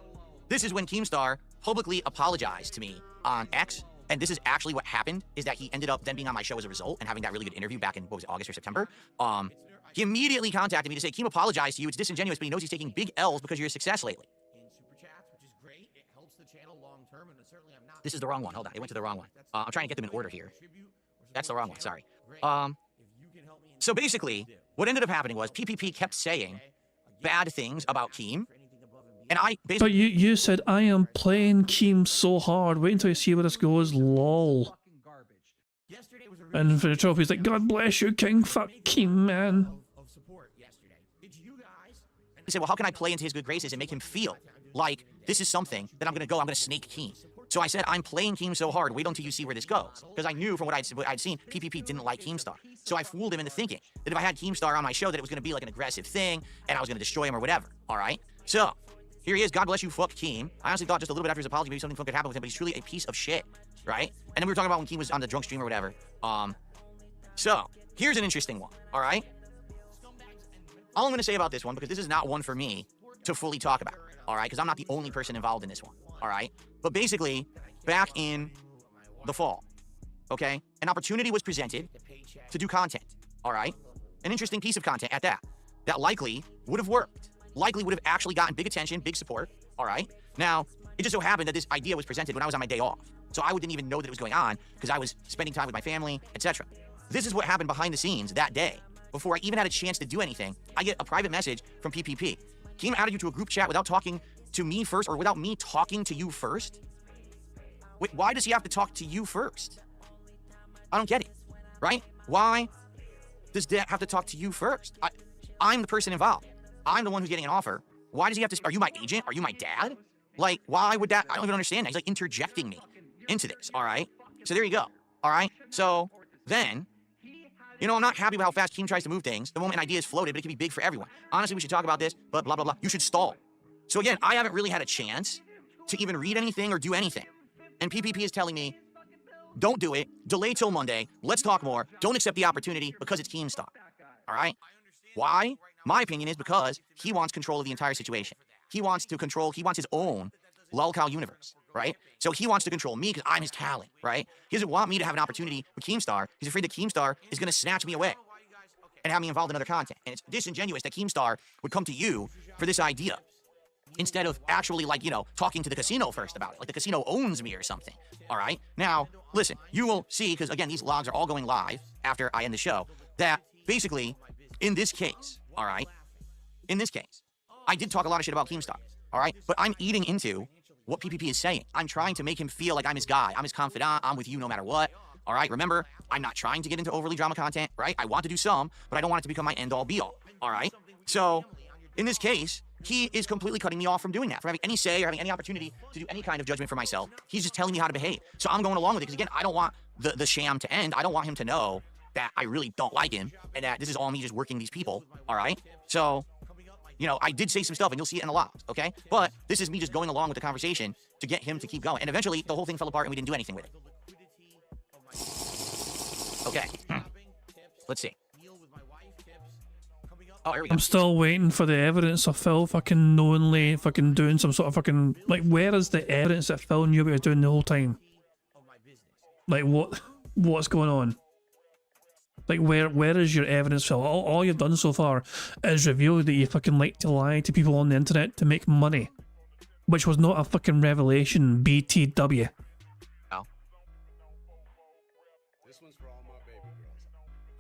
This is when Keemstar publicly apologized to me on X, and this is actually what happened, is that he ended up then being on my show as a result and having that really good interview back in, what was it, August or September? He immediately contacted me to say, Keem apologized to you, it's disingenuous, but he knows he's taking big L's because of your success lately. This is the wrong one, hold on, it went to the wrong one. I'm trying to get them in order here. That's the wrong one, sorry. So basically, what ended up happening was PPP kept saying bad things about Keem, and I basically... But you said, I am playing Keem so hard, wait until you see where this goes, lol. And for the trophy, he's like, God bless you, King, fuck Keem, man. He said, well, how can I play into his good graces and make him feel like this is something that I'm going to snake Keem? So I said, I'm playing Keem so hard, wait until you see where this goes. Because I knew from what I'd seen, PPP didn't like Keemstar. So I fooled him into thinking that if I had Keemstar on my show, that it was going to be like an aggressive thing, and I was going to destroy him or whatever, all right? So, here he is, God bless you, fuck Keem. I honestly thought just a little bit after his apology, maybe something fun could happen with him, but he's truly a piece of shit, right? And then we were talking about when Keem was on the drunk stream or whatever. So, here's an interesting one, all right? All I'm going to say about this one, because this is not one for me to fully talk about, all right? Because I'm not the only person involved in this one, all right? But basically, back in the fall, okay, an opportunity was presented to do content, all right? an interesting piece of content at that. That likely would have worked. Likely would have actually gotten big attention, big support. All right. Now, it just so happened that this idea was presented when I was on my day off. So I didn't even know that it was going on because I was spending time with my family, etc. This is what happened behind the scenes that day. Before I even had a chance to do anything, I get a private message from PPP. Keem added you to a group chat without talking to me first, or without me talking to you first? Wait, why does he have to talk to you first? I don't get it, right? Why does Dad have to talk to you first? I'm the person involved. I'm the one who's getting an offer. Why does he have to? Are you my agent? Are you my dad? Like, why would that? I don't even understand that. He's like interjecting me into this, all right? So there you go, all right? So then, you know, I'm not happy with how fast Keem tries to move things. The moment an idea is floated, but it can be big for everyone. Honestly, we should talk about this, but blah, blah, blah. You should stall. So again, I haven't really had a chance to even read anything or do anything. And PPP is telling me, don't do it, delay till Monday, let's talk more, don't accept the opportunity because it's Keemstar, all right? Why? My opinion is because he wants control of the entire situation. He wants to control, he wants his own lolcow universe, right? So he wants to control me because I'm his talent, right? He doesn't want me to have an opportunity with Keemstar. He's afraid that Keemstar is going to snatch me away and have me involved in other content. And it's disingenuous that Keemstar would come to you for this idea instead of actually, like, you know, talking to the casino first about it. Like the casino owns me or something, all right? Now, listen, you will see, because again, these logs are all going live after I end the show, that basically, in this case, all right, in this case, I did talk a lot of shit about Keemstar, all right? But I'm eating into what PPP is saying. I'm trying to make him feel like I'm his guy. I'm his confidant. I'm with you no matter what, all right? Remember, I'm not trying to get into overly drama content, right? I want to do some, but I don't want it to become my end-all be-all, all right? So, in this case, he is completely cutting me off from doing that, from having any say or having any opportunity to do any kind of judgment for myself. He's just telling me how to behave. So I'm going along with it because, again, I don't want the sham to end. I don't want him to know that I really don't like him and that this is all me just working these people, all right? So, you know, I did say some stuff, and you'll see it in the logs, okay? But this is me just going along with the conversation to get him to keep going. And eventually, the whole thing fell apart, and we didn't do anything with it. Okay. Let's see. Oh, here we go. I'm still waiting for the evidence of Phil fucking knowingly fucking doing some sort of fucking... Like, where is the evidence that Phil knew what he was doing the whole time? Like, what's going on? Like, where is your evidence, Phil? All you've done so far is reveal that you fucking like to lie to people on the internet to make money. Which was not a fucking revelation, BTW.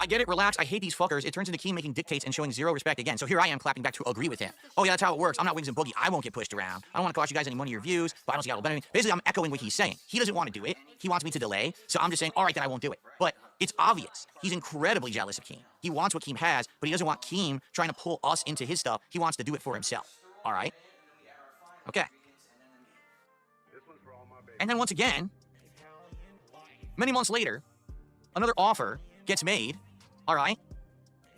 I get it, relax, I hate these fuckers. It turns into Keem making dictates and showing zero respect again. So here I am clapping back to agree with him. Oh yeah, that's how it works. I'm not Wings and Boogie. I won't get pushed around. I don't want to cost you guys any money or views, but I don't see how it'll benefit me. Basically, I'm echoing what he's saying. He doesn't want to do it. He wants me to delay. So I'm just saying, all right, then I won't do it. But it's obvious. He's incredibly jealous of Keem. He wants what Keem has, but he doesn't want Keem trying to pull us into his stuff. He wants to do it for himself. All right? Okay. And then once again, many months later, another offer gets made. All right?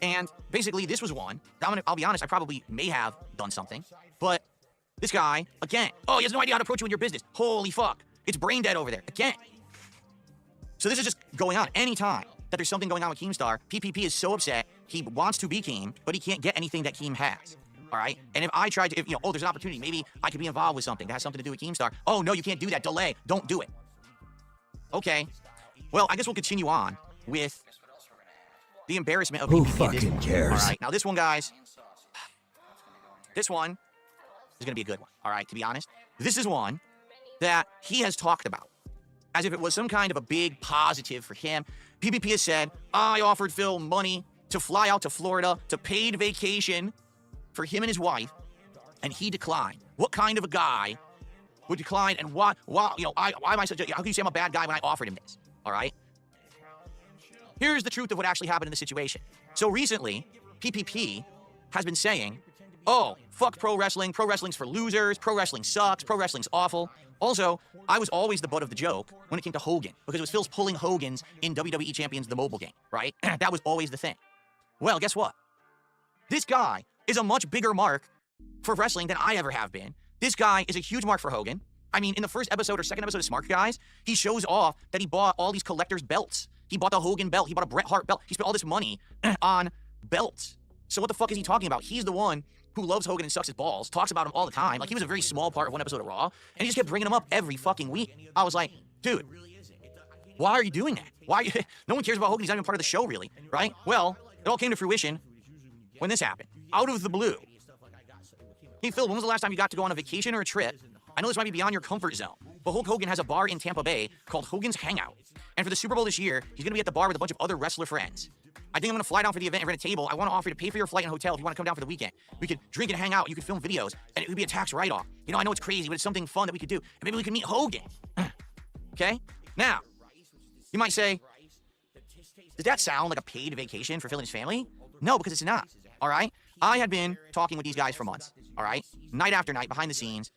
And basically, this was one. I'll be honest, I probably may have done something. But this guy, again, oh, he has no idea how to approach you in your business. Holy fuck. It's brain dead over there. Again. So this is just going on. Anytime that there's something going on with Keemstar, PPP is so upset. He wants to be Keem, but he can't get anything that Keem has. All right? And if I tried to, you know, oh, there's an opportunity. Maybe I could be involved with something that has something to do with Keemstar. Oh, no, you can't do that. Delay. Don't do it. Okay. Well, I guess we'll continue on with the embarrassment of Who PPP. fucking cares? All right, now this one, guys. This one is going to be a good one. All right, to be honest. This is one that he has talked about as if it was some kind of a big positive for him. PPP has said, I offered Phil money to fly out to Florida to paid vacation for him and his wife, and he declined. What kind of a guy would decline, and why you know, why am I such a, how can you say I'm a bad guy when I offered him this? All right? Here's the truth of what actually happened in the situation. So recently, PPP has been saying, oh, fuck pro wrestling. Pro wrestling's for losers. Pro wrestling sucks. Pro wrestling's awful. Also, I was always the butt of the joke when it came to Hogan, because it was Phil's pulling Hogan's in WWE Champions the mobile game, right? That was always the thing. Well, guess what? This guy is a much bigger mark for wrestling than I ever have been. This guy is a huge mark for Hogan. I mean, in the first episode or second episode of Smart Guys, he shows off that he bought all these collector's belts. He bought the Hogan belt. He bought a Bret Hart belt. He spent all this money on belts. So what the fuck is he talking about? He's the one who loves Hogan and sucks his balls, talks about him all the time. Like, he was a very small part of one episode of Raw, and he just kept bringing him up every fucking week. I was like, dude, why are you doing that? Why? No one cares about Hogan. He's not even part of the show, really, right? Well, It all came to fruition when this happened, out of the blue. Hey, Phil, when was the last time you got to go on a vacation or a trip? I know this might be beyond your comfort zone, but Hulk Hogan has a bar in Tampa Bay called Hogan's Hangout. And for the Super Bowl this year, he's going to be at the bar with a bunch of other wrestler friends. I think I'm going to fly down for the event and rent a table. I want to offer you to pay for your flight and hotel if you want to come down for the weekend. We could drink and hang out. You could film videos, and it would be a tax write-off. You know, I know it's crazy, but it's something fun that we could do. And maybe we could meet Hogan. Okay? Now, you might say, does that sound like a paid vacation for Phil and his family? No, because it's not. All right? I had been talking with these guys for months. All right? Night after night, behind the scenes.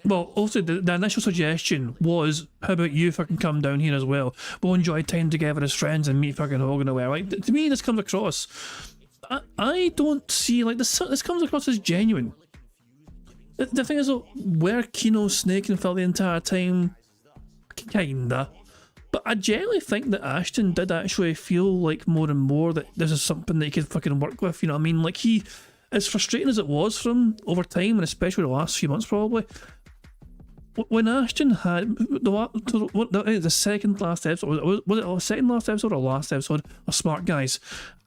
Well, also the initial suggestion was, how about you fucking come down here as well? We'll enjoy time together as friends and meet fucking Hogan away. Like, to me, this comes across. I don't see, like, this comes across as genuine. The thing is, were Keno Snake and Phil the entire time? Kinda. But I generally think that Ashton did actually feel like more and more that this is something that he could fucking work with, you know what I mean? Like, he, as frustrating as it was for him over time, and especially the last few months probably, when Ashton had the second last episode, was it the second last episode or last episode of Smart Guys,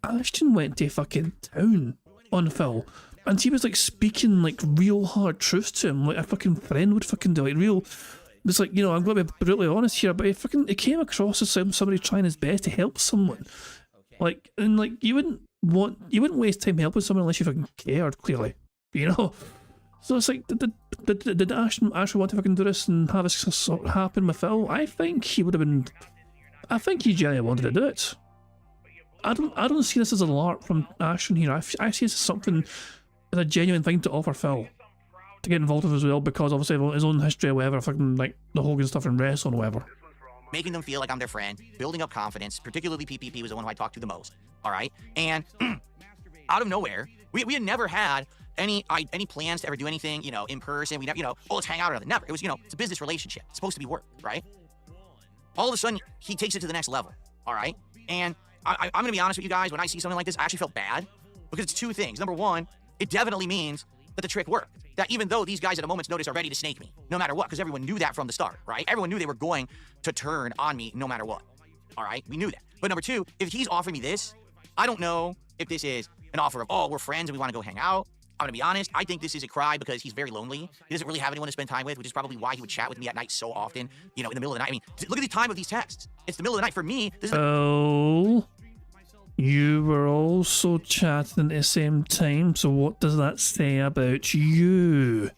Ashton went to fucking town on Phil, and he was like speaking like real hard truths to him, like a fucking friend would fucking do, like real. It's like, you know, I'm going to be brutally honest here, but it came across as somebody trying his best to help someone, like, and like you wouldn't waste time helping someone unless you fucking cared, clearly, you know. So it's like, did Ashton actually want to fucking do this and have this sort of happen with Phil? I think he would have been. I think he genuinely wanted to do it. I don't see this as a lark from Ashton here. I see this as something, as a genuine thing to offer Phil to get involved with as well, because obviously of his own history or whatever, fucking like the Hogan stuff in wrestling or whatever. Making them feel like I'm their friend, building up confidence, particularly PPP was the one who I talked to the most, all right? And out of nowhere, we had never had any plans to ever do anything, you know, in person. We never, you know, oh, let's hang out or nothing. Never. It was, you know, it's a business relationship. It's supposed to be work, right? All of a sudden, he takes it to the next level, all right? And I'm going to be honest with you guys, when I see something like this, I actually felt bad, because it's two things. Number one, it definitely means that the trick worked. That even though these guys at a moment's notice are ready to snake me, no matter what, because everyone knew that from the start, right? Everyone knew they were going to turn on me no matter what, all right? We knew that. But number two, if he's offering me this, I don't know if this is an offer of, oh, we're friends and we want to go hang out. I'm going to be honest, I think this is a cry because he's very lonely. He doesn't really have anyone to spend time with, which is probably why he would chat with me at night so often, you know, in the middle of the night. I mean, look at the time of these texts. It's the middle of the night. For me, this is... Oh, you were also chatting at the same time, so what does that say about you?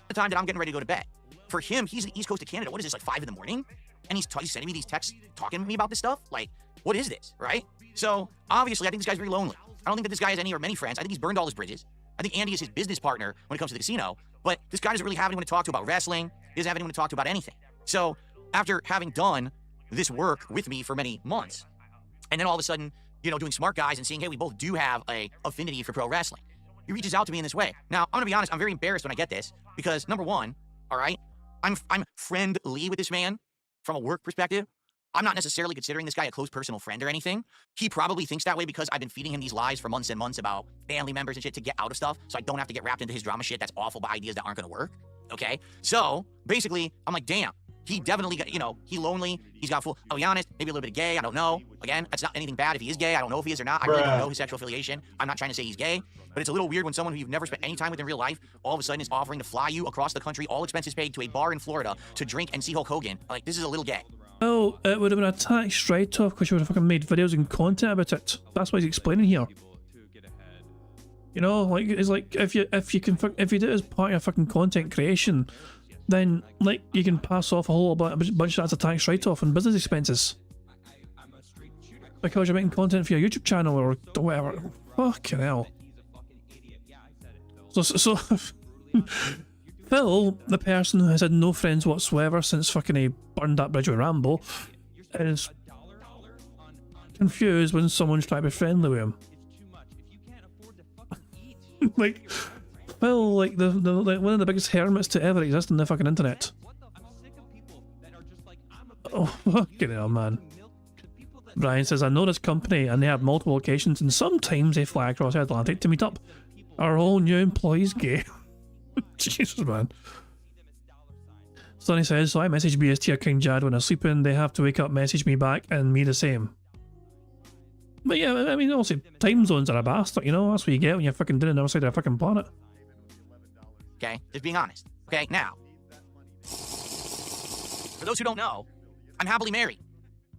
the time that I'm getting ready to go to bed. For him, he's in the East Coast of Canada. What is this, like 5 in the morning? And he's sending me these texts, talking to me about this stuff? Like, what is this, right? So, obviously, I think this guy's very lonely. I don't think that this guy has any or many friends. I think he's burned all his bridges. I think Andy is his business partner when it comes to the casino, but this guy doesn't really have anyone to talk to about wrestling. He doesn't have anyone to talk to about anything. So, after having done this work with me for many months, and then all of a sudden, you know, doing Smart Guys and seeing, hey, we both do have a affinity for pro wrestling, he reaches out to me in this way. Now, I'm gonna be honest, I'm very embarrassed when I get this, because number one, all right, I'm friendly with this man from a work perspective. I'm not necessarily considering this guy a close personal friend or anything. He probably thinks that way because I've been feeding him these lies for months and months about family members and shit to get out of stuff, so I don't have to get wrapped into his drama shit that's awful by ideas that aren't gonna work, okay? So, basically, I'm like, damn, he definitely got, you know, he's lonely, he's got full, I'll be honest, maybe a little bit of gay, I don't know. Again, that's not anything bad if he is gay, I don't know if he is or not, I really don't know his sexual affiliation. I'm not trying to say he's gay, but it's a little weird when someone who you've never spent any time with in real life all of a sudden is offering to fly you across the country, all expenses paid, to a bar in Florida to drink and see Hulk Hogan. Like, this is a little gay. Oh, it would have been a tax write-off because you would have fucking made videos and content about it. That's what he's explaining here. You know, like, it's like if you do it as part of your fucking content creation, then like you can pass off a whole bunch of that as a tax write-off and business expenses because you're making content for your YouTube channel or whatever. Fucking hell. So Phil, the person who has had no friends whatsoever since fucking he burned that bridge with Rambo, is confused when someone's trying to be friendly with him. Like, Phil, like like one of the biggest hermits to ever exist on the fucking internet. Oh, fucking hell, man. Brian says, I know this company and they have multiple locations and sometimes they fly across the Atlantic to meet up. Our whole new employees gay. Jesus, man. Sonny says, so I message BST or King Jad when I'm sleeping. They have to wake up, message me back, and me the same. But yeah, I mean, also, time zones are a bastard, you know? That's what you get when you're fucking doing it on the other side of a fucking planet. Okay, just being honest. Okay, now, for those who don't know, I'm happily married.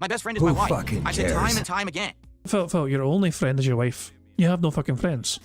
My best friend is my wife. I've said time and time again. Phil, your only friend is your wife. You have no fucking friends.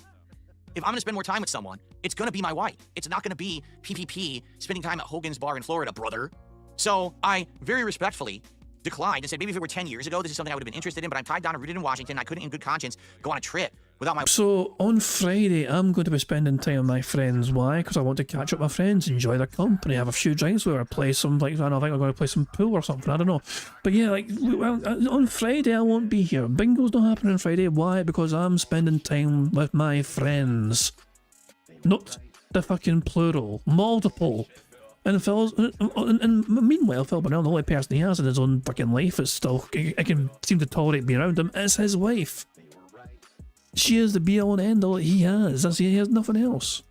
If I'm gonna spend more time with someone, it's gonna be my wife. It's not gonna be PPP spending time at Hogan's Bar in Florida, brother. So I very respectfully declined and said maybe if it were 10 years ago, this is something I would have been interested in, but I'm tied down and rooted in Washington. I couldn't in good conscience go on a trip without my... So on Friday, I'm going to be spending time with my friends. Why? Because I want to catch up with my friends, enjoy their company, have a few drinks with her, play some, like, I don't know, I think I'm going to play some pool or something, I don't know. But yeah, like, well, on Friday, I won't be here. Bingo's not happening on Friday. Why? Because I'm spending time with my friends. Not the fucking plural. Multiple. And Phil's, and meanwhile, Phil Burnell, the only person he has in his own fucking life is still, I can seem to tolerate being around him, is his wife. She is the be all and end all that he has. He has nothing else.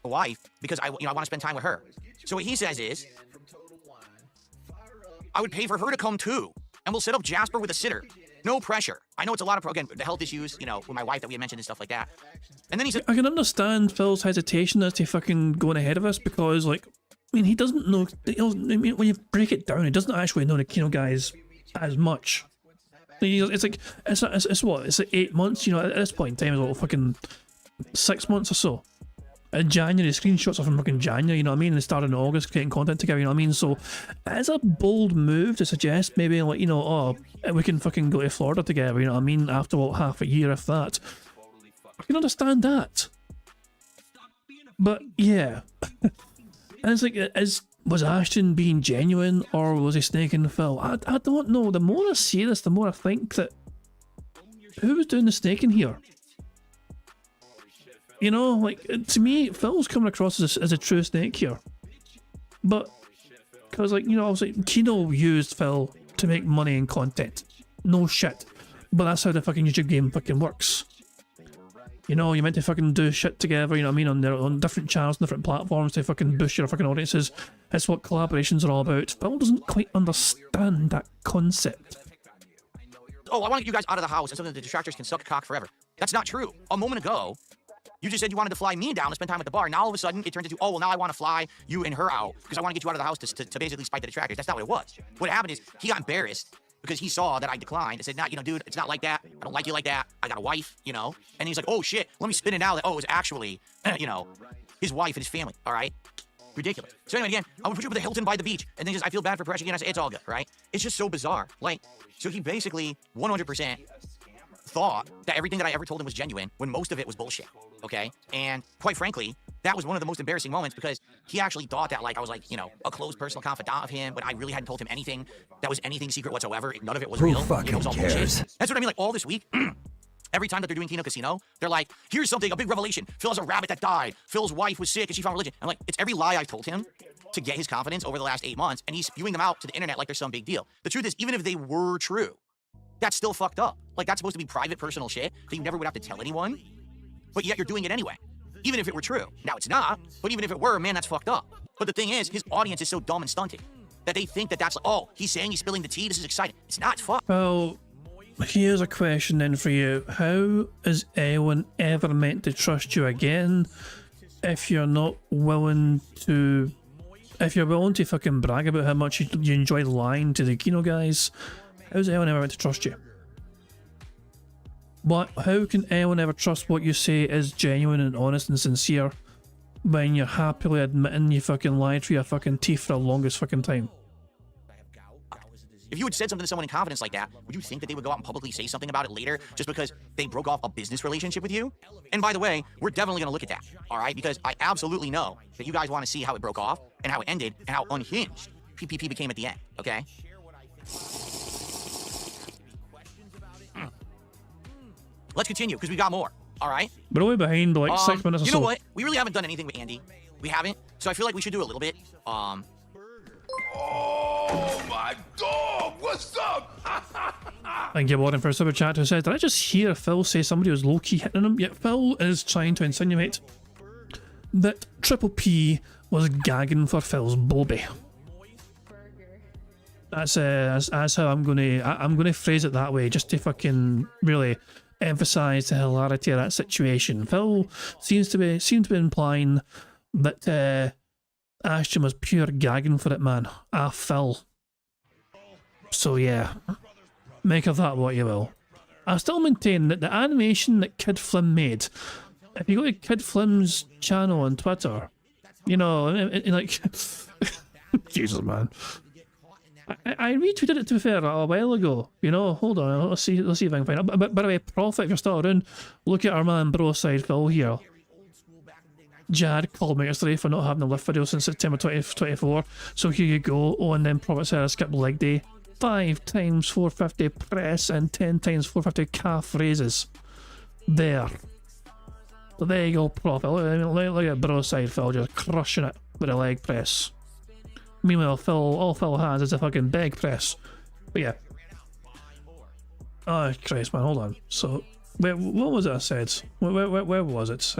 Wife, because I want to spend time with her. So what he says is, I would pay for her to come too, and we'll set up Jasper with a sitter. No pressure. I know it's a lot of, again, the health issues, you know, with my wife that we had mentioned and stuff like that. And then he said, I can understand Phil's hesitation as to fucking going ahead of us because, like, I mean, he doesn't know, I mean, when you break it down, he doesn't actually know the Kino guys as much. It's like, it's what, it's like 8 months, you know, at this point in time, it's like fucking 6 months or so. In January, screenshots are from fucking January, you know what I mean? And they started in August creating content together, you know what I mean? So, it's a bold move to suggest maybe, like, you know, oh, we can fucking go to Florida together, you know what I mean? After, what, half a year, if that. I can understand that. But, yeah. And it's like, was Ashton being genuine or was he snaking Phil? I don't know. The more I see this, the more I think that who was doing the snaking here? You know, like, to me, Phil's coming across as a true snake here. But, because, like, you know, obviously, Kino used Phil to make money and content. No shit. But that's how the fucking YouTube game fucking works. You know, you meant to fucking do shit together, you know what I mean, on different channels, different platforms to fucking boost your fucking audiences. That's what collaborations are all about. Phil doesn't quite understand that concept. oh, I want to get you guys out of the house and so that the distractors can suck cock forever. That's not true. A moment ago, you just said you wanted to fly me down to spend time at the bar. Now all of a sudden, it turns into, oh, well, now I want to fly you and her out because I want to get you out of the house to basically spite the detractors. That's not what it was. What happened is he got embarrassed because he saw that I declined and said, nah, you know, dude, it's not like that. I don't like you like that. I got a wife, you know? And he's like, oh, shit, let me spin it out that, oh, it was actually, you know, his wife and his family, all right? Ridiculous. So anyway, again, I would put you up at the Hilton by the beach, and then just, I feel bad for pressure again. I say, it's all good, right? It's just so bizarre. Like, so he basically 100% thought that everything that I ever told him was genuine when most of it was bullshit, okay? And quite frankly, that was one of the most embarrassing moments because he actually thought that, like, I was like, you know, a close personal confidant of him, but I really hadn't told him anything that was anything secret whatsoever. None of it was real. You know, it was all bullshit. That's what I mean, like, all this week, every time that they're doing Kino Casino, they're like, here's something, a big revelation. Phil has a rabbit that died. Phil's wife was sick and she found religion. I'm like, it's every lie I've told him to get his confidence over the last 8 months, and he's spewing them out to the internet like there's some big deal. The truth is, even if they were true, that's still fucked up. Like, that's supposed to be private, personal shit that you never would have to tell anyone, but yet you're doing it anyway, even if it were true. Now, it's not, but even if it were, man, that's fucked up. But the thing is, his audience is so dumb and stunted that they think that that's like, oh, he's saying he's spilling the tea, this is exciting. It's not, it's fucked. Well, here's a question then for you. How is anyone ever meant to trust you again if you're not willing to... If you're willing to fucking brag about how much you enjoy lying to the Kino guys, how's anyone ever meant to trust you? What? How can anyone ever trust what you say is genuine and honest and sincere when you're happily admitting you fucking lied through your fucking teeth for the longest fucking time? If you had said something to someone in confidence like that, would you think that they would go out and publicly say something about it later just because they broke off a business relationship with you? And by the way, we're definitely going to look at that, all right? Because I absolutely know that you guys want to see how it broke off and how it ended and how unhinged PPP became at the end, okay? Let's continue, because we got more, all right? We're only behind by like 6 minutes or so. You know what? We really haven't done anything with Andy. We haven't. So I feel like we should do a little bit. Oh my dog! What's up? Thank you, Warren, for a super chat who said, did I just hear Phil say somebody was low-key hitting him? Yet Phil is trying to insinuate that Triple P was gagging for Phil's Bobby. That's how I'm gonna phrase it that way, just to fucking really emphasize the hilarity of that situation. Phil seems to be implying that Ashton was pure gagging for it, man. Ah, Phil. So yeah, make of that what you will. I still maintain that the animation that Kid Flim made, if you go to Kid Flim's channel on Twitter, you know, like, Jesus, man. I retweeted it, to be fair, a while ago. You know, hold on, let's see if I can find it. But by the way, Prophet, if you're still around, look at our man Broside Phil here. Jad called me yesterday for not having a lift video since September 2024. So here you go. Oh, and then Prophet said I skipped leg day. 5 times 450 press and 10 times 450 calf raises. There. So there you go, Prophet. Look at Broside Phil just crushing it with a leg press. Meanwhile, all Phil has is a fucking beg press. But yeah. Oh, Christ, man, hold on. So, what was it I said? Where was it?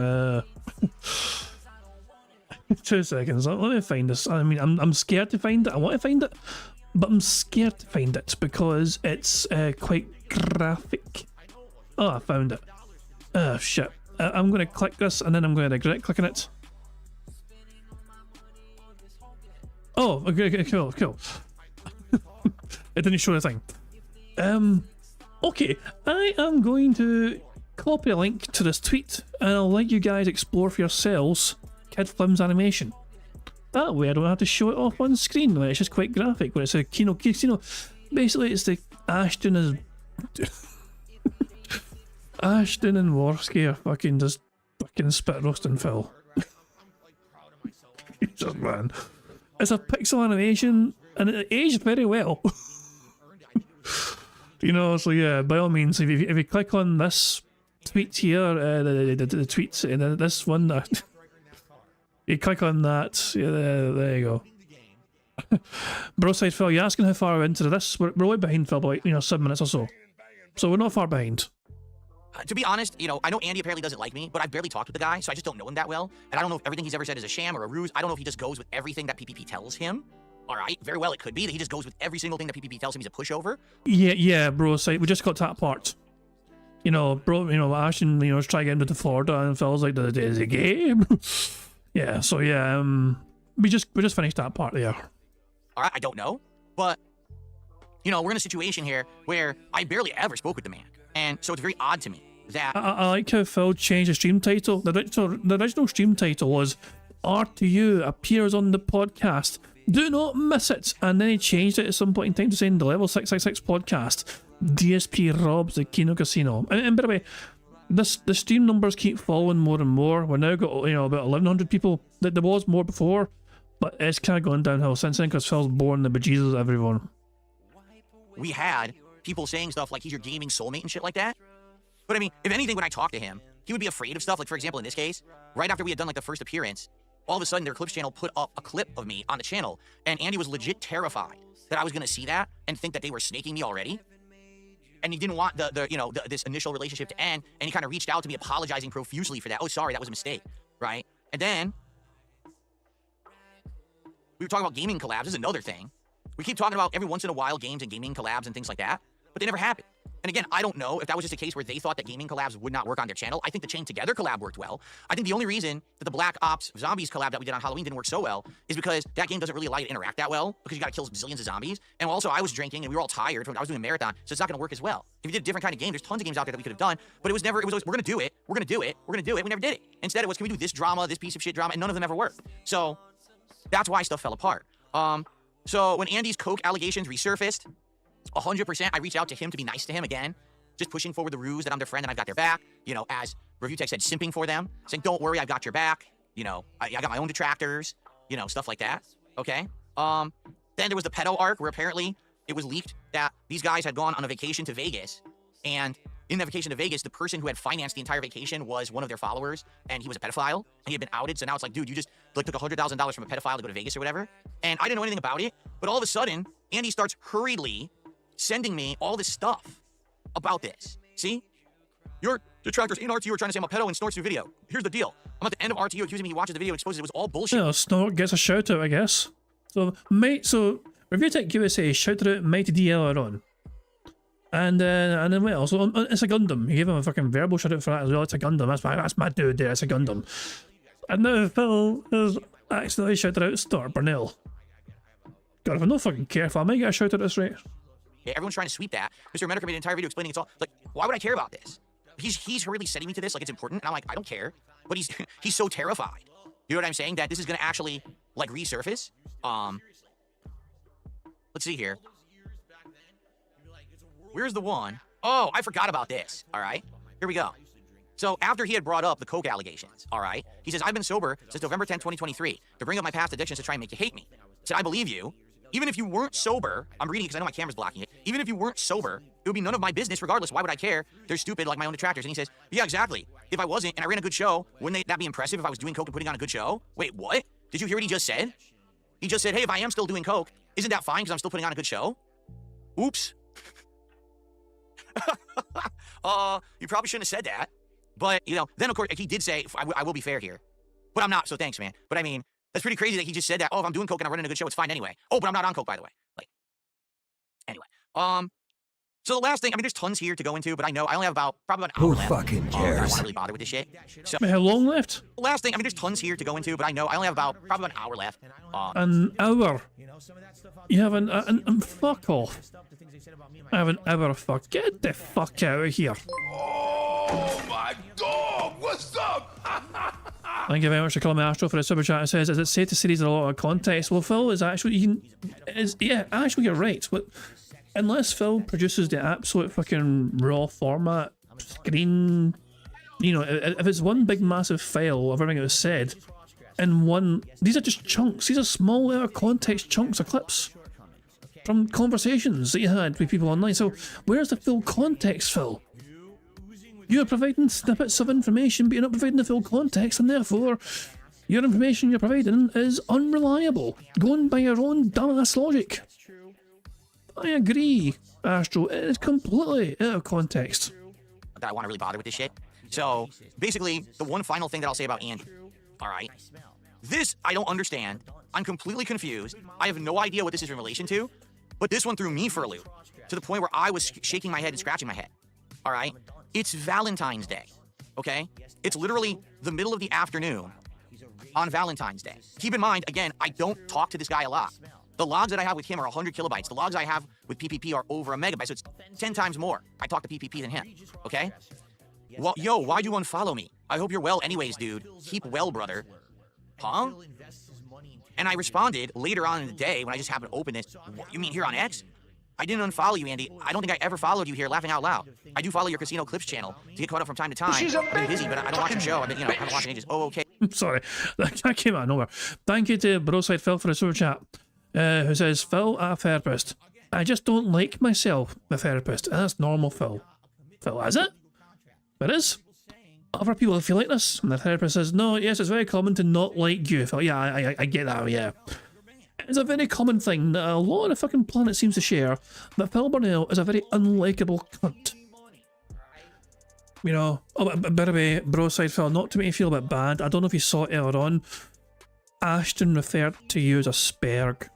2 seconds. Let me find this. I mean, I'm scared to find it. I want to find it, but I'm scared to find it because it's quite graphic. Oh, I found it. Oh, shit. I'm going to click this and then I'm going to regret clicking it. Oh, okay, cool. It didn't show the thing. Okay, I am going to copy a link to this tweet and I'll let you guys explore for yourselves Kid Flim's animation. That way I don't have to show it off on screen when it's just quite graphic, when it's a Kino. Basically it's the Ashton is... Ashton and Worski are fucking just fucking spit roasting Phil. Jesus, man. It's a pixel animation and it aged very well. You know, so yeah, by all means, if you click on this tweet here, the tweets, and this one, you click on that, yeah, there you go. Broside Phil, you're asking how far we're into this? We're way behind Phil by, 7 minutes or so. So we're not far behind. To be honest, I know Andy apparently doesn't like me, but I've barely talked with the guy, so I just don't know him that well. And I don't know if everything he's ever said is a sham or a ruse. I don't know if he just goes with everything that PPP tells him. All right, very well it could be that he just goes with every single thing that PPP tells him he's a pushover. Yeah, bro, so we just got to that part. Ashton, was trying to get into Florida and Phil's like, is it gay? Yeah, so yeah, we just finished that part there. All right, I don't know, but, we're in a situation here where I barely ever spoke with the man. And so it's very odd to me that... I like how Phil changed the stream title. The original stream title was RTU appears on the podcast. Do not miss it. And then he changed it at some point in time to saying the Level 666 podcast. DSP robs the Kino Casino. And by the way, the stream numbers keep falling more and more. We're now got, about 1,100 people. There was more before, but it's kind of gone downhill since then because Phil's boring the bejesus of everyone. We had people saying stuff like he's your gaming soulmate and shit like that. But I mean, if anything, when I talk to him, he would be afraid of stuff. Like, for example, in this case, right after we had done like the first appearance, all of a sudden their Clips channel put up a clip of me on the channel, and Andy was legit terrified that I was going to see that and think that they were snaking me already. And he didn't want this initial relationship to end, and he kind of reached out to me apologizing profusely for that. Oh, sorry, that was a mistake, right? And then we were talking about gaming collabs. This is another thing. We keep talking about every once in a while games and gaming collabs and things like that, but they never happen. And again, I don't know if that was just a case where they thought that gaming collabs would not work on their channel. I think the Chain Together collab worked well. I think the only reason that the Black Ops Zombies collab that we did on Halloween didn't work so well is because that game doesn't really allow you to interact that well because you gotta kill zillions of zombies. And also, I was drinking and we were all tired from I was doing a marathon, so it's not gonna work as well. If you did a different kind of game, there's tons of games out there that we could have done, but it was always, we're gonna do it, we never did it. Instead, it was, can we do this drama, this piece of shit drama, and none of them ever worked. So that's why stuff fell apart. So when Andy's coke allegations resurfaced, 100%, I reached out to him to be nice to him again, just pushing forward the ruse that I'm their friend and I've got their back, as Review Tech said, simping for them, saying, don't worry, I've got your back, I got my own detractors, stuff like that, okay? Then there was the pedo arc where apparently it was leaked that these guys had gone on a vacation to Vegas, and in that vacation to Vegas, the person who had financed the entire vacation was one of their followers, and he was a pedophile, and he had been outed, so now it's like, dude, you just took $100,000 from a pedophile to go to Vegas or whatever, and I didn't know anything about it, but all of a sudden, Andy starts hurriedly sending me all this stuff about this. See? Your detractors in RTU are trying to say I'm a pedo and snorts through video. Here's the deal. I'm at the end of RTU accusing me he watches the video and exposes it was all bullshit. Snort gets a shout out, I guess. So Review Tech USA shouted out Mighty D earlier on. And then what else? So, it's a Gundam. He gave him a fucking verbal shout out for that as well. It's a Gundam. That's my dude there. It's a Gundam. And now Phil has accidentally shouted out Stuart Burnell. God, if I'm not fucking careful, I might get a shout out at this rate. Yeah, everyone's trying to sweep that. Mr. America made an entire video explaining it's all. Like, why would I care about this? He's hurriedly setting me to this like it's important, and I'm like, I don't care. But he's so terrified. You know what I'm saying? That this is gonna actually like resurface. Let's see here. Where's the one? Oh, I forgot about this. All right, here we go. So after he had brought up the coke allegations, all right, he says, I've been sober since November 10, 2023 to bring up my past addictions to try and make you hate me. I said, I believe you. Even if you weren't sober, I'm reading because I know my camera's blocking it. Even if you weren't sober, it would be none of my business regardless. Why would I care? They're stupid like my own detractors. And he says, yeah, exactly. If I wasn't and I ran a good show, wouldn't that be impressive if I was doing coke and putting on a good show? Wait, what? Did you hear what he just said? He just said, hey, if I am still doing coke, isn't that fine because I'm still putting on a good show? Oops. You probably shouldn't have said that. But, you know, then of course, he did say, I will be fair here. But I'm not, so thanks, man. But I mean, that's pretty crazy that he just said that. Oh, if I'm doing coke and I'm running a good show, it's fine anyway. Oh, but I'm not on coke, by the way. Like, anyway. So the last thing, I mean, there's tons here to go into, but I know I only have probably about an hour left. Who fucking I don't cares? want to really bother with this shit. So How long left? the last thing, I mean, there's tons here to go into, but I know I only have probably about an hour left. An hour. You have an fuck off. I have an hour. Fuck. Get the fuck out of here. Oh my dog! What's up? Thank you very much for calling me Astro for the super chat. It says, is it safe to say there's a lot of context? Well, Phil is actually, yeah, actually you're right. But unless Phil produces the absolute fucking raw format, screen, you know, if it's one big massive file of everything that was said, and one, these are just chunks. These are small out of context chunks of clips from conversations that you had with people online. So where's the full context, Phil? You're providing snippets of information, but you're not providing the full context, and therefore, your information you're providing is unreliable, going by your own dumbass logic. I agree, Astro, it is completely out of context. That I want to really bother with this shit. So basically, the one final thing that I'll say about Andy, all right? This, I don't understand. I'm completely confused. I have no idea what this is in relation to, but this one threw me for a loop, to the point where I was shaking my head and scratching my head, all right? It's Valentine's Day, okay? It's literally the middle of the afternoon on Valentine's Day. Keep in mind, again, I don't talk to this guy a lot. The logs that I have with him are 100 kilobytes. The logs I have with PPP are over a megabyte, so it's 10 times more. I talk to PPP than him, okay? Well, yo, why'd you unfollow me? I hope you're well anyways, dude. Keep well, brother. Huh? And I responded later on in the day when I just happened to open this. What, you mean here on X? I didn't unfollow you, Andy. I don't think I ever followed you here, laughing out loud. I do follow your Casino Clips channel to get caught up from time to time. I've been busy, but I don't watch your show. I've been, you know, I haven't watched it in ages. Oh, okay. I'm sorry, that came out of nowhere. Thank you to Broside Phil for the super chat, who says, Phil, a therapist. I just don't like myself, the therapist. And that's normal, Phil. Phil, is it? It is. Other people feel like this, and the therapist says, no, yes, it's very common to not like you. Phil, yeah, I get that, yeah. It's a very common thing that a lot of the fucking planet seems to share, that Phil Burnell is a very unlikable cunt. You know, oh, by the way, Broside Phil, not to make you feel a bit bad, I don't know if you saw it earlier on, Ashton referred to you as a sperg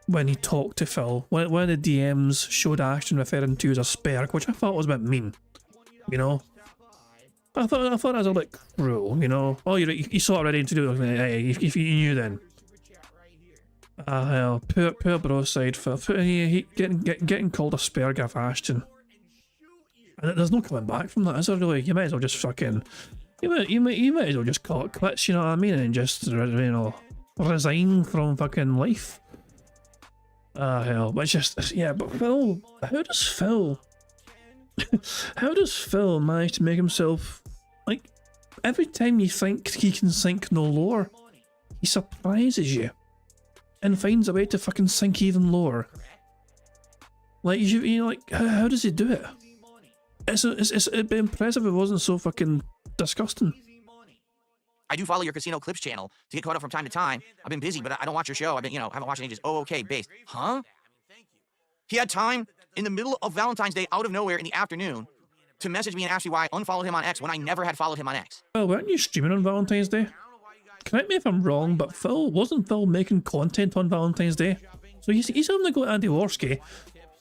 when he talked to Phil. One of the DMs showed Ashton referring to you as a sperg, which I thought was a bit mean, you know? I thought that was a bit cruel, you know? Oh, you saw it already to do it, if you knew then. Hell, poor Broside Phil. Getting called a sperg of Ashton. And there's no coming back from that, is there really? You might as well just fucking... You might as well just call it quits, you know what I mean? And just, you know, resign from fucking life. Hell, but it's just... Yeah, but Phil... How does Phil... how does Phil manage to make himself... Like, every time you think he can sink no lower, he surprises you. And finds a way to fucking sink even lower. Like, you know, like, how does he do it? It'd be impressive if it wasn't so fucking disgusting. I do follow your Casino Clips channel to get caught up from time to time. I've been busy, but I don't watch your show. I've been, you know, haven't watched it in ages. Oh, okay, base. Huh? He had time in the middle of Valentine's Day, out of nowhere in the afternoon, to message me and ask me why I unfollowed him on X when I never had followed him on X. Well, weren't you streaming on Valentine's Day? Correct me if I'm wrong, but wasn't Phil making content on Valentine's Day? So he's having to go to Andy Worski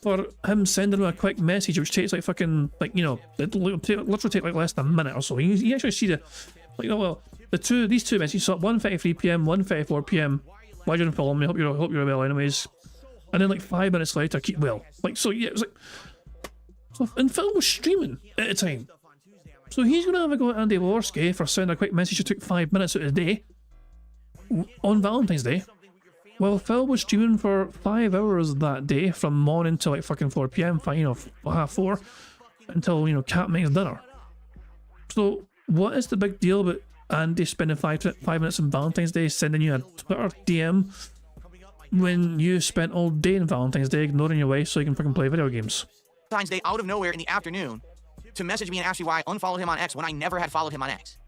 for him sending him a quick message, which takes like fucking, like, you know, it'll literally take like less than a minute or so. You actually see the, like, oh, well, these two messages, so 1:53 p.m, 1:54 p.m. Why didn't follow me? Hope you're well, anyways. And then like 5 minutes later, keep well. Like, so yeah, it was like, so, and Phil was streaming at the time. So he's gonna have a go at Andy Worski for sending a quick message that took 5 minutes out of the day on Valentine's Day. Well, Phil was streaming for 5 hours that day, from morning to like fucking 4 p.m, you know, 4:30, until, you know, Cat makes dinner. So what is the big deal about Andy spending 5 minutes on Valentine's Day sending you a Twitter DM when you spent all day on Valentine's Day ignoring your wife so you can fucking play video games? Valentine's Day out of nowhere in the afternoon to message me and ask me why I unfollowed him on X when I never had followed him on X.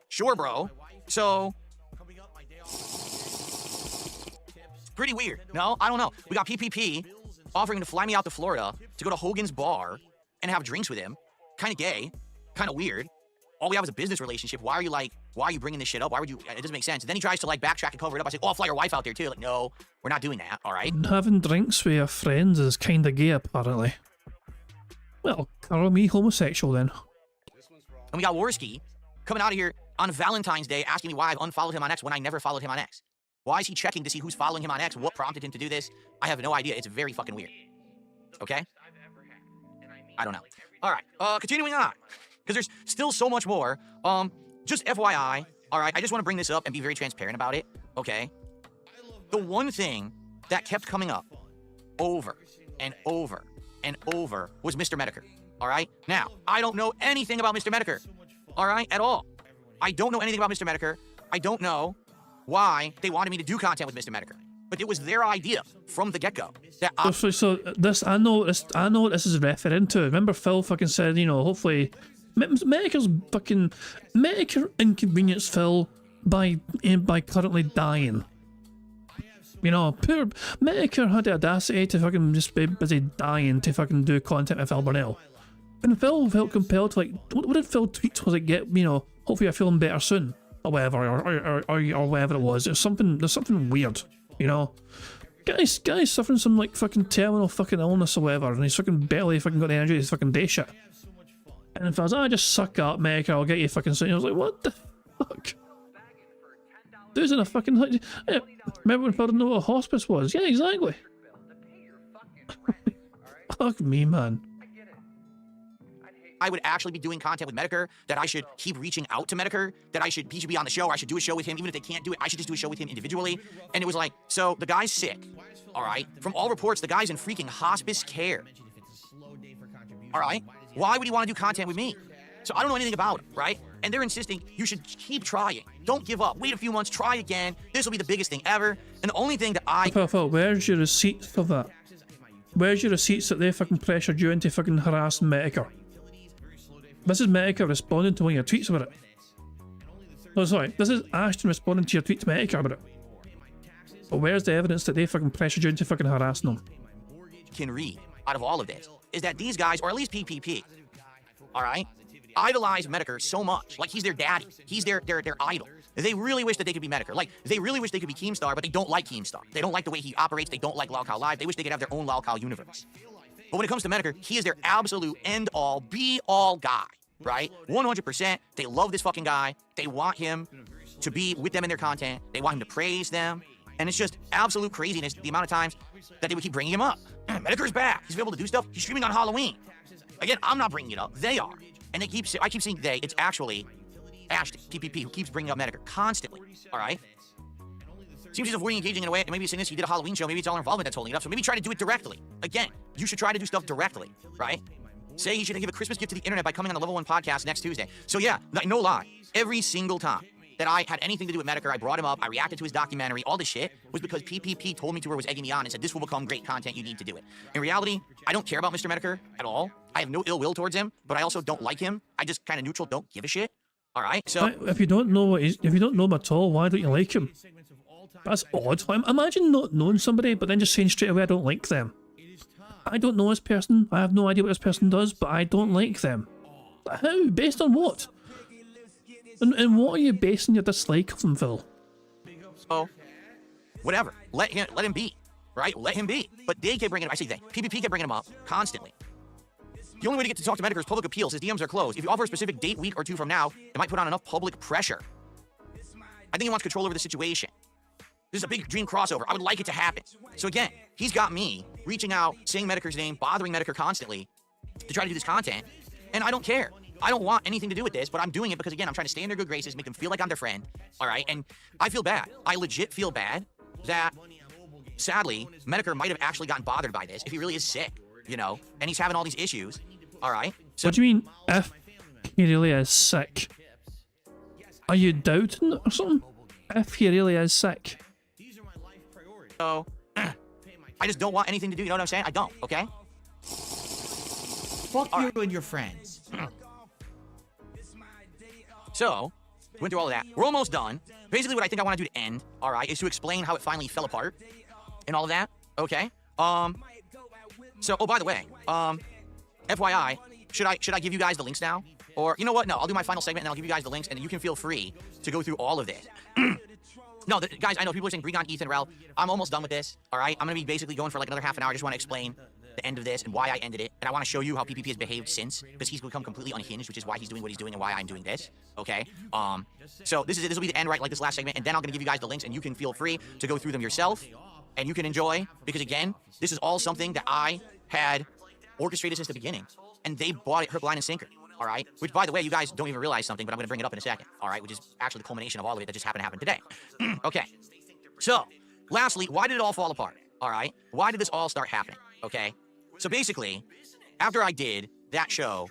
Sure, bro. So, pretty weird. No, I don't know. We got PPP offering to fly me out to Florida to go to Hogan's bar and have drinks with him. Kind of gay. Kind of weird. All we have is a business relationship. Why are you bringing this shit up? Why would you? It doesn't make sense. And then he tries to like backtrack and cover it up. I say, oh, I'll fly your wife out there too. Like, no, we're not doing that. All right. Having drinks with your friends is kind of gay, apparently. Well, call me homosexual then. And we got Worski coming out of here on Valentine's Day asking me why I've unfollowed him on X when I never followed him on X. Why is he checking to see who's following him on X? What prompted him to do this? I have no idea. It's very fucking weird. Okay? I don't know. All right. Continuing on, because there's still so much more. Just FYI. All right. I just want to bring this up and be very transparent about it. Okay? The one thing that kept coming up over and over and over was Mr. Medicare. All right? Now, I don't know anything about Mr. Medicare. All right? At all. I don't know anything about Mr. Medicare. I don't know why they wanted me to do content with Mr. Medicare. But it was their idea from the get-go. So this, I know what this is referring to. Remember Phil fucking said, you know, hopefully Medicare inconvenienced Phil by currently dying. You know, poor Medicare had the audacity to fucking just be busy dying to fucking do content with Phil Burnell. And Phil felt compelled to, like, what did Phil tweet? Was it, get, you know, hopefully you're feeling better soon, or whatever, or whatever it was. There's something weird, you know. Guy's suffering some like fucking terminal fucking illness or whatever, and he's fucking barely fucking got the energy to fucking day shit. And if I was, just suck up, Medicare, I'll get you fucking soon. I was like, what the fuck? Dude's in a fucking. Yeah, remember when Phil didn't know what a hospice was? Yeah, exactly. Fuck me, man. I would actually be doing content with Medicare, that I should keep reaching out to Medicare, that he should be on the show, or I should do a show with him. Even if they can't do it, I should just do a show with him individually. And it was like, so the guy's sick, all right? From all reports, the guy's in freaking hospice care. All right? Why would he want to do content with me? So I don't know anything about him, right? And they're insisting you should keep trying. Don't give up. Wait a few months, try again. This will be the biggest thing ever. And the only thing that Phil, where's your receipts for that? Where's your receipts that they fucking pressured you into fucking harassing Medicare? This is Medicare responding to one of your tweets about it. No, sorry. This is Ashton responding to your tweet to Medicare about it. But where's the evidence that they fucking pressured you into fucking harassing them? can read out of all of this is that these guys, or at least PPP, all right, idolize Medicare so much. Like, he's their daddy. He's their idol. They really wish that they could be Medicare. Like, they really wish they could be Keemstar, but they don't like Keemstar. They don't like the way he operates. They don't like Lolcow Live. They wish they could have their own Lolcow universe. But when it comes to Medicare, he is their absolute end-all, be-all guy, right? 100%. They love this fucking guy. They want him to be with them in their content. They want him to praise them. And it's just absolute craziness, the amount of times that they would keep bringing him up. Medicare's back. He's able to do stuff. He's streaming on Halloween. Again, I'm not bringing it up. They are. And I keep saying they. It's actually Ashton, PPP, who keeps bringing up Medicare constantly. All right? Seems he's avoiding engaging in a way. Maybe he's saying this, he did a Halloween show. Maybe it's all our involvement that's holding it up. So maybe try to do it directly. Again, you should try to do stuff directly, right? Say he should give a Christmas gift to the internet by coming on the Level 1 podcast next Tuesday. So yeah, no lie. Every single time that I had anything to do with Medicare, I brought him up, I reacted to his documentary, all this shit was because PPP told me to, or was egging me on and said, this will become great content, you need to do it. In reality, I don't care about Mr. Medicare at all. I have no ill will towards him, but I also don't like him. I just kind of neutral, don't give a shit. All right, so if you don't know if you don't know him at all, why don't you like him? That's odd. Imagine not knowing somebody, but then just saying straight away, I don't like them. I don't know this person. I have no idea what this person does, but I don't like them. How? Based on what? And what are you basing your dislike of them, Phil? So, whatever. Let him be, right? Let him be. But they kept bringing him, I say they, PPP kept bringing him up constantly. The only way to get to talk to Medicare is public appeals. His DMs are closed. If you offer a specific date, week or two from now, it might put on enough public pressure. I think he wants control over the situation. This is a big dream crossover. I would like it to happen. So again, he's got me reaching out, saying Medicare's name, bothering Medicare constantly to try to do this content, and I don't care. I don't want anything to do with this, but I'm doing it because, again, I'm trying to stay in their good graces, make them feel like I'm their friend, all right? And I feel bad. I legit feel bad that, sadly, Medicare might have actually gotten bothered by this if he really is sick, you know, and he's having all these issues, all right? So, what do you mean, if he really is sick? Are you doubting it or something? If he really is sick. So, I just don't want anything to do, you know what I'm saying? I don't, okay? Fuck you and your friends. So, went through all of that. We're almost done. Basically, what I think I want to do to end, all right, is to explain how it finally fell apart and all of that, okay? So, oh, by the way, FYI, should I give you guys the links now? Or, you know what? No, I'll do my final segment and then I'll give you guys the links and you can feel free to go through all of this. No, guys, I know people are saying bring on Ethan, Rel. I'm almost done with this, all right? I'm going to be basically going for like another half an hour. I just want to explain the end of this and why I ended it. And I want to show you how PPP has behaved since, because he's become completely unhinged, which is why he's doing what he's doing and why I'm doing this, okay? So this is it. This will be the end, right? Like this last segment. And then I'm going to give you guys the links and you can feel free to go through them yourself and you can enjoy, because again, this is all something that I had orchestrated since the beginning. And they bought it hook, line, and sinker. All right, which, by the way, you guys don't even realize something, but I'm going to bring it up in a second, all right, which is actually the culmination of all of it that just happened to happen today. Okay, so, lastly, why did it all fall apart, all right? Why did this all start happening, okay? So, basically, after I did that show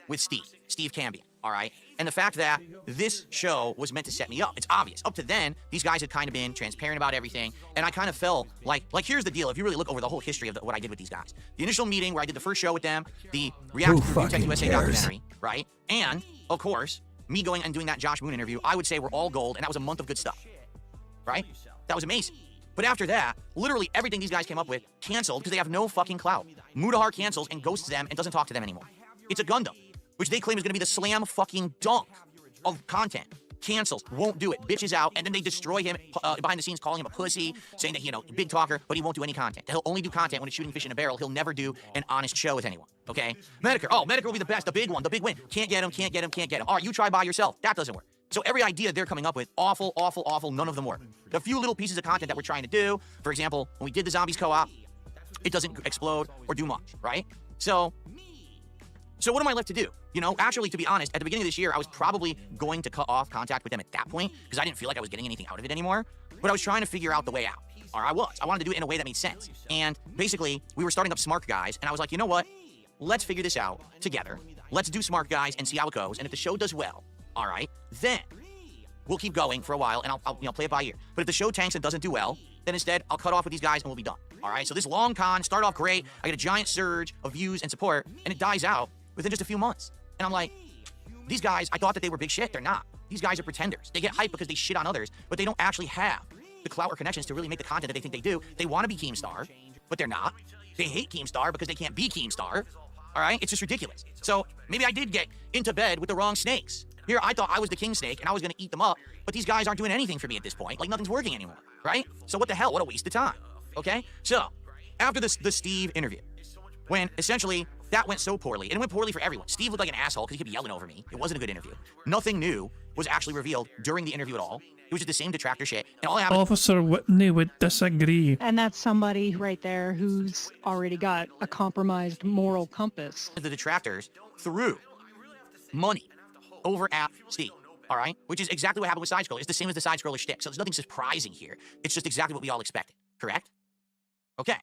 with Steve Cambion, all right, and the fact that this show was meant to set me up, it's obvious. Up to then, these guys had kind of been transparent about everything, and I kind of felt like here's the deal. If you really look over the whole history of what I did with these guys, the initial meeting where I did the first show with them, the reaction to the Tech USA documentary, right? And, of course, me going and doing that Josh Moon interview, I would say we're all gold, and that was a month of good stuff, right? That was amazing. But after that, literally everything these guys came up with canceled because they have no fucking clout. Mudahar cancels and ghosts them and doesn't talk to them anymore. It's a Gundam, which they claim is going to be the slam fucking dunk of content. Cancels, won't do it, bitches out, and then they destroy him behind the scenes, calling him a pussy, saying that, you know, big talker, but he won't do any content. He'll only do content when it's shooting fish in a barrel. He'll never do an honest show with anyone, okay? Medicare, oh, Medicare will be the best, the big one, the big win. Can't get him, can't get him, can't get him. All right, you try by yourself. That doesn't work. So every idea they're coming up with, awful, awful, awful, none of them work. The few little pieces of content that we're trying to do, for example, when we did the Zombies co-op, it doesn't explode or do much, right? So what am I left to do? You know, actually, to be honest, at the beginning of this year, I was probably going to cut off contact with them at that point because I didn't feel like I was getting anything out of it anymore. But I was trying to figure out the way out. Or I wanted to do it in a way that made sense. And basically, we were starting up Smart Guys, and I was like, you know what? Let's figure this out together. Let's do Smart Guys and see how it goes. And if the show does well, all right, then we'll keep going for a while, and I'll play it by ear. But if the show tanks and doesn't do well, then instead, I'll cut off with these guys, and we'll be done. All right? So this long con started off great. I get a giant surge of views and support, and it dies out within just a few months. And I'm like, these guys, I thought that they were big shit. They're not. These guys are pretenders. They get hyped because they shit on others, but they don't actually have the clout or connections to really make the content that they think they do. They want to be Keemstar, but they're not. They hate Keemstar because they can't be Keemstar. All right? It's just ridiculous. So maybe I did get into bed with the wrong snakes. Here, I thought I was the king snake and I was going to eat them up, but these guys aren't doing anything for me at this point. Like, nothing's working anymore, right? So what the hell? What a waste of time, okay? So after the Steve interview, when essentially that went so poorly, and it went poorly for everyone. Steve looked like an asshole because he kept yelling over me. It wasn't a good interview. Nothing new was actually revealed during the interview at all. It was just the same detractor shit. And all that happened— Officer Whitney would disagree. And that's somebody right there who's already got a compromised moral compass. The detractors threw money over at Steve, all right? Which is exactly what happened with Side Scroller. It's the same as the Side Scroller shtick. So there's nothing surprising here. It's just exactly what we all expected, correct? Okay.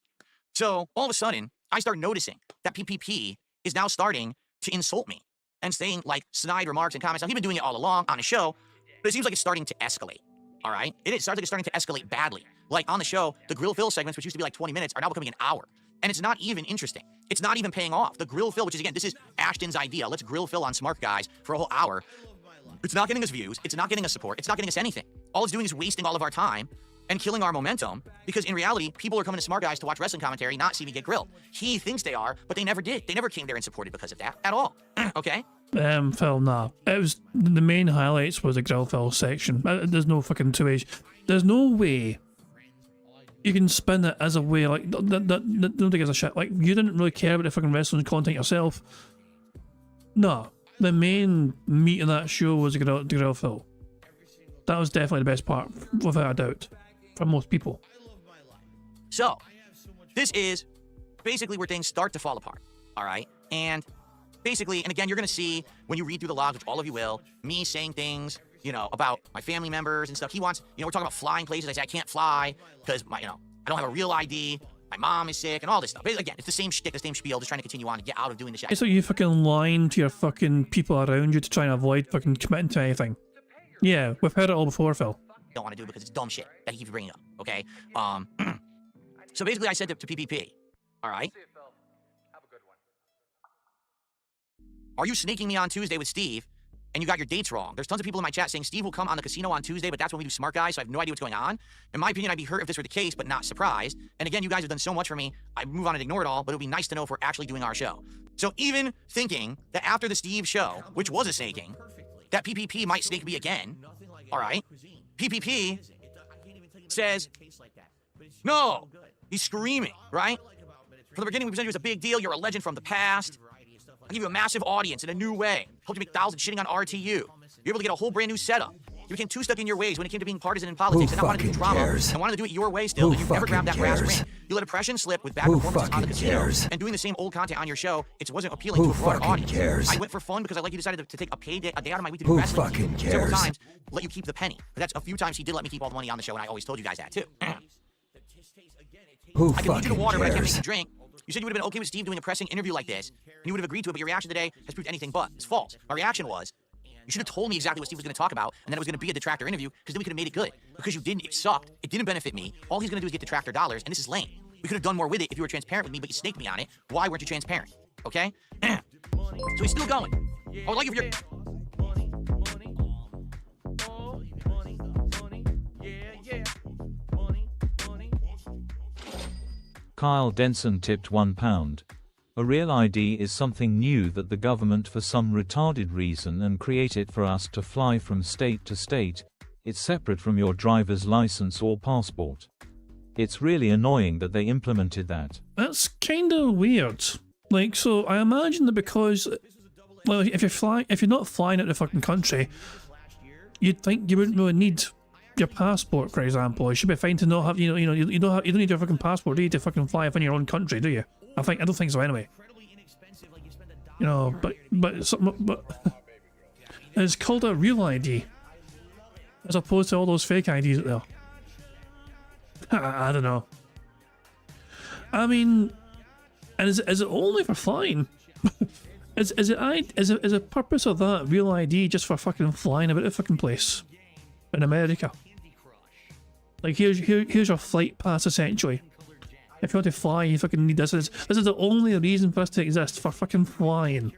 So all of a sudden, I start noticing that PPP is now starting to insult me and saying like snide remarks and comments. Now, he's been doing it all along on the show, but it seems like it's starting to escalate, all right? It starts like it's starting to escalate badly. Like on the show, the grill fill segments, which used to be like 20 minutes, are now becoming an hour. And it's not even interesting. It's not even paying off. The grill fill, which is, again, this is Ashton's idea. Let's grill fill on Smart Guys for a whole hour. It's not getting us views. It's not getting us support. It's not getting us anything. All it's doing is wasting all of our time and killing our momentum, because in reality, people are coming to Smart Guys to watch wrestling commentary, not see me get grilled. He thinks they are, but they never did. They never came there and supported because of that at all. Okay? Phil, nah. It was the main highlights was the grill fill section. There's no fucking two ways. There's no way you can spin it as a way, like, nobody gives a shit. Like, you didn't really care about the fucking wrestling content yourself. No, the main meat of that show was the Grill Phil. That was definitely the best part, without a doubt, for most people. So, this is basically where things start to fall apart, all right? And basically, and again, you're going to see when you read through the logs, which all of you will, me saying things, you know, about my family members and stuff. He wants, you know, we're talking about flying places. I say I can't fly because I don't have a real ID. My mom is sick and all this stuff. But again, it's the same shtick, the same spiel, just trying to continue on and get out of doing the shit. It's like you fucking lying to your fucking people around you to try and avoid fucking committing to anything. Yeah, we've heard it all before, Phil. Don't want to do because it's dumb shit that he keeps bringing up, okay? So basically I said to PPP, all right? Are you sneaking me on Tuesday with Steve and you got your dates wrong? There's tons of people in my chat saying Steve will come on the casino on Tuesday, but that's when we do Smart Guys, so I have no idea what's going on. In my opinion, I'd be hurt if this were the case, but not surprised. And again, you guys have done so much for me, I move on and ignore it all, but it would be nice to know if we're actually doing our show. So even thinking that after the Steve show, which was a snaking, that PPP might snake me again, all right? PPP says, no, he's screaming, right? From the beginning, we presented you as a big deal. You're a legend from the past. I give you a massive audience in a new way. Helped you make thousands shitting on RTU. You're able to get a whole brand new setup. You became too stuck in your ways when it came to being partisan in politics and not wanting to do drama and wanted to do it your way still. And you never grabbed that brass ring. You let oppression slip with bad performances on the casino and doing the same old content on your show. It wasn't appealing to a broader audience. I went for fun because I like you decided to take a day out of my week to do wrestling. Several times, let you keep the penny. But that's a few times he did let me keep all the money on the show, and I always told you guys that too. I can lead you to water, but I can't make you drink. You said you would have been okay with Steve doing a pressing interview like this, and you would have agreed to it, but your reaction today has proved anything but. It's false. My reaction was, you should have told me exactly what Steve was going to talk about, and that it was going to be a detractor interview, because then we could have made it good. Because you didn't, it sucked. It didn't benefit me. All he's going to do is get detractor dollars, and this is lame. We could have done more with it if you were transparent with me, but you snaked me on it. Why weren't you transparent? Okay? So he's still going. I would like if you're... Kyle Denson tipped £1. A real ID is something new that the government for some retarded reason and create it for us to fly from state to state. It's separate from your driver's license or passport. It's really annoying that they implemented that. That's kind of weird. Like, so I imagine that because, well, if you're not flying out the fucking country, you'd think you wouldn't really need your passport, for example. It should be fine to not have, you don't need your fucking passport, do you, to fucking fly within your own country, do you? I don't think so anyway. You know, but it's called a real ID, as opposed to all those fake IDs out there. I don't know. I mean, and is it only for flying? is the purpose of that real ID just for fucking flying about the fucking place in America? Like, here's your flight pass, essentially. If you want to fly, you fucking need this. This is the only reason for us to exist, for fucking flying.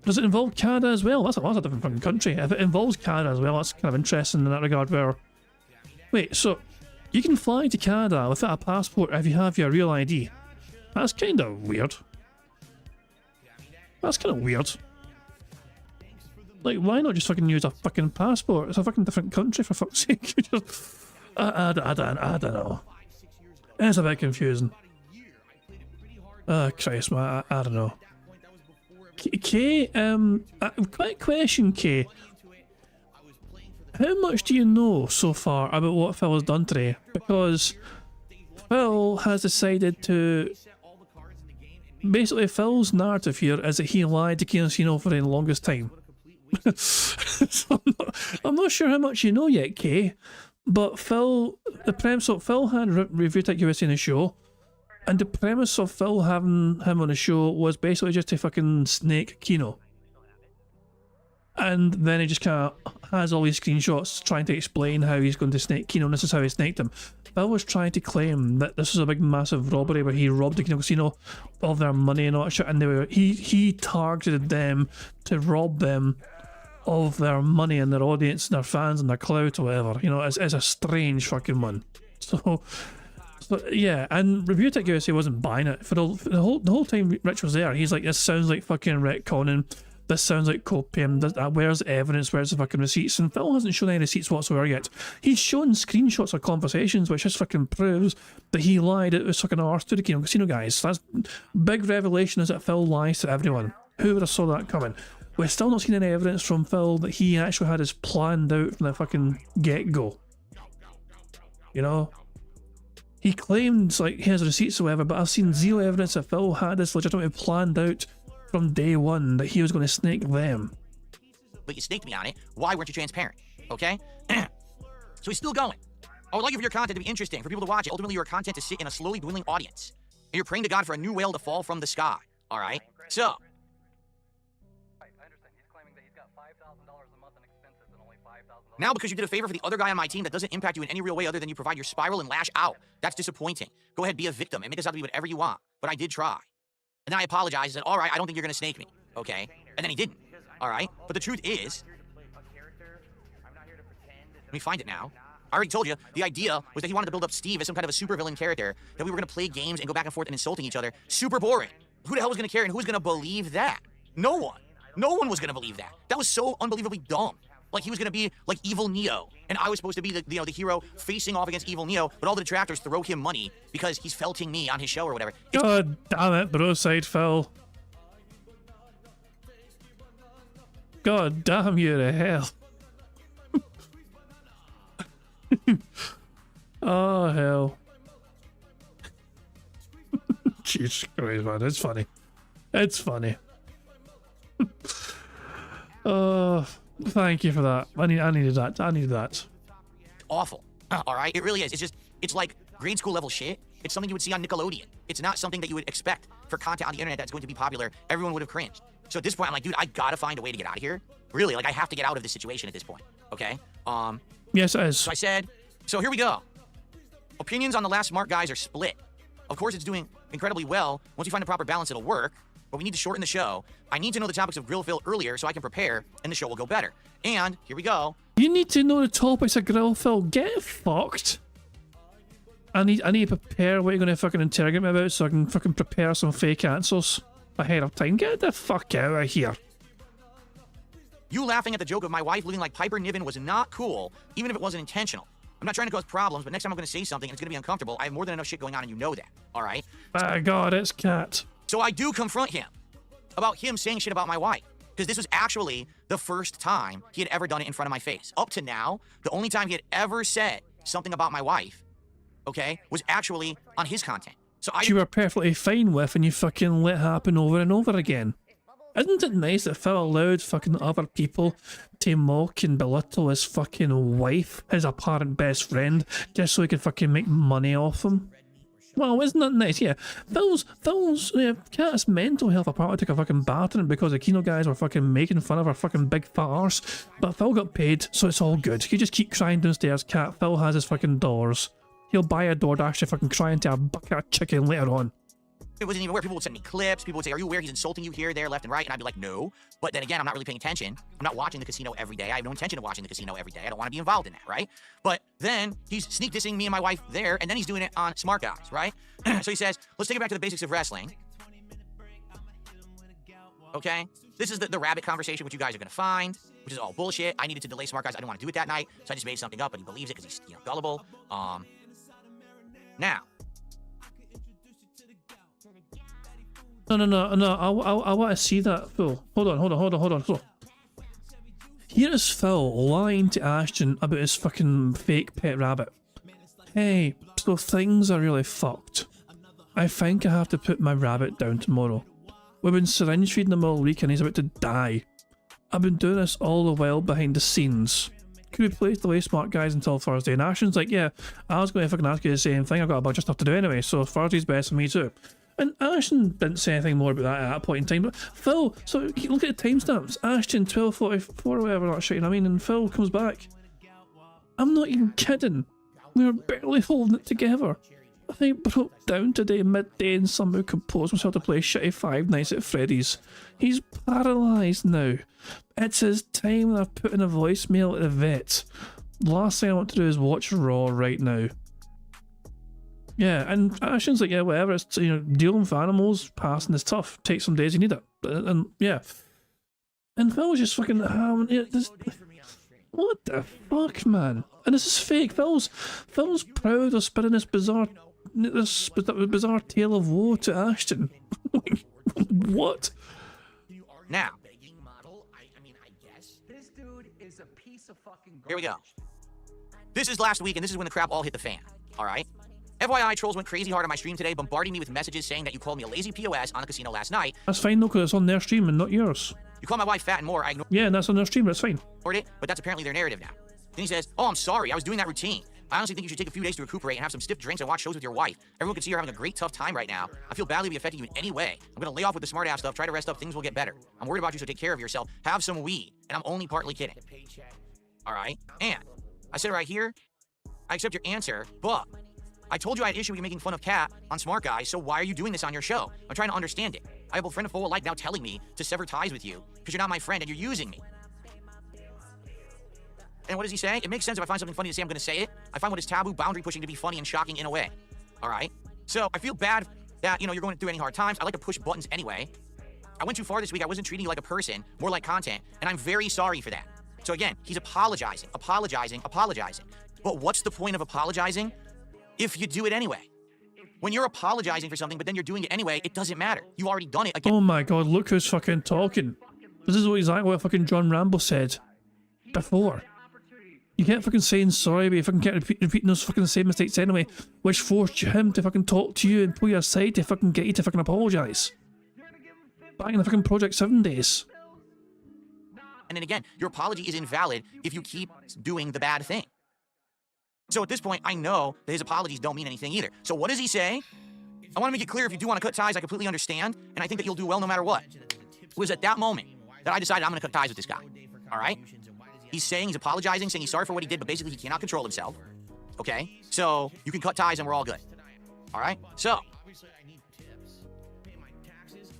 Does it involve Canada as well? That's a different fucking country. If it involves Canada as well, that's kind of interesting in that regard, where... Wait, so you can fly to Canada without a passport if you have your real ID. That's kind of weird. That's kind of weird. Like, why not just fucking use a fucking passport? It's a fucking different country, for fuck's sake. I don't know. It's a bit confusing. Christ, man, I don't know. Kay, quick question, Kay. How much do you know so far about what Phil has done today? Because Phil has decided to... Basically, Phil's narrative here is that he lied to Casino for the longest time. So I'm not sure how much you know yet, Kay, but Phil had Review Tech USA in the show, and the premise of Phil having him on the show was basically just to fucking snake Kino. And then he just kind of has all these screenshots trying to explain how he's going to snake Kino, and this is how he snaked him. Phil was trying to claim that this was a big massive robbery where he robbed the Kino Casino of their money and all that shit, and he targeted them to rob them of their money and their audience and their fans and their clout or whatever. You know, it's a strange fucking one. So yeah, and Review Tech USA wasn't buying it for the whole time Rich was there. He's like, this sounds like fucking retconning this sounds like copium. Where's the evidence? Where's the fucking receipts? And Phil hasn't shown any receipts whatsoever yet. He's shown screenshots of conversations, which just fucking proves that he lied. It was fucking arse to the casino guys. That's big revelation, is that Phil lies to everyone. Who would have saw that coming? We've still not seen any evidence from Phil that he actually had his planned out from the fucking get-go. You know? He claims like he has receipts or whatever, but I've seen zero evidence that Phil had this legitimately planned out from day one that he was going to snake them. But you snaked me on it. Why weren't you transparent? Okay? So he's still going. I would like for your content to be interesting, for people to watch it. Ultimately, your content to sit in a slowly dwindling audience. And you're praying to God for a new whale to fall from the sky. All right? So. Now, because you did a favor for the other guy on my team that doesn't impact you in any real way other than you provide your spiral and lash out. That's disappointing. Go ahead, be a victim and make us out to be whatever you want. But I did try. And then I apologized and said, all right, I don't think you're going to snake me. Okay? And then he didn't. All right? But the truth is, let me find it now. I already told you, the idea was that he wanted to build up Steve as some kind of a supervillain character, that we were going to play games and go back and forth and insulting each other. Super boring. Who the hell was going to care and who was going to believe that? No one. No one was going to believe that. That was so unbelievably dumb. Like he was going to be like evil Neo, and I was supposed to be the hero facing off against evil Neo, but all the detractors throw him money because he's felting me on his show or whatever. God damn it, bro side Phil. God damn you to hell. Oh hell. Jesus Christ, man, it's funny. It's funny. Thank you for that. I needed that. I needed that. Awful. All right? It really is. It's like grade school level shit. It's something you would see on Nickelodeon. It's not something that you would expect for content on the internet that's going to be popular. Everyone would have cringed. So at this point, I'm like, dude, I gotta find a way to get out of here. Really, like I have to get out of this situation at this point. Okay? Yes, it is. So I said, so here we go. Opinions on the last smart guys are split. Of course, it's doing incredibly well. Once you find the proper balance, it'll work. But we need to shorten the show. I need to know the topics of Grill Phil earlier so I can prepare, and the show will go better. And here we go. You need to know the topics of Grill Phil. Get fucked. I need to prepare what you're going to fucking interrogate me about so I can fucking prepare some fake answers ahead of time. Get the fuck out of here. You laughing at the joke of my wife looking like Piper Niven was not cool, even if it wasn't intentional. I'm not trying to cause problems, but next time I'm going to say something and it's going to be uncomfortable. I have more than enough shit going on and you know that. All right? My God, it's Cat. So I do confront him about him saying shit about my wife. Because this was actually the first time he had ever done it in front of my face. Up to now, the only time he had ever said something about my wife, okay, was actually on his content. So you were perfectly fine with and you fucking let it happen over and over again. Isn't it nice that Phil allowed fucking other people to mock and belittle his fucking wife, his apparent best friend, just so he could fucking make money off him? Well, isn't that nice? Yeah. Phil's Cat's mental health apparently took a fucking battering because the Kino guys were fucking making fun of her fucking big fat arse. But Phil got paid, so it's all good. You just keep crying downstairs, Cat. Phil has his fucking doors. He'll buy a DoorDash to fucking cry into a bucket of chicken later on. It wasn't even aware. People would send me clips. People would say, are you aware he's insulting you here, there, left, and right? And I'd be like, no. But then again, I'm not really paying attention. I'm not watching the casino every day. I have no intention of watching the casino every day. I don't want to be involved in that, right? But then he's sneak dissing me and my wife there, and then he's doing it on Smart Guys, right? So he says, let's take it back to the basics of wrestling. Okay? This is the rabbit conversation, which you guys are going to find, which is all bullshit. I needed to delay Smart Guys. I didn't want to do it that night, so I just made something up, and he believes it because he's gullible. Now. No. I want to see that, Phil. Hold on. Here is Phil lying to Ashton about his fucking fake pet rabbit. Hey, so things are really fucked. I think I have to put my rabbit down tomorrow. We've been syringe feeding him all week and he's about to die. I've been doing this all the while behind the scenes. Could we please delay Smart Guys until Thursday? And Ashton's like, yeah, I was going to fucking ask you the same thing. I've got a bunch of stuff to do anyway, so Thursday's best for me too. And Ashton didn't say anything more about that at that point in time. But Phil, so look at the timestamps. Ashton 12:44 or whatever that shit, you know what I mean? And Phil comes back. I'm not even kidding. We were barely holding it together. I broke down today midday and somehow composed myself to play shitty Five Nights at Freddy's. He's paralysed now. It's his time and I've put in a voicemail at the vet. The last thing I want to do is watch Raw right now. Yeah, and Ashton's like, yeah, whatever, it's, dealing with animals, passing is tough. Take some days, you need it. And yeah. And Phil was just fucking what the fuck, man? And this is fake. Phil's proud of spinning this bizarre tale of woe to Ashton. What? Now, This dude is a piece of fucking garbage. here we go. This is last week, and this is when the crap all hit the fan. All right? FYI, trolls went crazy hard on my stream today, bombarding me with messages saying that you called me a lazy POS on the casino last night. That's fine though, because it's on their stream and not yours. You called my wife fat and more. I ignored Yeah, and that's on their stream, that's fine. it, but that's apparently their narrative now. Then he says, oh, I'm sorry, I was doing that routine. I honestly think you should take a few days to recuperate and have some stiff drinks and watch shows with your wife. Everyone can see you're having a great tough time right now. I feel badly to be affecting you in any way. I'm gonna lay off with the smart ass stuff, try to rest up, things will get better. I'm worried about you, so take care of yourself. Have some weed. And I'm only partly kidding. Alright? And I said right here, I accept your answer, but I told you I had issue with you making fun of Kat on Smart Guys, so why are you doing this on your show? I'm trying to understand it. I have a friend of foe alike now telling me to sever ties with you because you're not my friend and you're using me. And what does he say? It makes sense if I find something funny to say, I'm going to say it. I find what is taboo, boundary pushing to be funny and shocking in a way. All right? So I feel bad that, you're going through any hard times. I like to push buttons anyway. I went too far this week. I wasn't treating you like a person, more like content, and I'm very sorry for that. So again, he's apologizing. But what's the point of apologizing if you do it anyway? When you're apologizing for something, but then you're doing it anyway, it doesn't matter. You already done it again. Oh my god, look who's fucking talking. This is exactly what fucking John Rambo said before. You can't fucking saying sorry, but you fucking can't repeating those fucking same mistakes anyway, which forced him to fucking talk to you and pull you aside to fucking get you to fucking apologise. Back in the fucking Project 7 days. And then again, your apology is invalid if you keep doing the bad thing. So at this point, I know that his apologies don't mean anything either. So what does he say? I want to make it clear, if you do want to cut ties, I completely understand, and I think that you'll do well no matter what. It was at that moment that I decided I'm going to cut ties with this guy. All right? He's saying, he's apologizing, saying he's sorry for what he did, but basically he cannot control himself. Okay? So you can cut ties and we're all good. All right? So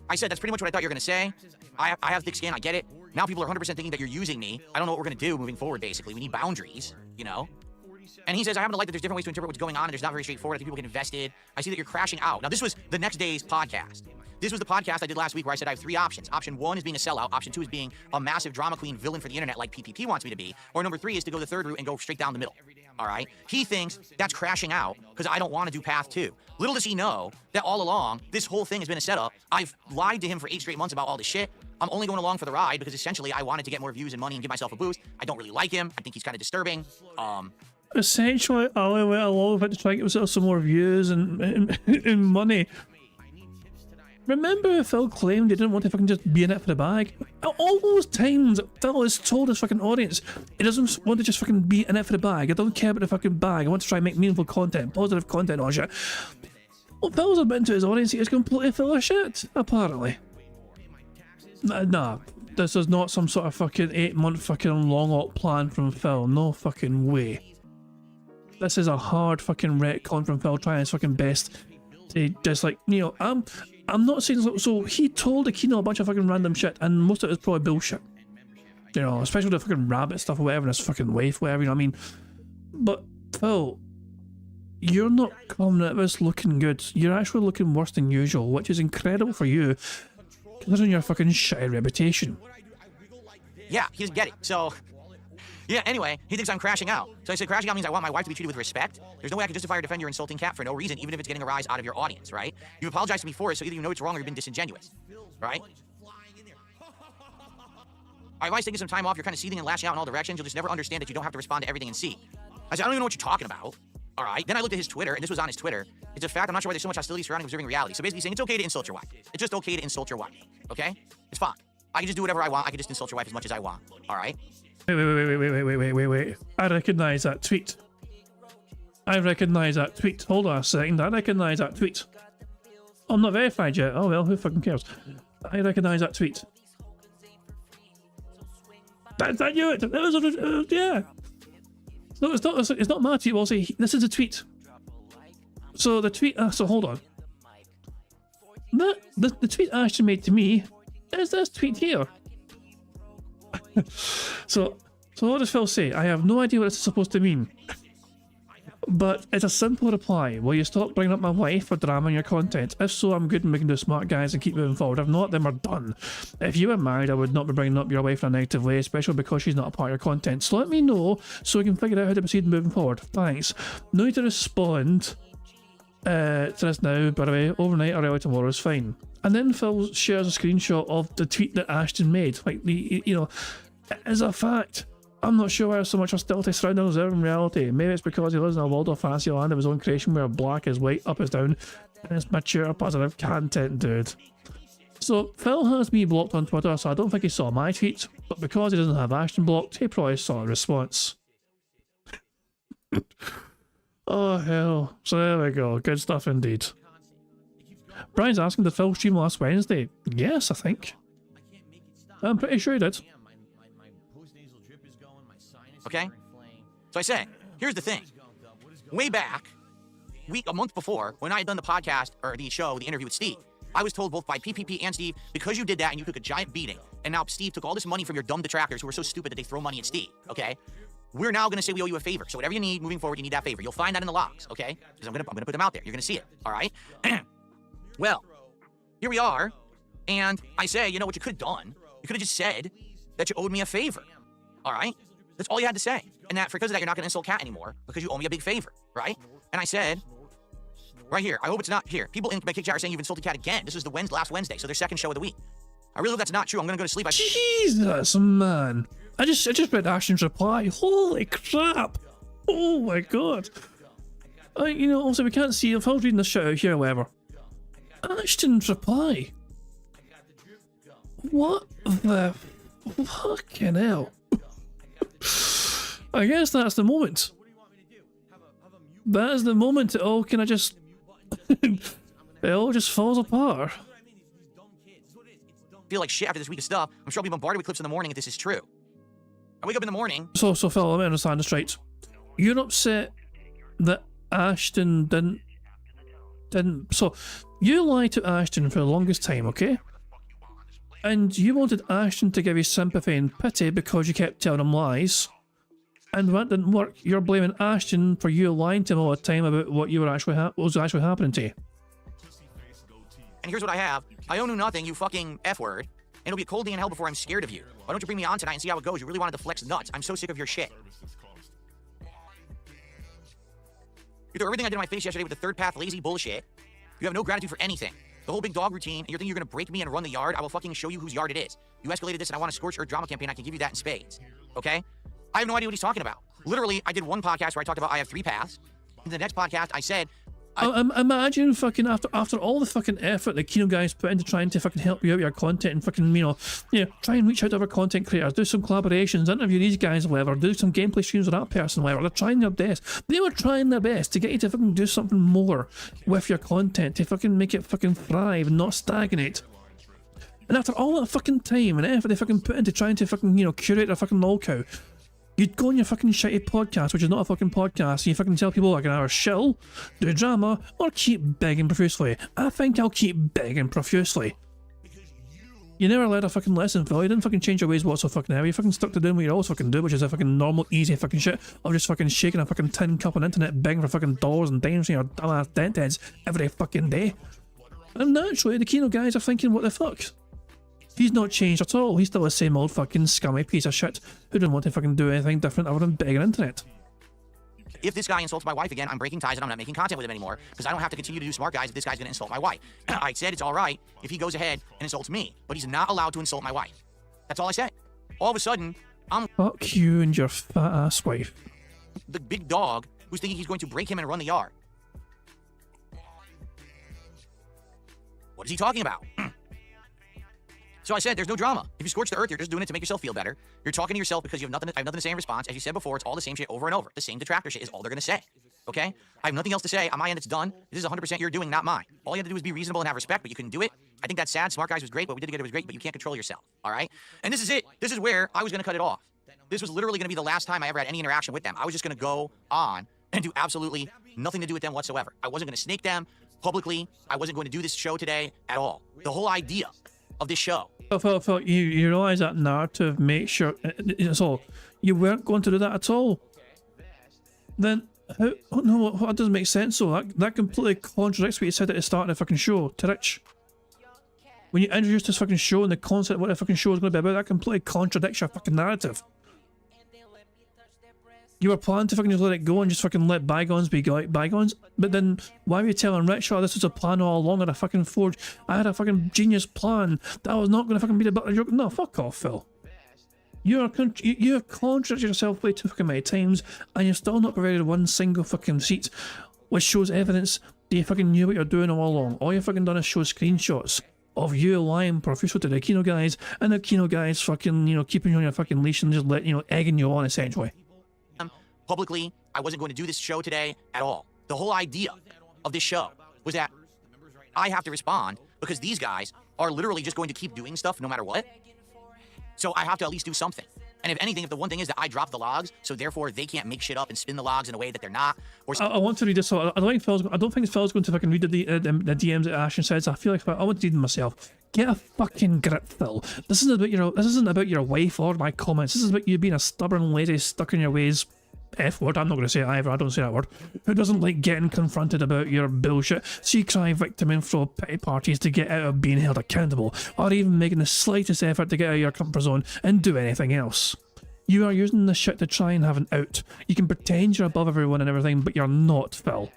I said that's pretty much what I thought you were going to say. I have thick skin, I get it. Now people are 100% thinking that you're using me. I don't know what we're going to do moving forward, basically. We need boundaries, And he says, I happen to like that there's different ways to interpret what's going on, and there's not very straightforward. I think people get invested. I see that you're crashing out. Now, this was the next day's podcast. This was the podcast I did last week where I said I have 3 options. Option 1 is being a sellout. Option 2 is being a massive drama queen villain for the internet like PPP wants me to be. Or number 3 is to go the third route and go straight down the middle. All right? He thinks that's crashing out because I don't want to do path 2. Little does he know that all along, this whole thing has been a setup. I've lied to him for 8 straight months about all this shit. I'm only going along for the ride because essentially I wanted to get more views and money and give myself a boost. I don't really like him. I think he's kind of disturbing. Essentially, I went along with it to try and get myself some more views and money. Remember Phil claimed he didn't want to fucking just be in it for the bag? All those times Phil has told his fucking audience he doesn't want to just fucking be in it for the bag. I don't care about the fucking bag. I want to try and make meaningful content, positive content, all shit. Well, Phil's admitting to his audience he is completely full of shit, apparently. Nah, this is not some sort of fucking 8-month fucking long-haul plan from Phil. No fucking way. This is a hard fucking retcon from Phil trying his fucking best to just like, I'm not saying so he told Aquino a bunch of fucking random shit and most of it is probably bullshit. Especially the fucking rabbit stuff or whatever, and his fucking wife, whatever, you know what I mean? But Phil, you're not coming at this looking good. You're actually looking worse than usual, which is incredible for you, considering your fucking shitty reputation. Yeah, he doesn't get it. So, yeah, anyway, he thinks I'm crashing out. So I said crashing out means I want my wife to be treated with respect. There's no way I can justify or defend your insulting Cat for no reason, even if it's getting a rise out of your audience, right? You've apologized to me for it, so either you know it's wrong or you've been disingenuous, right? My wife's taking some time off, you're kind of seething and lashing out in all directions, you'll just never understand that you don't have to respond to everything and see. I said, I don't even know what you're talking about. All right, then I looked at his Twitter, and this was on his Twitter. It's a fact, I'm not sure why there's so much hostility surrounding observing reality. So basically saying it's okay to insult your wife. It's just okay to insult your wife, okay? It's fine. I can just do whatever I want. I can just insult your wife as much as I want, all right? Wait. I recognise that tweet. Hold on a second, I recognise that tweet. I'm not verified yet. Oh well, who fucking cares? I recognise that tweet. That you? That was, yeah. No, it's not my tweet. We'll say this is a tweet. So the tweet. So hold on. The tweet Ashton made to me is this tweet here. So what does Phil say? I have no idea what this is supposed to mean. But it's a simple reply. Will you stop bringing up my wife for drama in your content? If so, I'm good and we can do smart guys and keep moving forward. If not, then we're done. If you were married, I would not be bringing up your wife in a negative way, especially because she's not a part of your content. So let me know so we can figure out how to proceed moving forward. Thanks. No need to respond to this now, by the way. Overnight or early tomorrow is fine. And then Phil shares a screenshot of the tweet that Ashton made. Like, you know, it is a fact. I'm not sure why there's so much hostility surrounding us in reality. Maybe it's because he lives in a Waldorf fantasy land of his own creation where black is white, up is down, and it's mature, positive content, dude. So, Phil has me blocked on Twitter, so I don't think he saw my tweet, but because he doesn't have Ashton blocked, he probably saw a response. Oh, hell. So there we go. Good stuff indeed. Brian's asking, did Phil stream last Wednesday? Yes, I think. I'm pretty sure he did. Okay? So I said, here's the thing. Way back, a month before, when I had done the podcast, or the show, the interview with Steve, I was told both by PPP and Steve, because you did that and you took a giant beating, and now Steve took all this money from your dumb detractors who are so stupid that they throw money at Steve, okay? We're now going to say we owe you a favor. So whatever you need moving forward, you need that favor. You'll find that in the logs, okay? Because I'm gonna put them out there. You're going to see it, all right? Well, here we are, and I say, you know what you could have done? You could have just said that you owed me a favor, all right? That's all you had to say. And that because of that, you're not going to insult Kat anymore because you owe me a big favor, right? And I said, right here, I hope it's not here. People in my kick chat are saying you've insulted Kat again. This was the last Wednesday, so their second show of the week. I really hope that's not true. I'm going to go to sleep. Jesus, man. I just read Ashton's reply. Holy crap. Oh my god. You know, also we can't see if I was reading this shout out here, however. Ashton's reply. What the fucking hell? I guess that's the moment. That is the moment it all kind of just... it all just falls apart. Feel like shit after this week of stuff. I'm sure I'll be bombarded with clips in the morning if this is true. I wake up in the morning. So Phil, let me understand this right. You're upset that Ashton didn't... So, you lied to Ashton for the longest time, okay? And you wanted Ashton to give you sympathy and pity because you kept telling him lies. And when that didn't work, you're blaming Ashton for you lying to him all the time about what was actually happening to you. And here's what I have. I owe you nothing, you fucking F-word. And it'll be a cold day in hell before I'm scared of you. Why don't you bring me on tonight and see how it goes? You really wanted to flex nuts. I'm so sick of your shit. You threw everything I did in my face yesterday with the third path lazy bullshit. You have no gratitude for anything. The whole big dog routine, and you're thinking you're gonna break me and run the yard? I will fucking show you whose yard it is. You escalated this and I want a scorched earth drama campaign. I can give you that in spades. Okay? I have no idea what he's talking about. Literally, I did one podcast where I talked about I have 3 paths. In the next podcast, I said... Imagine fucking after all the fucking effort the Kino guys put into trying to fucking help you out with your content and fucking, you know, try and reach out to other content creators, do some collaborations, interview these guys or whatever, do some gameplay streams with that person or whatever. They're trying their best. They were trying their best to get you to fucking do something more with your content, to fucking make it fucking thrive and not stagnate. And after all that fucking time and effort they fucking put into trying to fucking, you know, curate their fucking lolcow, you'd go on your fucking shitty podcast, which is not a fucking podcast, and you fucking tell people I can either shill, do drama, or keep begging profusely. I think I'll keep begging profusely. You never learned a fucking lesson, Phil. You didn't fucking change your ways whatsoever. You fucking stuck to doing what you always fucking do, which is a fucking normal, easy fucking shit of just fucking shaking a fucking tin cup on the internet, begging for fucking dollars and dimes from your dumbass dent heads every fucking day. And naturally, the Kino guys are thinking, what the fuck? He's not changed at all. He's still the same old fucking scummy piece of shit who didn't want to fucking do anything different other than begging internet. If this guy insults my wife again, I'm breaking ties and I'm not making content with him anymore because I don't have to continue to do smart guys if this guy's going to insult my wife. I said it's all right if he goes ahead and insults me, but he's not allowed to insult my wife. That's all I said. All of a sudden, I'm... Fuck you and your fat ass wife. The big dog who's thinking he's going to break him and run the yard. What is he talking about? So I said, there's no drama. If you scorch the earth, you're just doing it to make yourself feel better. You're talking to yourself because you have nothing. I have nothing to say in response. As you said before, it's all the same shit over and over. The same detractor shit is all they're going to say. Okay? I have nothing else to say. On my end, it's done. This is 100% you're doing, not mine. All you have to do is be reasonable and have respect, but you couldn't do it. I think that's sad. Smart Guys was great. What we did together was great, but you can't control yourself. All right? And this is it. This is where I was going to cut it off. This was literally going to be the last time I ever had any interaction with them. I was just going to go on and do absolutely nothing to do with them whatsoever. I wasn't going to snake them publicly. I wasn't going to do this show today at all. The whole idea of this show. Phil, you realise that narrative makes sure... So, you weren't going to do that at all. Then, How? Oh no, that doesn't make sense. So that completely contradicts what you said at the start of the fucking show, to Rich. When you introduced this fucking show and the concept of what the fucking show is going to be about, that completely contradicts your fucking narrative. You were planning to fucking just let it go and just fucking let bygones be bygones, but then why were you telling Rich, oh, this was a plan all along? I had a fucking genius plan that I was not going to fucking be the butt of the joke. No, fuck off, Phil. You have contradicted yourself way too fucking many times, and you've still not provided one single fucking receipt, which shows evidence that you fucking knew what you're doing all along. All you've fucking done is show screenshots of you lying profusely to the Kino guys, and the Kino guys fucking, you know, keeping you on your fucking leash and just egging you on, essentially. Publicly, I wasn't going to do this show today at all. The whole idea of this show was that I have to respond because these guys are literally just going to keep doing stuff no matter what. So I have to at least do something. And if anything, if the one thing is that I drop the logs, so therefore they can't make shit up and spin the logs in a way that they're not. Or I want to read this. So I don't think Phil's going to fucking read the DMs that Ashton says. I feel like I want to read them myself. Get a fucking grip, Phil. This isn't about your wife or my comments. This is about you being a stubborn lady stuck in your ways. F word, I'm not going to say it either, I don't say that word. Who doesn't like getting confronted about your bullshit? So you cry victim and throw pity parties to get out of being held accountable, or even making the slightest effort to get out of your comfort zone and do anything else. You are using this shit to try and have an out. You can pretend you're above everyone and everything, but you're not, Phil.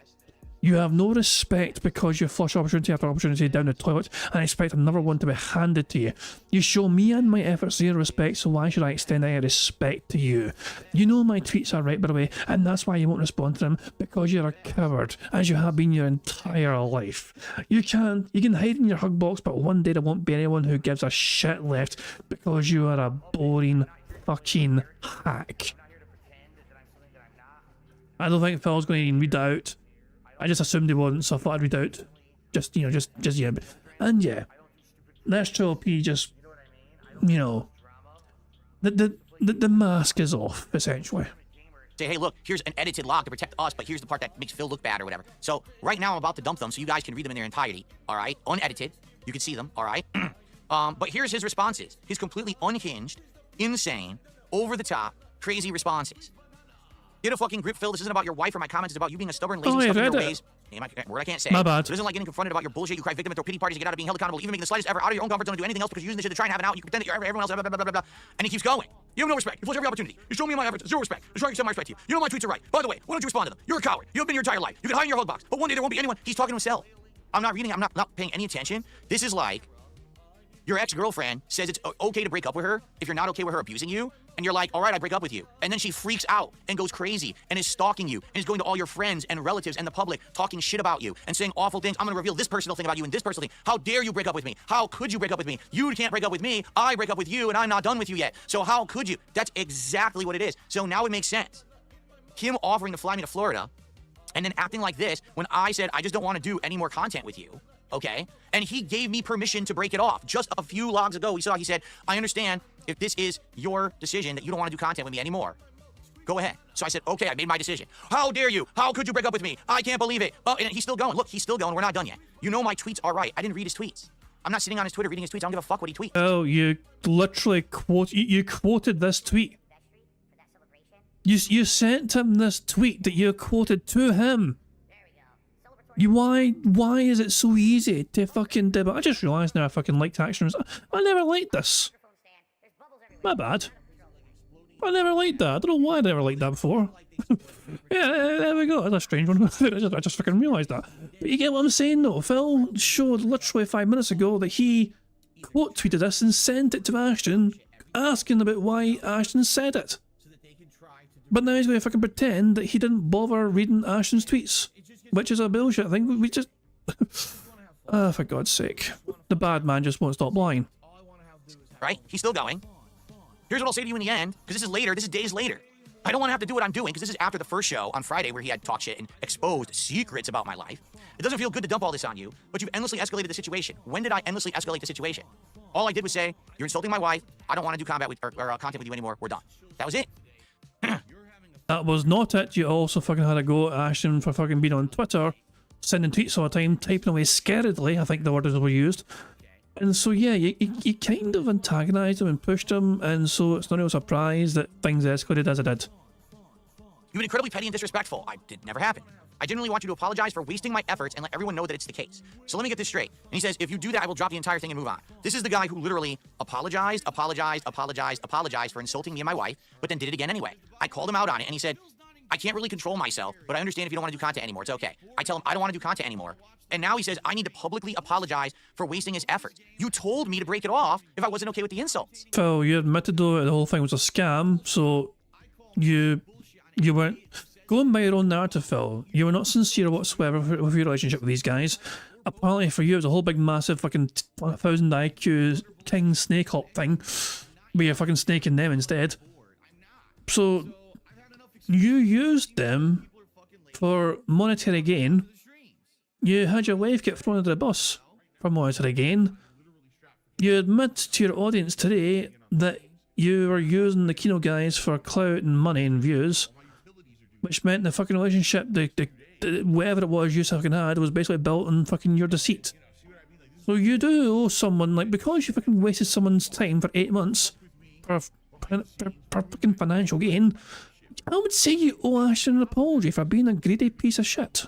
You have no respect because you flush opportunity after opportunity down the toilet and expect another one to be handed to you. You show me and my efforts zero respect, so why should I extend any respect to you? You know my tweets are right, by the way, and that's why you won't respond to them, because you're a coward, as you have been your entire life. You can hide in your hug box, but one day there won't be anyone who gives a shit left because you are a boring fucking hack. I don't think Phil's going to even read that out. I just assumed he wasn't, so I thought I'd read out. Just yeah. And yeah, Nash 12P just, you know, the mask is off, essentially. Say, hey, look, here's an edited log to protect us, but here's the part that makes Phil look bad or whatever. So right now I'm about to dump them so you guys can read them in their entirety, all right? Unedited. You can see them, all right? But here's his responses. His completely unhinged, insane, over-the-top, crazy responses. Get a fucking grip, Phil. This isn't about your wife or my comments. It's about you being a stubborn, lazy, stuck in your ways. Word I can't say. My bad. It isn't like getting confronted about your bullshit. You cry victim and throw pity parties to get out of being held accountable, even making the slightest effort out of your own comfort zone to do anything else because you're using this shit to try and have an out. You pretend that you're everyone else, blah, blah, blah, blah, blah. And he keeps going. You have no respect. You flush every opportunity. You show me my efforts. Zero respect. You're trying to extend my respect to you. You know my tweets are right. By the way, why don't you respond to them? You're a coward. You have been your entire life. You can hide in your hug box. But one day there won't be anyone. He's talking to himself. I'm not reading. I'm not paying any attention. This is like your ex-girlfriend says it's okay to break up with her if you're not okay with her abusing you, and you're like, all right, I break up with you. And then she freaks out and goes crazy and is stalking you and is going to all your friends and relatives and the public talking shit about you and saying awful things. I'm going to reveal this personal thing about you and this personal thing. How dare you break up with me? How could you break up with me? You can't break up with me. I break up with you and I'm not done with you yet. So how could you? That's exactly what it is. So now it makes sense. Him offering to fly me to Florida and then acting like this when I said, I just don't want to do any more content with you. Okay? And he gave me permission to break it off. Just a few logs ago, he said, I understand if this is your decision that you don't want to do content with me anymore. Go ahead. So I said, okay, I made my decision. How dare you? How could you break up with me? I can't believe it. Oh, and he's still going. Look, he's still going. We're not done yet. You know my tweets are right. I didn't read his tweets. I'm not sitting on his Twitter reading his tweets. I don't give a fuck what he tweets. Oh, you literally you quoted this tweet. You sent him this tweet that you quoted to him. Why is it so easy to fucking dib it? I just realised now I fucking liked actions. I never liked this. My bad. I never liked that. I don't know why I never liked that before. Yeah, there we go. That's a strange one. I just fucking realised that. But you get what I'm saying though? Phil showed literally 5 minutes ago that he quote tweeted this and sent it to Ashton, asking about why Ashton said it. But now he's going to fucking pretend that he didn't bother reading Ashton's tweets. Which is a bullshit thing. We just... for God's sake. The bad man just won't stop lying. Right? He's still going. Here's what I'll say to you in the end, because this is later. This is days later. I don't want to have to do what I'm doing, because this is after the first show on Friday where he had talked shit and exposed secrets about my life. It doesn't feel good to dump all this on you, but you've endlessly escalated the situation. When did I endlessly escalate the situation? All I did was say, you're insulting my wife. I don't want to do combat with or content with you anymore. We're done. That was it. That was not it. You also fucking had a go at Ashton for fucking being on Twitter, sending tweets all the time, typing away scaredly, I think the words were used. And so yeah, you kind of antagonised him and pushed him, and so it's not no surprise that things escalated as it did. been incredibly petty and disrespectful. It never happened. I genuinely want you to apologize for wasting my efforts and let everyone know that it's the case. So let me get this straight. And he says, if you do that, I will drop the entire thing and move on. This is the guy who literally apologized for insulting me and my wife, but then did it again anyway. I called him out on it, and he said, I can't really control myself, but I understand if you don't want to do content anymore. It's okay. I tell him I don't want to do content anymore. And now he says, I need to publicly apologize for wasting his efforts. You told me to break it off if I wasn't okay with the insults. Phil, you admitted though that the whole thing was a scam, so you weren't going by your own narrative, Phil. You were not sincere whatsoever with your relationship with these guys. Apparently for you it was a whole big massive fucking 1000 IQ king snake hop thing, where you're fucking snaking them instead. So you used them for monetary gain. You had your wife get thrown under the bus for monetary gain. You admit to your audience today that you were using the Kino guys for clout and money and views, which meant the fucking relationship, the whatever it was you fucking had, was basically built on fucking your deceit. So you do owe someone, like, because you fucking wasted someone's time for 8 months for fucking financial gain, I would say you owe Ashton an apology for being a greedy piece of shit.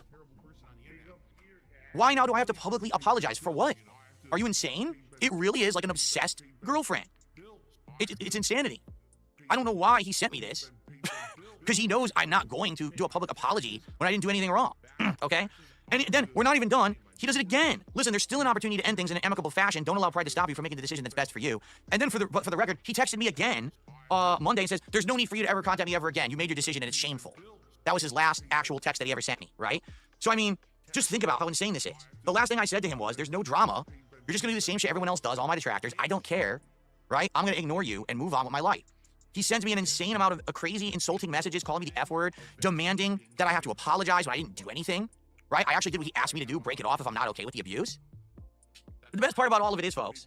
Why now do I have to publicly apologize? For what? Are you insane? It really is like an obsessed girlfriend. It's insanity. I don't know why he sent me this. Because he knows I'm not going to do a public apology when I didn't do anything wrong. Okay? And then we're not even done. He does it again. Listen, there's still an opportunity to end things in an amicable fashion. Don't allow pride to stop you from making the decision that's best for you. And then for the record, he texted me again Monday and says, there's no need for you to ever contact me ever again. You made your decision and it's shameful. That was his last actual text that he ever sent me, right? So I mean, just think about how insane this is. The last thing I said to him was, there's no drama. You're just gonna do the same shit everyone else does, all my detractors. I don't care, right? I'm gonna ignore you and move on with my life. He sends me an insane amount of crazy, insulting messages, calling me the F word, demanding that I have to apologize when I didn't do anything, right? I actually did what he asked me to do, break it off if I'm not okay with the abuse. But the best part about all of it is, folks,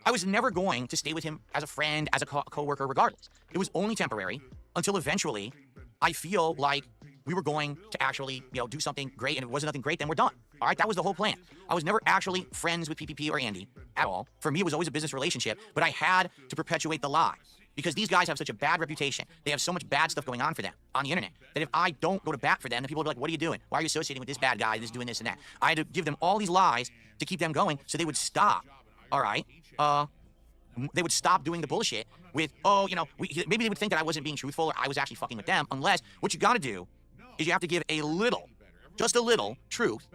I was never going to stay with him as a friend, as a co-worker, regardless. It was only temporary until eventually I feel like we were going to actually, do something great, and if it wasn't nothing great, then we're done. All right, that was the whole plan. I was never actually friends with PPP or Andy at all. For me, it was always a business relationship, but I had to perpetuate the lie because these guys have such a bad reputation. They have so much bad stuff going on for them on the internet that if I don't go to bat for them, then people will be like, what are you doing? Why are you associating with this bad guy, this doing this and that? I had to give them all these lies to keep them going so they would stop, all right? They would stop doing the bullshit with, maybe they would think that I wasn't being truthful or I was actually fucking with them, unless what you gotta do is you have to give a little, just a little, truth,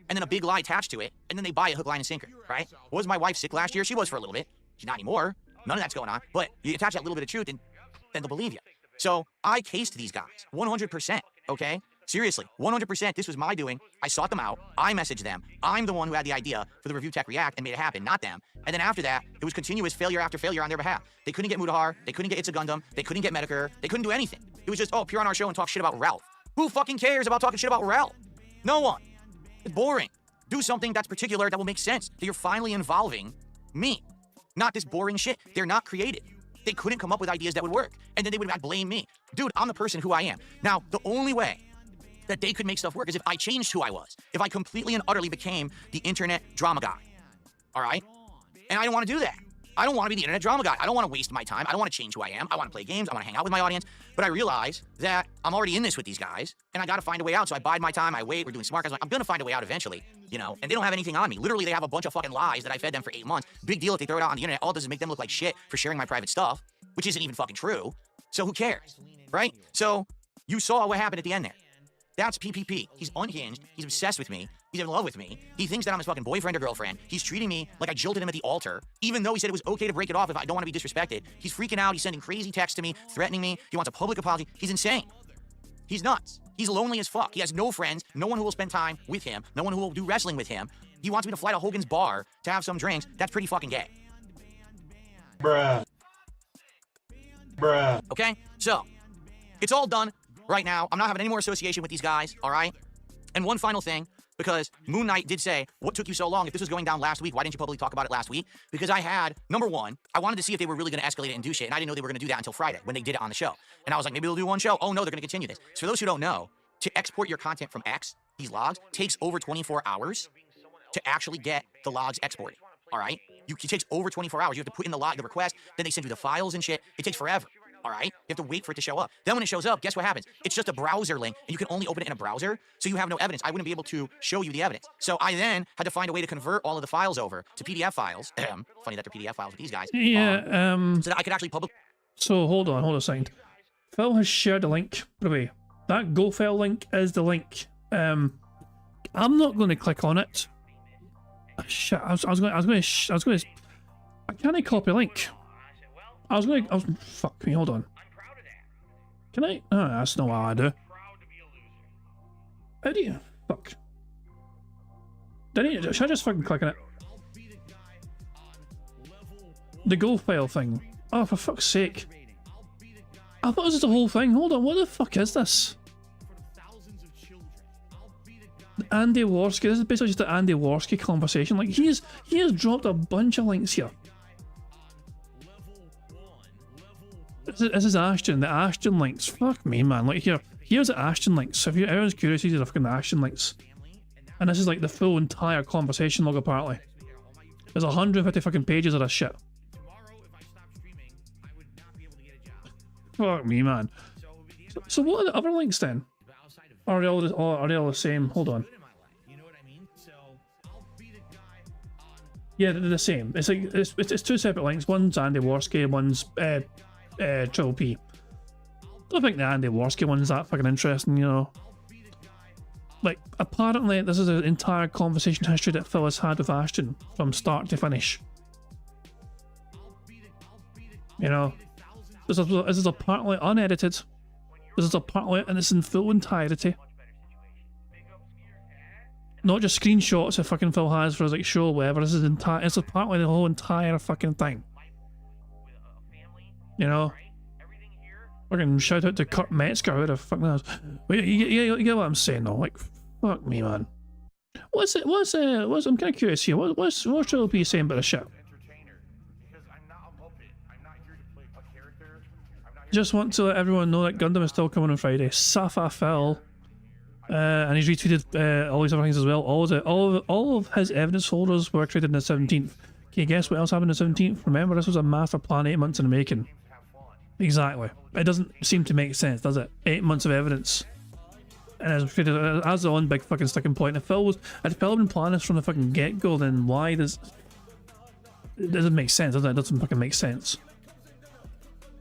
and then a big lie attached to it, and then they buy it hook, line, and sinker, right? Was my wife sick last year? She was for a little bit. She's not anymore. None of that's going on. But you attach that little bit of truth, and then they'll believe you. So I cased these guys, 100%, okay? Seriously, 100%. This was my doing. I sought them out. I messaged them. I'm the one who had the idea for the Review Tech React and made it happen, not them. And then after that, it was continuous failure after failure on their behalf. They couldn't get Mutahar. They couldn't get It's a Gundam. They couldn't get Medicare. They couldn't do anything. It was just, appear on our show and talk shit about Ralph. Who fucking cares about talking shit about Ralph? No one. It's boring. Do something that's particular that will make sense, that you're finally involving me. Not this boring shit. They're not creative. They couldn't come up with ideas that would work. And then they would blame me. Dude, I'm the person who I am. Now, the only way that they could make stuff work is if I changed who I was. If I completely and utterly became the internet drama guy. All right? And I don't want to do that. I don't want to be the internet drama guy. I don't want to waste my time. I don't want to change who I am. I want to play games. I want to hang out with my audience. But I realize that I'm already in this with these guys, and I got to find a way out. So I bide my time. I wait. We're doing smart guys. I'm going to find a way out eventually, and they don't have anything on me. Literally, they have a bunch of fucking lies that I fed them for 8 months. Big deal if they throw it out on the internet. All it does is make them look like shit for sharing my private stuff, which isn't even fucking true. So who cares, right? So you saw what happened at the end there. That's PPP. He's unhinged. He's obsessed with me. He's in love with me. He thinks that I'm his fucking boyfriend or girlfriend. He's treating me like I jilted him at the altar, even though he said it was okay to break it off if I don't want to be disrespected. He's freaking out. He's sending crazy texts to me, threatening me. He wants a public apology. He's insane. He's nuts. He's lonely as fuck. He has no friends, no one who will spend time with him, no one who will do wrestling with him. He wants me to fly to Hogan's bar to have some drinks. That's pretty fucking gay. Bruh. Okay? So, it's all done right now. I'm not having any more association with these guys, all right? And one final thing, because Moon Knight did say, what took you so long? If this was going down last week, why didn't you publicly talk about it last week? Because I had, number one, I wanted to see if they were really going to escalate it and do shit, and I didn't know they were going to do that until Friday when they did it on the show. And I was like, maybe they'll do one show. Oh no, they're going to continue this. So for those who don't know, to export your content from X, these logs, takes over 24 hours to actually get the logs exported, all right? It takes over 24 hours. You have to put in the request, then they send you the files and shit. It takes forever. All right? You have to wait for it to show up. Then when it shows up, guess what happens? It's just a browser link, and you can only open it in a browser, so you have no evidence. I wouldn't be able to show you the evidence. So I then had to find a way to convert all of the files over to PDF files. Funny that they're PDF files with these guys. Yeah, so that I could actually publish. So hold on a second. Phil has shared a link. By the way, that Go file link is the link. I'm not going to click on it. Shit, I can't copy a link. Fuck me, hold on. Can I? Oh, that's not what I do. How do you? Fuck. Should I just fucking click on it? The Go file thing. Oh, for fuck's sake. I thought this was the whole thing. Hold on, what the fuck is this? Andy Worski. This is basically just the Andy Worski conversation. Like, he has dropped a bunch of links here. This is Ashton, the Ashton links. Fuck me, man. Like, here's the Ashton links. If everyone's curious, these are the fucking Ashton links. And this is like the full entire conversation log, apparently. There's 150 fucking pages of this shit. Fuck me, man. So what are the other links then? Are they all the same? Hold on. Yeah, they're the same. It's like it's two separate links. One's Andy Worski, one's Triple P. Don't think the Andy Worski one's that fucking interesting, you know. Like, apparently this is an entire conversation history that Phil has had with Ashton from start to finish. You know, this is apparently unedited. This is apparently, and it's in full entirety. Not just screenshots that fucking Phil has for his like show or whatever. This is entire. It's apparently the whole entire fucking thing. You know, fucking shout out to Kurt Metzger, who the fuck knows. But you get what I'm saying though. Like, fuck me, man. I'm kind of curious here. What's Triple P saying about the shit? Just want to let everyone know that Gundam is still coming on Friday. Safa Phil. And he's retweeted all these other things as well. All of his evidence folders were created on the 17th. Okay, guess what else happened on the 17th? Remember, this was a master plan 8 months in the making. Exactly. It doesn't seem to make sense, does it? 8 months of evidence. And as created as the one big fucking sticking point. If Phil been planning this from the fucking get-go, then why does it doesn't make sense, does it? It doesn't fucking make sense.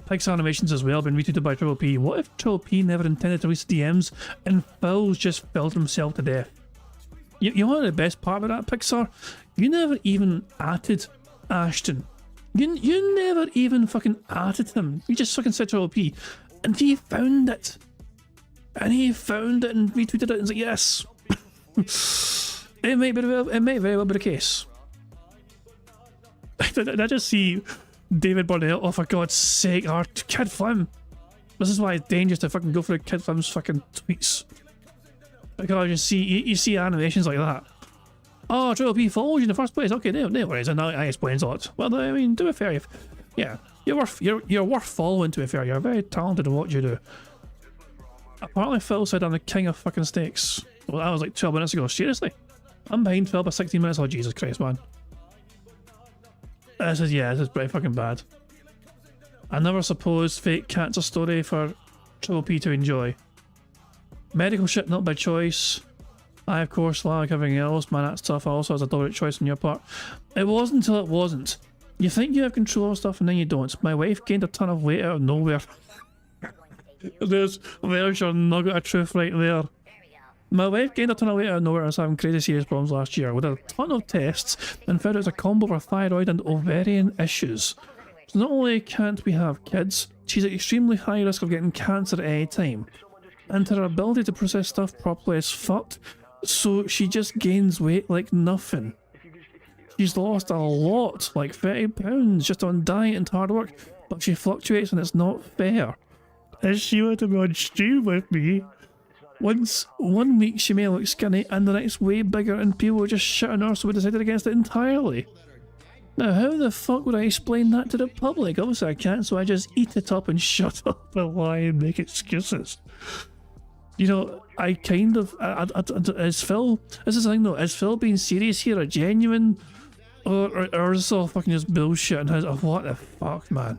Pixar animations as well been retweeted by Triple P. What if Triple P never intended to release DMs and Phil's just filled himself to death? You know the best part about that, Pixar? You never even atted Ashton. You never even fucking atted him. You just fucking said Triple P, and he found it. And he found it and retweeted it and was like, yes. It may very well be the case. I just see David Burnell, oh for God's sake, our Kid Flim. This is why it's dangerous to fucking go for Kid Flim's fucking tweets. Because you see animations like that. Oh, Triple P follows you in the first place. Okay, no worries, and that explains a lot. Well, I mean, to be fair, yeah, you're worth following, to be fair. You're very talented at what you do. Apparently Phil said I'm the king of fucking steaks. Well, that was like 12 minutes ago. Seriously? I'm behind Phil by 16 minutes. Oh, Jesus Christ, man. This is pretty fucking bad. Another supposed fake cancer story for Triple P to enjoy. Medical shit not by choice. I, of course, like everything else. Man, that stuff also has a deliberate choice on your part. It wasn't until it wasn't. You think you have control of stuff and then you don't. My wife gained a ton of weight out of nowhere. There's your nugget of truth right there. My wife gained a ton of weight out of nowhere and was having crazy serious problems last year with a ton of tests and found out it's a combo of thyroid and ovarian issues. So not only can't we have kids, she's at extremely high risk of getting cancer at any time. And her ability to process stuff properly is fucked, so she just gains weight like nothing. She's lost a lot, like 30 pounds, just on diet and hard work, but she fluctuates and it's not fair. If she were to be on stream with me, one week she may look skinny and the next way bigger and people would just shit on her, so we decided against it entirely. Now how the fuck would I explain that to the public? Obviously I can't, so I just eat it up and shut up and lie and make excuses. You know, I kind of, is Phil, this is the thing though, is Phil being serious here or genuine? Or is this all fucking just bullshit and what the fuck, man?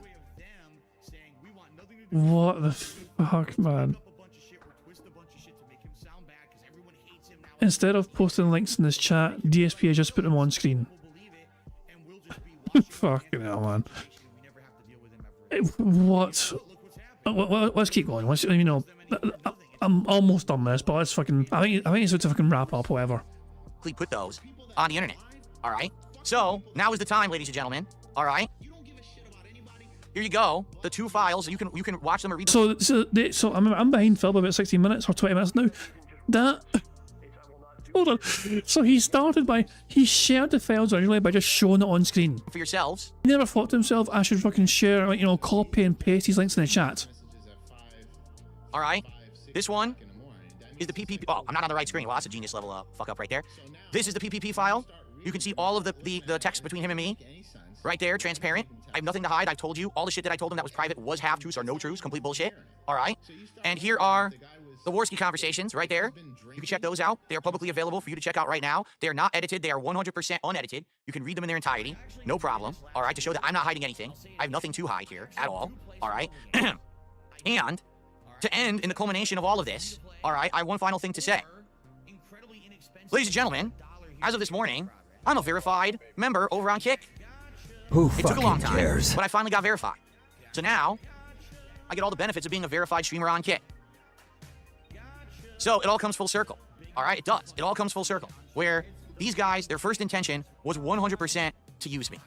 What the fuck, man? Instead of posting links in this chat, DSP has just put them on screen. Fucking hell, man. What? Let's keep going. Let's, you know, I'm almost done this, but let's fucking. I think it's good to fucking wrap up, whatever. Put those on the internet. All right. So now is the time, ladies and gentlemen. All right. Here you go. The 2 files. You can watch them or read them. So I'm behind Phil by about 16 minutes or 20 minutes now. That. Hold on. So he shared the files originally by just showing it on screen. For yourselves. He never thought to himself, I should fucking share, like, you know, copy and paste these links in the chat. All right. This one is the PPP. Oh, I'm not on the right screen. Well, that's a genius level fuck up right there. This is the PPP file. You can see all of the text between him and me. Right there, transparent. I have nothing to hide. I've told you. All the shit that I told him that was private was half-truths or no truths. Complete bullshit. All right. And here are the Worski conversations right there. You can check those out. They are publicly available for you to check out right now. They are not edited. They are 100% unedited. You can read them in their entirety. No problem. All right. To show that I'm not hiding anything. I have nothing to hide here at all. All right. And to end in the culmination of all of this, all right, I have one final thing to say. Ladies and gentlemen, as of this morning, I'm a verified member over on Kick. Who It took a long time, cares? but I finally got verified. So now, I get all the benefits of being a verified streamer on Kick. So it all comes full circle. All right, it does. It all comes full circle. Where these guys, their first intention was 100% to use me.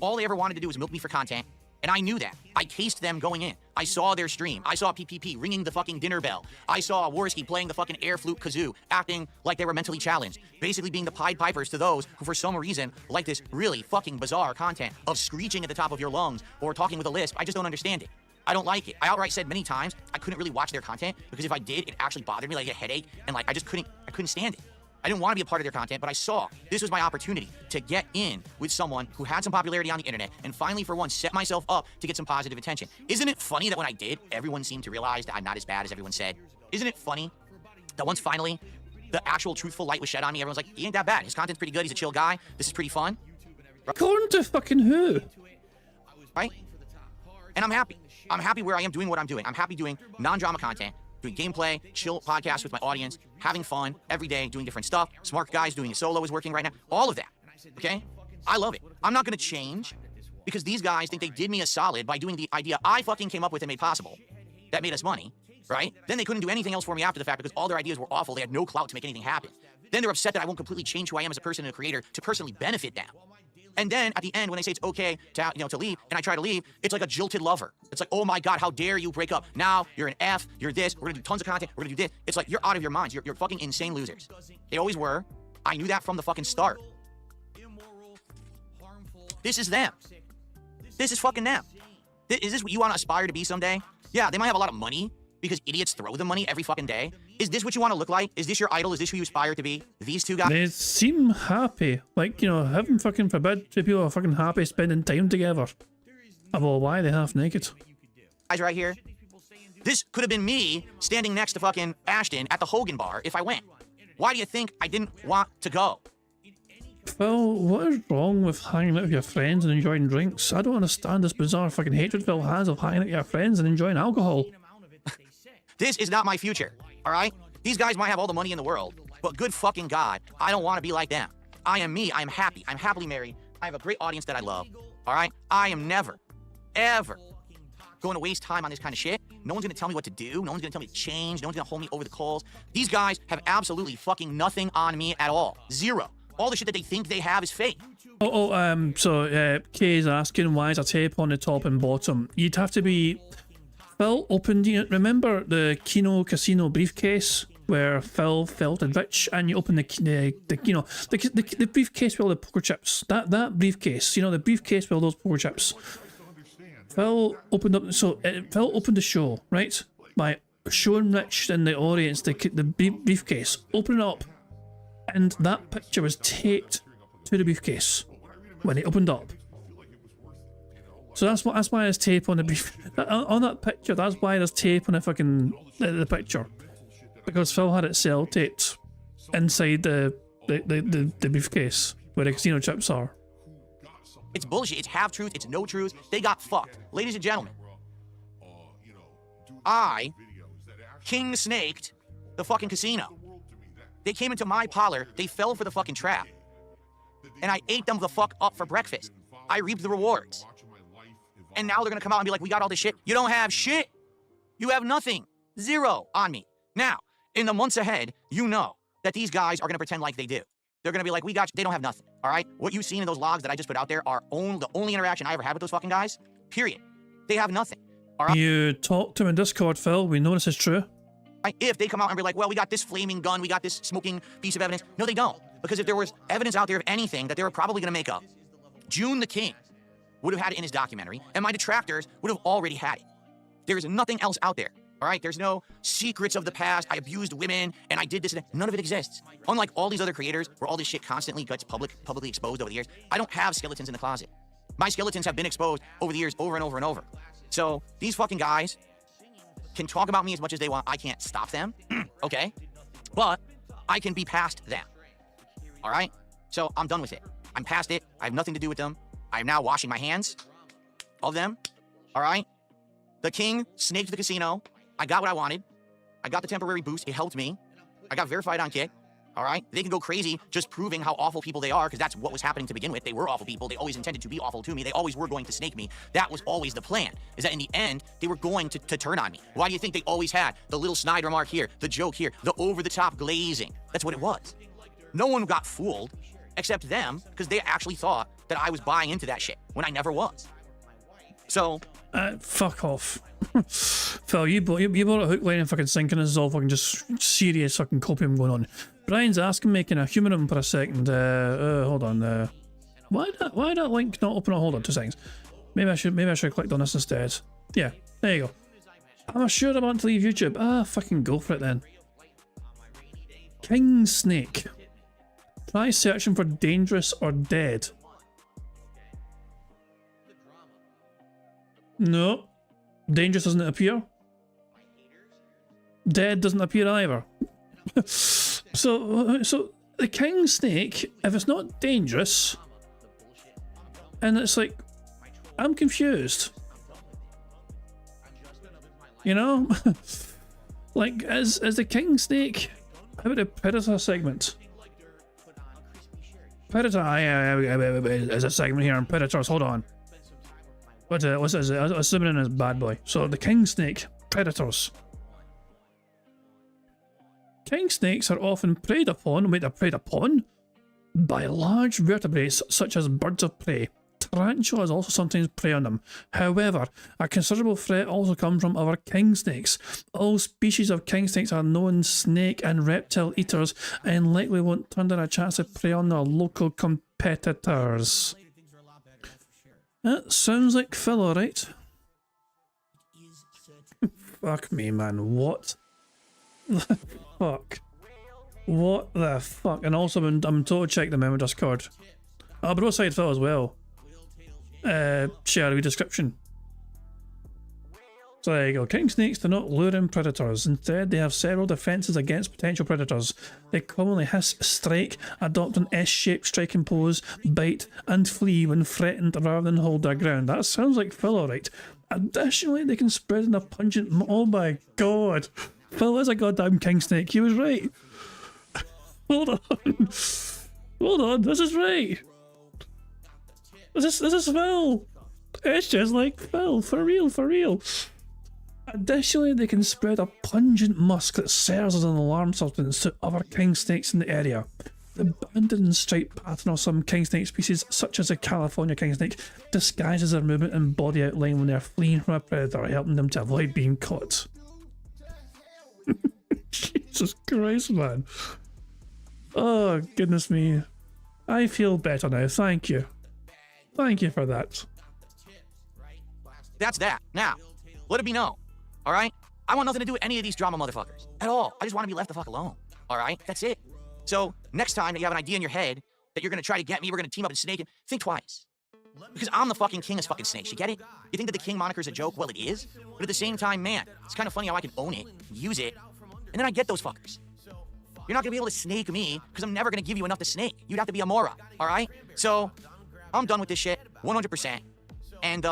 All they ever wanted to do was milk me for content, and I knew that. I cased them going in. I saw their stream. I saw PPP ringing the fucking dinner bell. I saw Worski playing the fucking air flute kazoo, acting like they were mentally challenged, basically being the Pied Pipers to those who for some reason like this really fucking bizarre content of screeching at the top of your lungs or talking with a lisp. I just don't understand it. I don't like it. I outright said many times I couldn't really watch their content because if I did, it actually bothered me, like a headache, and like I couldn't stand it. I didn't want to be a part of their content, but I saw this was my opportunity to get in with someone who had some popularity on the internet and finally for once set myself up to get some positive attention. Isn't it funny that when I did, everyone seemed to realize that I'm not as bad as everyone said? Isn't it funny that once finally the actual truthful light was shed on me, everyone's like, he ain't that bad. His content's pretty good. He's a chill guy. This is pretty fun. According to fucking who? Right? And I'm happy. I'm happy where I am doing what I'm doing. I'm happy doing non-drama content, doing gameplay, chill podcasts with my audience, having fun every day, doing different stuff. Smart guys doing a solo is working right now. All of that. Okay? I love it. I'm not going to change because these guys think they did me a solid by doing the idea I fucking came up with and made possible. That made us money, right? Then they couldn't do anything else for me after the fact because all their ideas were awful. They had no clout to make anything happen. Then they're upset that I won't completely change who I am as a person and a creator to personally benefit them. And then at the end, when they say it's okay to leave, and I try to leave, it's like a jilted lover. It's like, oh my God, how dare you break up? Now you're an F, you're this, we're gonna do tons of content, we're gonna do this. It's like, you're out of your minds. You're fucking insane losers. They always were. I knew that from the fucking start. This is them. This is fucking them. Is this what you want to aspire to be someday? Yeah, they might have a lot of money because idiots throw them money every fucking day. Is this what you want to look like? Is this your idol? Is this who you aspire to be? These two guys? They seem happy. Like, you know, heaven fucking forbid two people are fucking happy spending time together. Well, why are they half naked? Guys right here. This could have been me standing next to fucking Ashton at the Hogan bar if I went. Why do you think I didn't want to go? Phil, what is wrong with hanging out with your friends and enjoying drinks? I don't understand this bizarre fucking hatred Phil has of hanging out with your friends and enjoying alcohol. This is not my future, all right? These guys might have all the money in the world, but good fucking God, I don't want to be like them. I am me. I am happy. I'm happily married. I have a great audience that I love, all right? I am never, ever going to waste time on this kind of shit. No one's going to tell me what to do. No one's going to tell me to change. No one's going to hold me over the coals. These guys have absolutely fucking nothing on me at all. Zero. All the shit that they think they have is fake. So Kay is asking why is a tape on the top and bottom? You'd have to be... Phil opened, you know, remember the Kino Casino briefcase where Phil felt rich and you open the briefcase with all the poker chips. That briefcase, you know, the briefcase with all those poker chips. Phil opened up, Phil opened the show, right? By showing Rich and the audience the briefcase, open it up, and that picture was taped to the briefcase when it opened up. So that's why there's tape on the brief on that picture. That's why there's tape on the fucking the picture, because Phil had it cell taped inside the briefcase where the casino chips are. It's bullshit. It's half truth. It's no truth. They got fucked, ladies and gentlemen. I king snaked the fucking casino. They came into my parlor, they fell for the fucking trap. And I ate them the fuck up for breakfast. I reaped the rewards. And now they're gonna come out and be like, we got all this shit. You don't have shit. You have nothing. Zero on me. Now, in the months ahead, you know that these guys are gonna pretend like they do. They're gonna be like, we got you. They don't have nothing, all right? What you've seen in those logs that I just put out there are the only interaction I ever had with those fucking guys, period. They have nothing, all right? You talked to him in Discord, Phil. We know this is true. If they come out and be like, well, we got this flaming gun, we got this smoking piece of evidence. No, they don't. Because if there was evidence out there of anything that they were probably gonna make up, June the King would have had it in his documentary, and my detractors would have already had it. There is nothing else out there, all right? There's no secrets of the past, I abused women, and I did this and that. None of it exists. Unlike all these other creators, where all this shit constantly gets publicly exposed over the years, I don't have skeletons in the closet. My skeletons have been exposed over the years, over and over and over. So these fucking guys can talk about me as much as they want. I can't stop them, okay? But I can be past them, all right? So I'm done with it. I'm past it. I have nothing to do with them. I'm now washing my hands of them, all right? The king snaked the casino. I got what I wanted. I got the temporary boost. It helped me. I got verified on Kick, all right? They can go crazy just proving how awful people they are, because that's what was happening to begin with. They were awful people. They always intended to be awful to me. They always were going to snake me. That was always the plan, is that in the end, they were going to turn on me. Why do you think they always had the little snide remark here, the joke here, the over-the-top glazing? That's what it was. No one got fooled except them, because they actually thought that I was buying into that shit when I never was. So... fuck off. Phil, you bought a hook, line, and fucking sinking. This is all fucking just serious fucking copium going on. Brian's asking me, can I humour him for a second? Hold on. Why that link not open? Hold on 2 seconds. Maybe I should have clicked on this instead. Yeah, there you go. I'm sure I want to leave YouTube. Fucking go for it then. King Snake. Try searching for dangerous or dead. No. Dangerous doesn't appear. Dead doesn't appear either. So the king snake, if it's not dangerous, and it's like, I'm confused. You know? Like, as the king snake, how about the predator segment? Predator, there's a segment here on predators, hold on. What's this? A similar as bad boy. So the king snake, predators. King snakes are often preyed upon by large vertebrates such as birds of prey. Tarantulas also sometimes prey on them. However, a considerable threat also comes from other king snakes. All species of king snakes are known snake and reptile eaters and likely won't turn down a chance to prey on their local competitors. That sounds like Phil, alright? Fuck me, man. What the fuck? What the fuck? And also, I'm told to check the memo Discord. I'll broadside Phil as well. Share the description. So there you go. King snakes do not lure in predators. Instead, they have several defenses against potential predators. They commonly hiss, strike, adopt an S-shaped striking pose, bite, and flee when threatened rather than hold their ground. That sounds like Phil, alright. Additionally, they can spread in a pungent... Oh my god. Phil is a goddamn king snake. He was right. Hold on. Hold on. This is right. This is Phil. It's just like Phil. For real, for real. Additionally, they can spread a pungent musk that serves as an alarm substance to other king snakes in the area. The banded and striped pattern of some king snake species, such as the California king snake, disguises their movement and body outline when they are fleeing from a predator, helping them to avoid being caught. Jesus Christ, man. Oh, goodness me. I feel better now, thank you. Thank you for that. That's that. Now, let it be known, all right? I want nothing to do with any of these drama motherfuckers at all. I just want to be left the fuck alone, all right? That's it. So next time that you have an idea in your head that you're going to try to get me, we're going to team up and snake it, think twice. Because I'm the fucking king of fucking snakes, you get it? You think that the king moniker is a joke? Well, it is. But at the same time, man, it's kind of funny how I can own it, use it, and then I get those fuckers. You're not going to be able to snake me because I'm never going to give you enough to snake. You'd have to be a moron, all right? So I'm done with this shit, 100%. And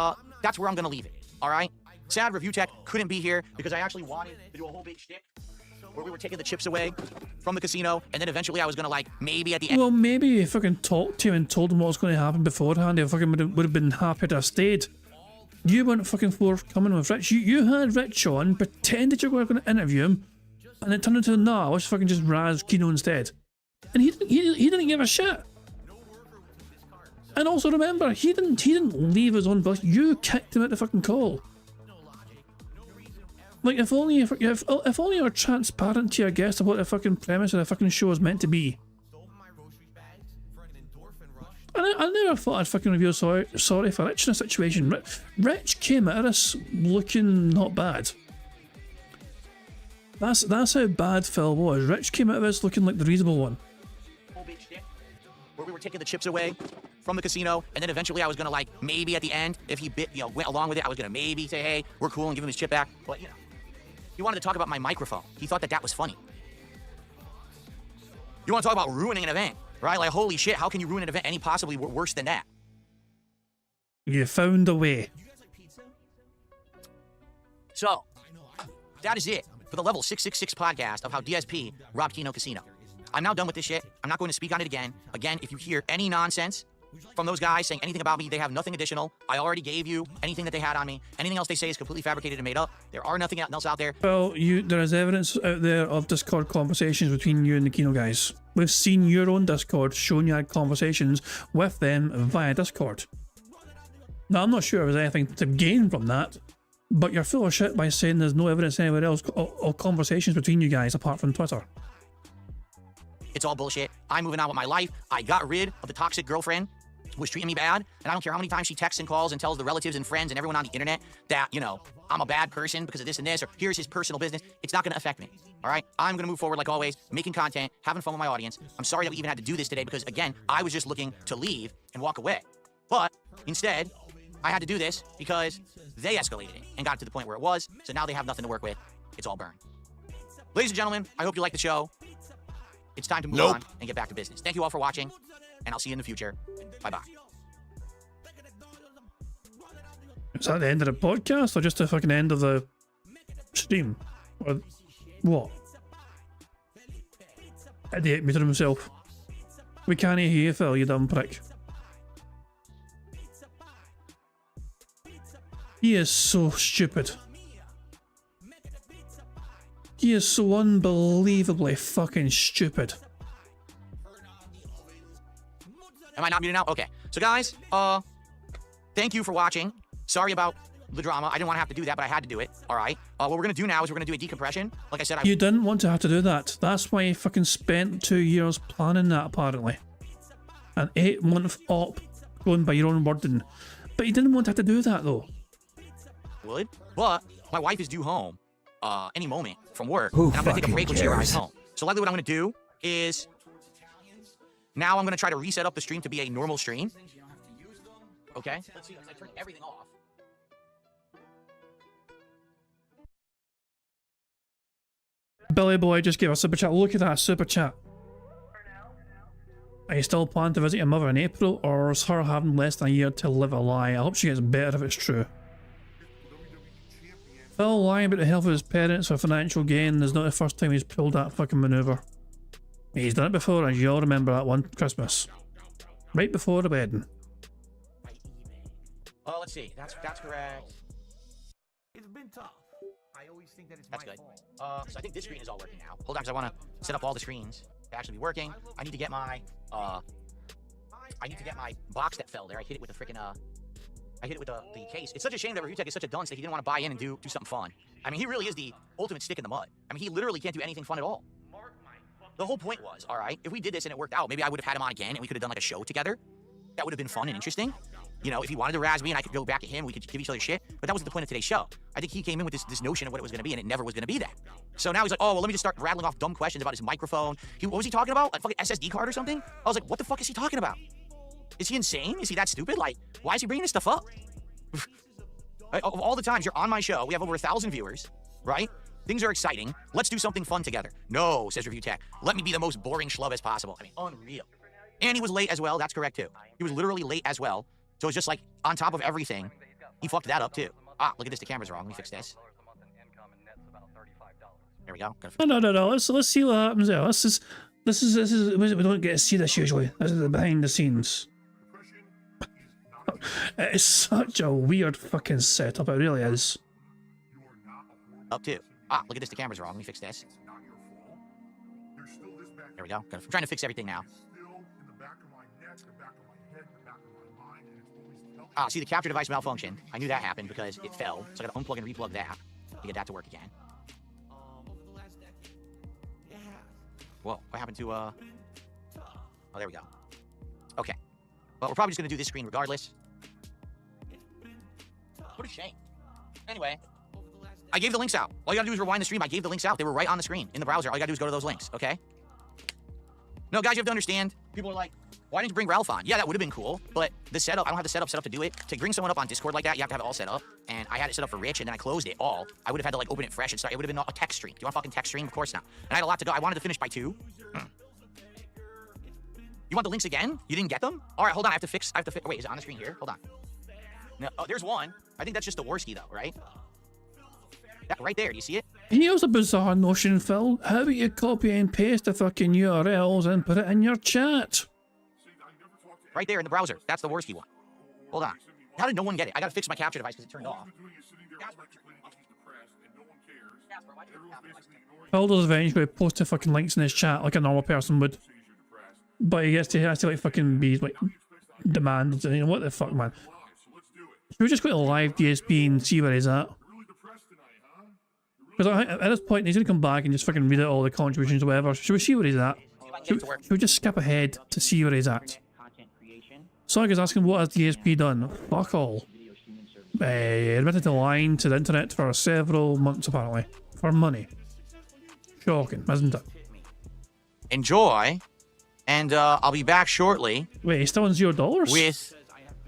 that's where I'm going to leave it, all right? Sad Review Tech couldn't be here because I actually wanted to do a whole big shtick where we were taking the chips away from the casino, and then eventually I was gonna, like, maybe at the end. Well, maybe if I fucking talked to him and told him what was going to happen beforehand, he fucking would have been happy to have stayed. You weren't fucking forthcoming with Rich. You had Rich on, pretended you were going to interview him, and it turned into, nah, let's fucking just razz Kino instead. And he didn't give a shit. And also remember, he didn't leave his own voice. You kicked him at the fucking call. Like, if only you were transparent to your guests about the fucking premise of the fucking show is meant to be. I never thought I'd fucking reveal sorry for Rich in a situation. Rich came at us looking not bad. That's how bad Phil was. Rich came at us looking like the reasonable one. Where we were taking the chips away from the casino, and then eventually I was gonna, like, maybe at the end, if he went along with it, I was gonna maybe say, hey, we're cool, and give him his chip back. But, you know, he wanted to talk about my microphone. He thought that was funny. You want to talk about ruining an event, right? Like, holy shit, how can you ruin an event any possibly worse than that? You found a way. So, that is it for the Level 666 podcast of how DSP robbed Kino Casino. I'm now done with this shit. I'm not going to speak on it again. Again, if you hear any nonsense from those guys saying anything about me, they have nothing additional. I already gave you anything that they had on me. Anything else they say is completely fabricated and made up. There are nothing else out there. Well, there is evidence out there of Discord conversations between you and the Kino guys. We've seen your own Discord showing you had conversations with them via Discord. Now, I'm not sure if there's anything to gain from that, but you're full of shit by saying there's no evidence anywhere else of conversations between you guys apart from Twitter. It's all bullshit. I'm moving on with my life. I got rid of the toxic girlfriend who was treating me bad, and I don't care how many times she texts and calls and tells the relatives and friends and everyone on the internet that, you know, I'm a bad person because of this and this, or here's his personal business. It's not going to affect me, all right? I'm going to move forward like always, making content, having fun with my audience. I'm sorry that we even had to do this today because, again, I was just looking to leave and walk away. But instead, I had to do this because they escalated it and got it to the point where it was, so now they have nothing to work with. It's all burned. Ladies and gentlemen, I hope you like the show. It's time to move on and get back to business. Thank you all for watching, and I'll see you in the future. Bye-bye. Is that the end of the podcast, or just the fucking end of the stream? Or what? Idiot muted himself. We can't hear you, Phil, you dumb prick. He is so stupid. He is so unbelievably fucking stupid. Am I not muted now? Okay. So guys, thank you for watching. Sorry about the drama. I didn't want to have to do that, but I had to do it. All right. What we're going to do now is we're going to do a decompression. Like I said, you didn't want to have to do that. That's why you fucking spent 2 years planning that, apparently. An 8-month op going by your own wording. But you didn't want to have to do that, though. Would, but my wife is due home any moment from work, and I'm going to take a break when she arrives home. So likely what I'm going to do is now I'm going to try to reset up the stream to be a normal stream. Okay? Let's see. I turned everything off. Billy Boy just gave a super chat. Look at that super chat. Are you still planning to visit your mother in April, or is her having less than a year to live a lie? I hope she gets better if it's true. Phil lying about the health of his parents for financial gain is not the first time he's pulled that fucking manoeuvre. He's done it before, as you all remember that one Christmas. Right before the wedding. Oh, let's see. That's correct. It's been tough. I always think that it's That's good. So I think this screen is all working now. Hold on, because I want to set up all the screens to actually be working. I need to get my box that fell there. I hit it with the freaking I hit it with the case. It's such a shame that Review Tech is such a dunce that he didn't want to buy in and do something fun. I mean, he really is the ultimate stick in the mud. I mean, he literally can't do anything fun at all. The whole point was, all right, if we did this and it worked out, maybe I would have had him on again and we could have done like a show together. That would have been fun and interesting. You know, if he wanted to razz me and I could go back at him, we could give each other shit. But that wasn't the point of today's show. I think he came in with this notion of what it was going to be, and it never was going to be that. So now he's like, oh, well, let me just start rattling off dumb questions about his microphone. What was he talking about? Like fucking SSD card or something? I was like, what the fuck is he talking about? Is he insane? Is he that stupid? Like, why is he bringing this stuff up? Of all the times you're on my show, we have over 1,000 viewers, right? Things are exciting. Let's do something fun together. No, says Review Tech. Let me be the most boring schlub as possible. I mean, unreal. And he was late as well. That's correct, too. He was literally late as well. So it's just like, on top of everything, he fucked that up, too. Ah, look at this. The camera's wrong. Let me fix this. There we go. No. Let's see what happens there. This is we don't get to see this usually. This is the behind the scenes. It is such a weird fucking setup. It really is. Up to. Ah, look at this. The camera's wrong. Let me fix this. There we go. I'm trying to fix everything now. Ah, see, the capture device malfunctioned. I knew that happened because it fell, so I gotta unplug and replug that to get that to work again. Whoa, what happened to, Oh, there we go. Okay. Well, we're probably just gonna do this screen regardless. What a shame. Anyway, I gave the links out. All you gotta do is rewind the stream. I gave the links out. They were right on the screen in the browser. All you gotta do is go to those links, okay? No, guys, you have to understand. People are like, why didn't you bring Ralph on? Yeah, that would have been cool, but the setup, I don't have the setup set up to do it. To bring someone up on Discord like that, you have to have it all set up. And I had it set up for Rich, and then I closed it all. I would have had to like open it fresh and start. It would have been a text stream. Do you want a fucking text stream? Of course not. And I had a lot to go. I wanted to finish by 2. You want the links again? You didn't get them? All right, hold on. I have to fix. Wait, is it on the screen here? Hold on. No, oh, there's one. I think that's just the Worski though, right? That right there. Do you see it? Here's a bizarre notion, Phil. How about you copy and paste the fucking URLs and put it in your chat? Right there in the browser. That's the Worski one. Hold on. How did no one get it? I gotta fix my capture device because it turned off. Phil does eventually post the fucking links in his chat like a normal person would. But he has to like fucking be like demand. You know what the fuck, man? Should we just go to live DSP and see where he's at? Because at this point he's gonna come back and just fucking read out all the contributions or whatever. Should we see where he's at? Should we just skip ahead to see where he's at? Sonic's asking what has DSP done? Fuck all. Admitted to lying to the internet for several months apparently. For money. Shocking, isn't it? Enjoy. And I'll be back shortly. Wait, he's still in $0? With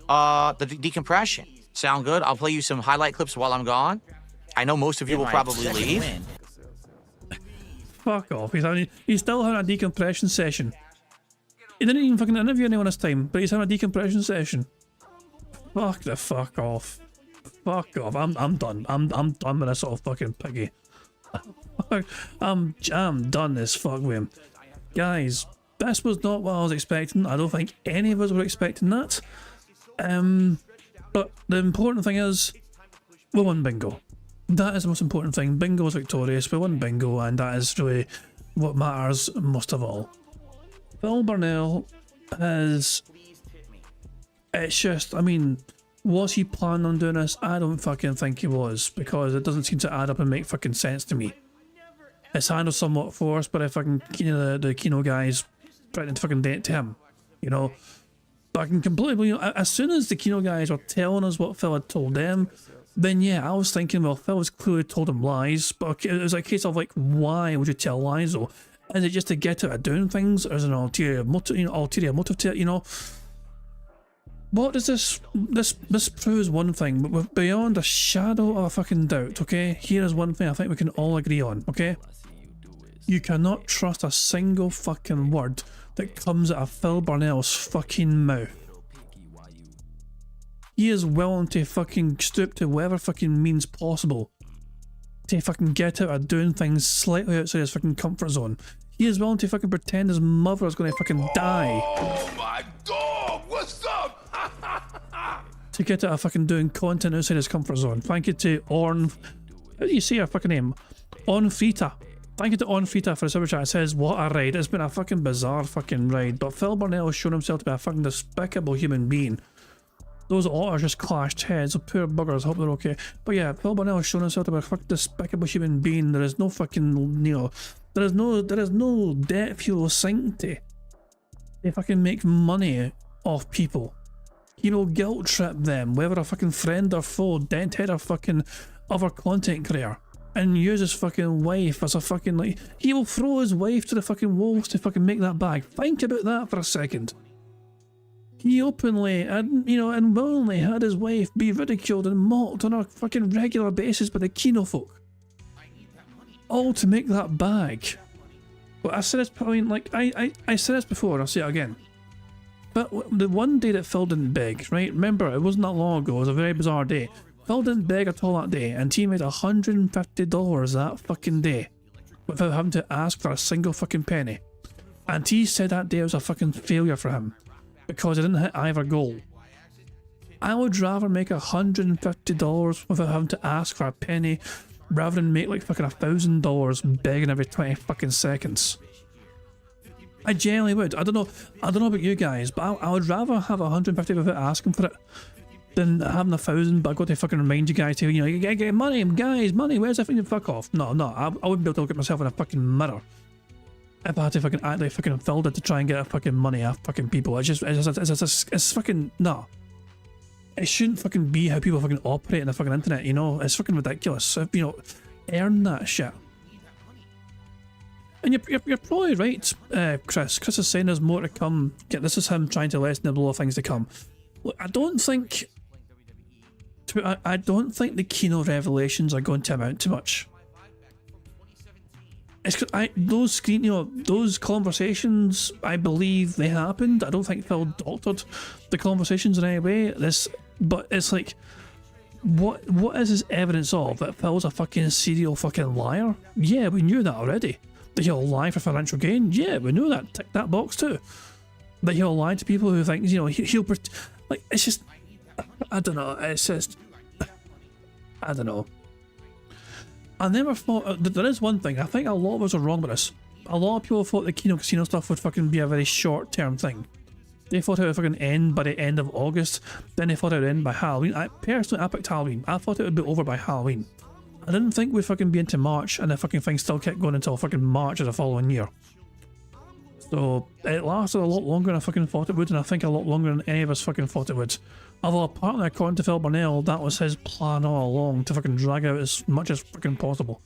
the decompression. Sound good? I'll play you some highlight clips while I'm gone. I know most of you will probably leave. Fuck off. He's still having a decompression session. He didn't even fucking interview anyone this time, but he's having a decompression session. Fuck the fuck off. Fuck off. I'm done. I'm done with this little fucking piggy. I'm done this fuck with him. Guys, this was not what I was expecting. I don't think any of us were expecting that. But the important thing is, we won bingo. That is the most important thing. Bingo is victorious. We won bingo, and that is really what matters most of all. Phil Burnell has... It's just, I mean, was he planning on doing this? I don't fucking think he was, because it doesn't seem to add up and make fucking sense to me. It's handled somewhat forced, but if fucking the Kino guys threatening to fucking date to him, you know. But I can completely, you know, as soon as the Kino guys were telling us what Phil had told them, then yeah, I was thinking, well, Phil has clearly told him lies, but it was a case of like, why would you tell lies though? Is it just to get out of doing things, or is it an ulterior motive, to it, you know? What does this proves one thing, but beyond a shadow of a fucking doubt, okay? Here is one thing I think we can all agree on, okay? You cannot trust a single fucking word that comes out of Phil Burnell's fucking mouth. He is willing to fucking stoop to whatever fucking means possible to fucking get out of doing things slightly outside his fucking comfort zone. He is willing to fucking pretend his mother is going to fucking die. Oh my dog, what's up? To get out of fucking doing content outside his comfort zone. Thank you to Orn... How do you say her fucking name? Onfrita. Thank you to Onfrita for the super chat. It says, what a ride. It's been a fucking bizarre fucking ride, but Phil Burnell has shown himself to be a fucking despicable human being. Those otters just clashed heads. Oh, poor buggers. Hope they're okay. But yeah, Phil Burnell has shown himself to be a fucking despicable human being. There is no fucking, you know, there is no debt fuel sanctity. They fucking make money off people. He will guilt trip them, whether a fucking friend or foe, denthead or fucking other content creator, and use his fucking wife as a fucking, like, he will throw his wife to the fucking wolves to fucking make that bag. Think about that for a second. He openly and, you know, and willingly had his wife be ridiculed and mocked on a fucking regular basis by the Kino folk. All to make that bag. But I said this, I mean, like, I said this before, and I'll say it again. But the one day that Phil didn't beg, right? Remember, it wasn't that long ago, it was a very bizarre day. Phil didn't beg at all that day, and he made $150 that fucking day without having to ask for a single fucking penny. And he said that day was a fucking failure for him because he didn't hit either goal. I would rather make $150 without having to ask for a penny rather than make like fucking $1,000 begging every 20 fucking seconds. I genuinely would. I don't know about you guys, but I would rather have 150 without asking for it than having 1,000, but I've got to fucking remind you guys to, you know, you gotta get money, guys, money, where's that fucking fuck off? No, I wouldn't be able to look at myself in a fucking mirror if I had to fucking act like fucking filled it to try and get fucking money off fucking people. It's fucking, no. It shouldn't fucking be how people fucking operate in the fucking internet, you know? It's fucking ridiculous. You know, earn that shit. And you're probably right, Chris. Chris is saying there's more to come. This is him trying to lessen the blow of things to come. Look, I don't think the Kino revelations are going to amount to much. It's those conversations, I believe they happened. I don't think Phil doctored the conversations in any way. But it's like, what is this evidence of that Phil's a fucking serial fucking liar? Yeah, we knew that already. That he'll lie for financial gain? Yeah, we knew that. Tick that box too. That he'll lie to people who think, you know, he'll like, it's just, I don't know, it's just, I don't know. I never thought, there is one thing, I think a lot of us are wrong with this. A lot of people thought the Kino Casino stuff would fucking be a very short term thing. They thought it would fucking end by the end of August, then they thought it would end by Halloween. I picked Halloween. I thought it would be over by Halloween. I didn't think we'd fucking be into March, and the fucking thing still kept going until fucking March of the following year. So it lasted a lot longer than I fucking thought it would, and I think a lot longer than any of us fucking thought it would. Although apparently, according to Phil Burnell, that was his plan all along, to fucking drag out as much as fucking possible.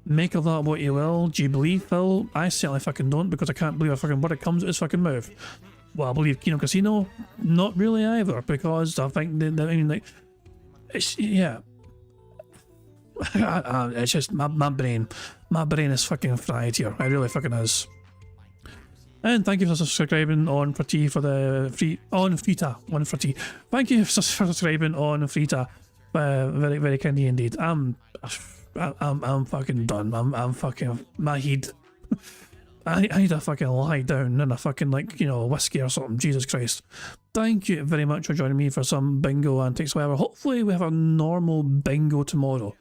Make of that what you will. Do you believe Phil? I certainly fucking don't, because I can't believe a fucking word that comes out his fucking mouth. Well, I believe Kino Casino? Not really either, because I think I mean, like, it's, yeah. It's just my brain is fucking fried here. It really fucking is. And thank you for subscribing on for tea for the free on Frita on for tea. Thank you for subscribing on Frita. Very very kindly indeed. I'm fucking done. I'm fucking my head. I need to fucking lie down in a fucking, like, you know, whiskey or something. Jesus Christ. Thank you very much for joining me for some bingo antics, whatever. Hopefully we have a normal bingo tomorrow.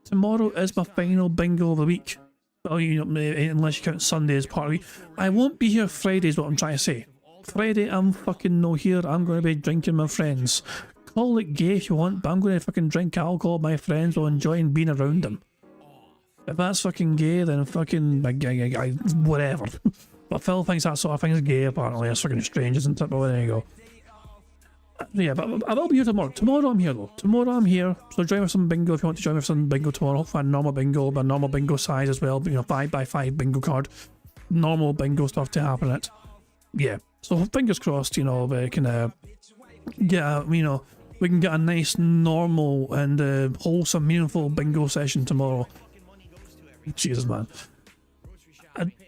Tomorrow is my final bingo of the week. Well, you know, unless you count Sunday as part of the week. I won't be here Friday is what I'm trying to say. Friday I'm fucking no here. I'm going to be drinking with my friends. Call it gay if you want, but I'm going to fucking drink alcohol with my friends while enjoying being around them. If that's fucking gay, then fucking whatever. But Phil thinks that sort of thing is gay, apparently. It's fucking strange, isn't it? But there you go. Yeah, but I will be here tomorrow. Tomorrow I'm here, though. Tomorrow I'm here. So join me for some bingo if you want to join me for some bingo tomorrow. Hopefully a normal bingo, but a normal bingo size as well. You know, 5x5 bingo card. Normal bingo stuff to happen at. Yeah. So fingers crossed, you know, we can get a, you know, we can get a nice, normal and wholesome, meaningful bingo session tomorrow. Jesus, man.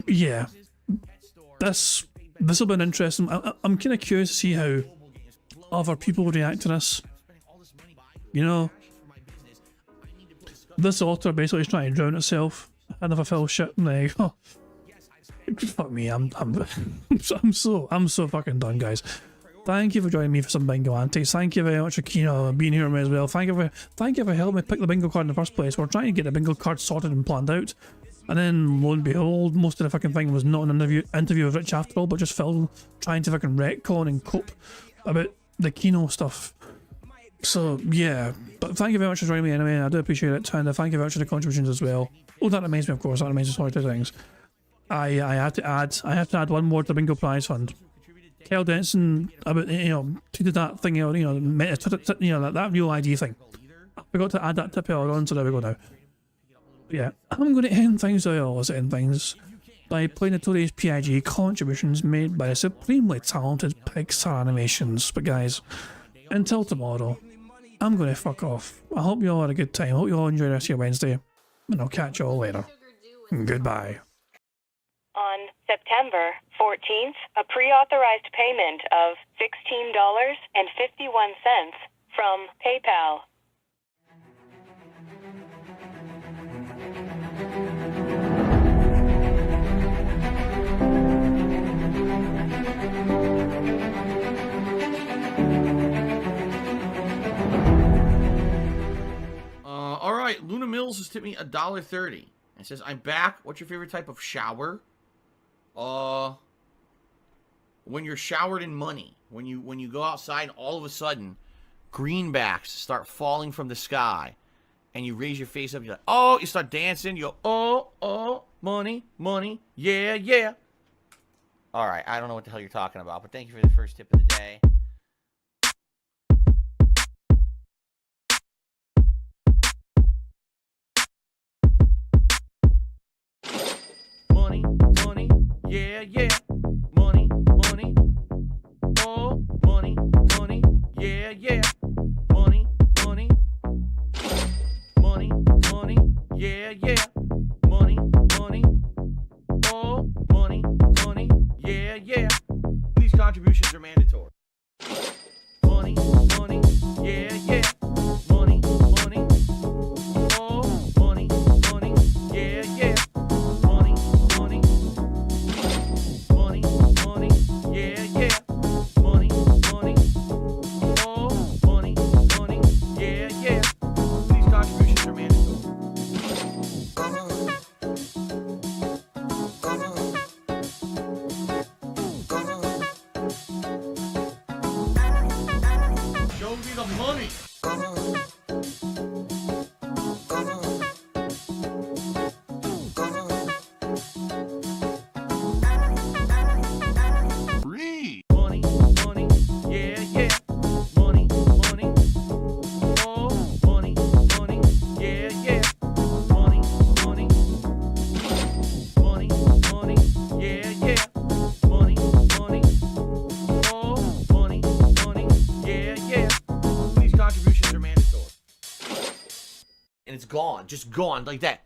Yeah. This will be an interesting. I'm kind of curious to see how other people react to this. You know, this otter basically is trying to drown itself. Another Phil shit. And there you go. Fuck me. I'm so fucking done, guys. Thank you for joining me for some bingo antics. Thank you very much for, you know, being here with me as well. Thank you for helping me pick the bingo card in the first place. We're trying to get the bingo card sorted and planned out. And then, lo and behold, most of the fucking thing was not an interview with Rich after all, but just Phil trying to fucking retcon and cope about the Kino stuff. So, yeah. But thank you very much for joining me anyway. I do appreciate it. And thank you very much for the contributions as well. Oh, that reminds me, of course. That reminds me of two things. I have to add one more to the bingo prize fund. Kel Denson about, you know, tweeted that thing out, you know, that real ID thing. I forgot to add that tip earlier on, so there we go now. Yeah, I'm going to end things how I always end things by playing notorious PIG contributions made by the supremely talented Pixar Animations. But guys, until tomorrow, I'm going to fuck off. I hope you all had a good time. I hope you all enjoy the rest of your Wednesday, and I'll catch you all later. Goodbye. On September 14th, a pre-authorized payment of $16.51 from PayPal also tipped me $1.30. It says, I'm back. What's your favorite type of shower? When you're showered in money. When you go outside and all of a sudden, greenbacks start falling from the sky. And you raise your face up. You're like, oh, you start dancing. You go, oh, money, money. Yeah, yeah. All right. I don't know what the hell you're talking about, but thank you for the first tip of the day. Money, money, yeah, yeah. Money, money, oh, money, money, yeah, yeah. Money, money, money, money, yeah, yeah. Money, money, oh, money, money, yeah, yeah. These contributions are mandatory. Money, money, yeah, yeah. Money, money, oh, money, money, yeah, yeah. Money, money, money, money, yeah, yeah. Money, money, oh, money, money, yeah, yeah. These contributions are mandatory. Show me the money. Free. Money, money, yeah, yeah. Money, money, oh, money, money, yeah, yeah. Money, money, money, money, yeah, yeah. Money, money, oh, money, money, yeah, yeah. These contributions are mandatory. And it's gone, just gone like that.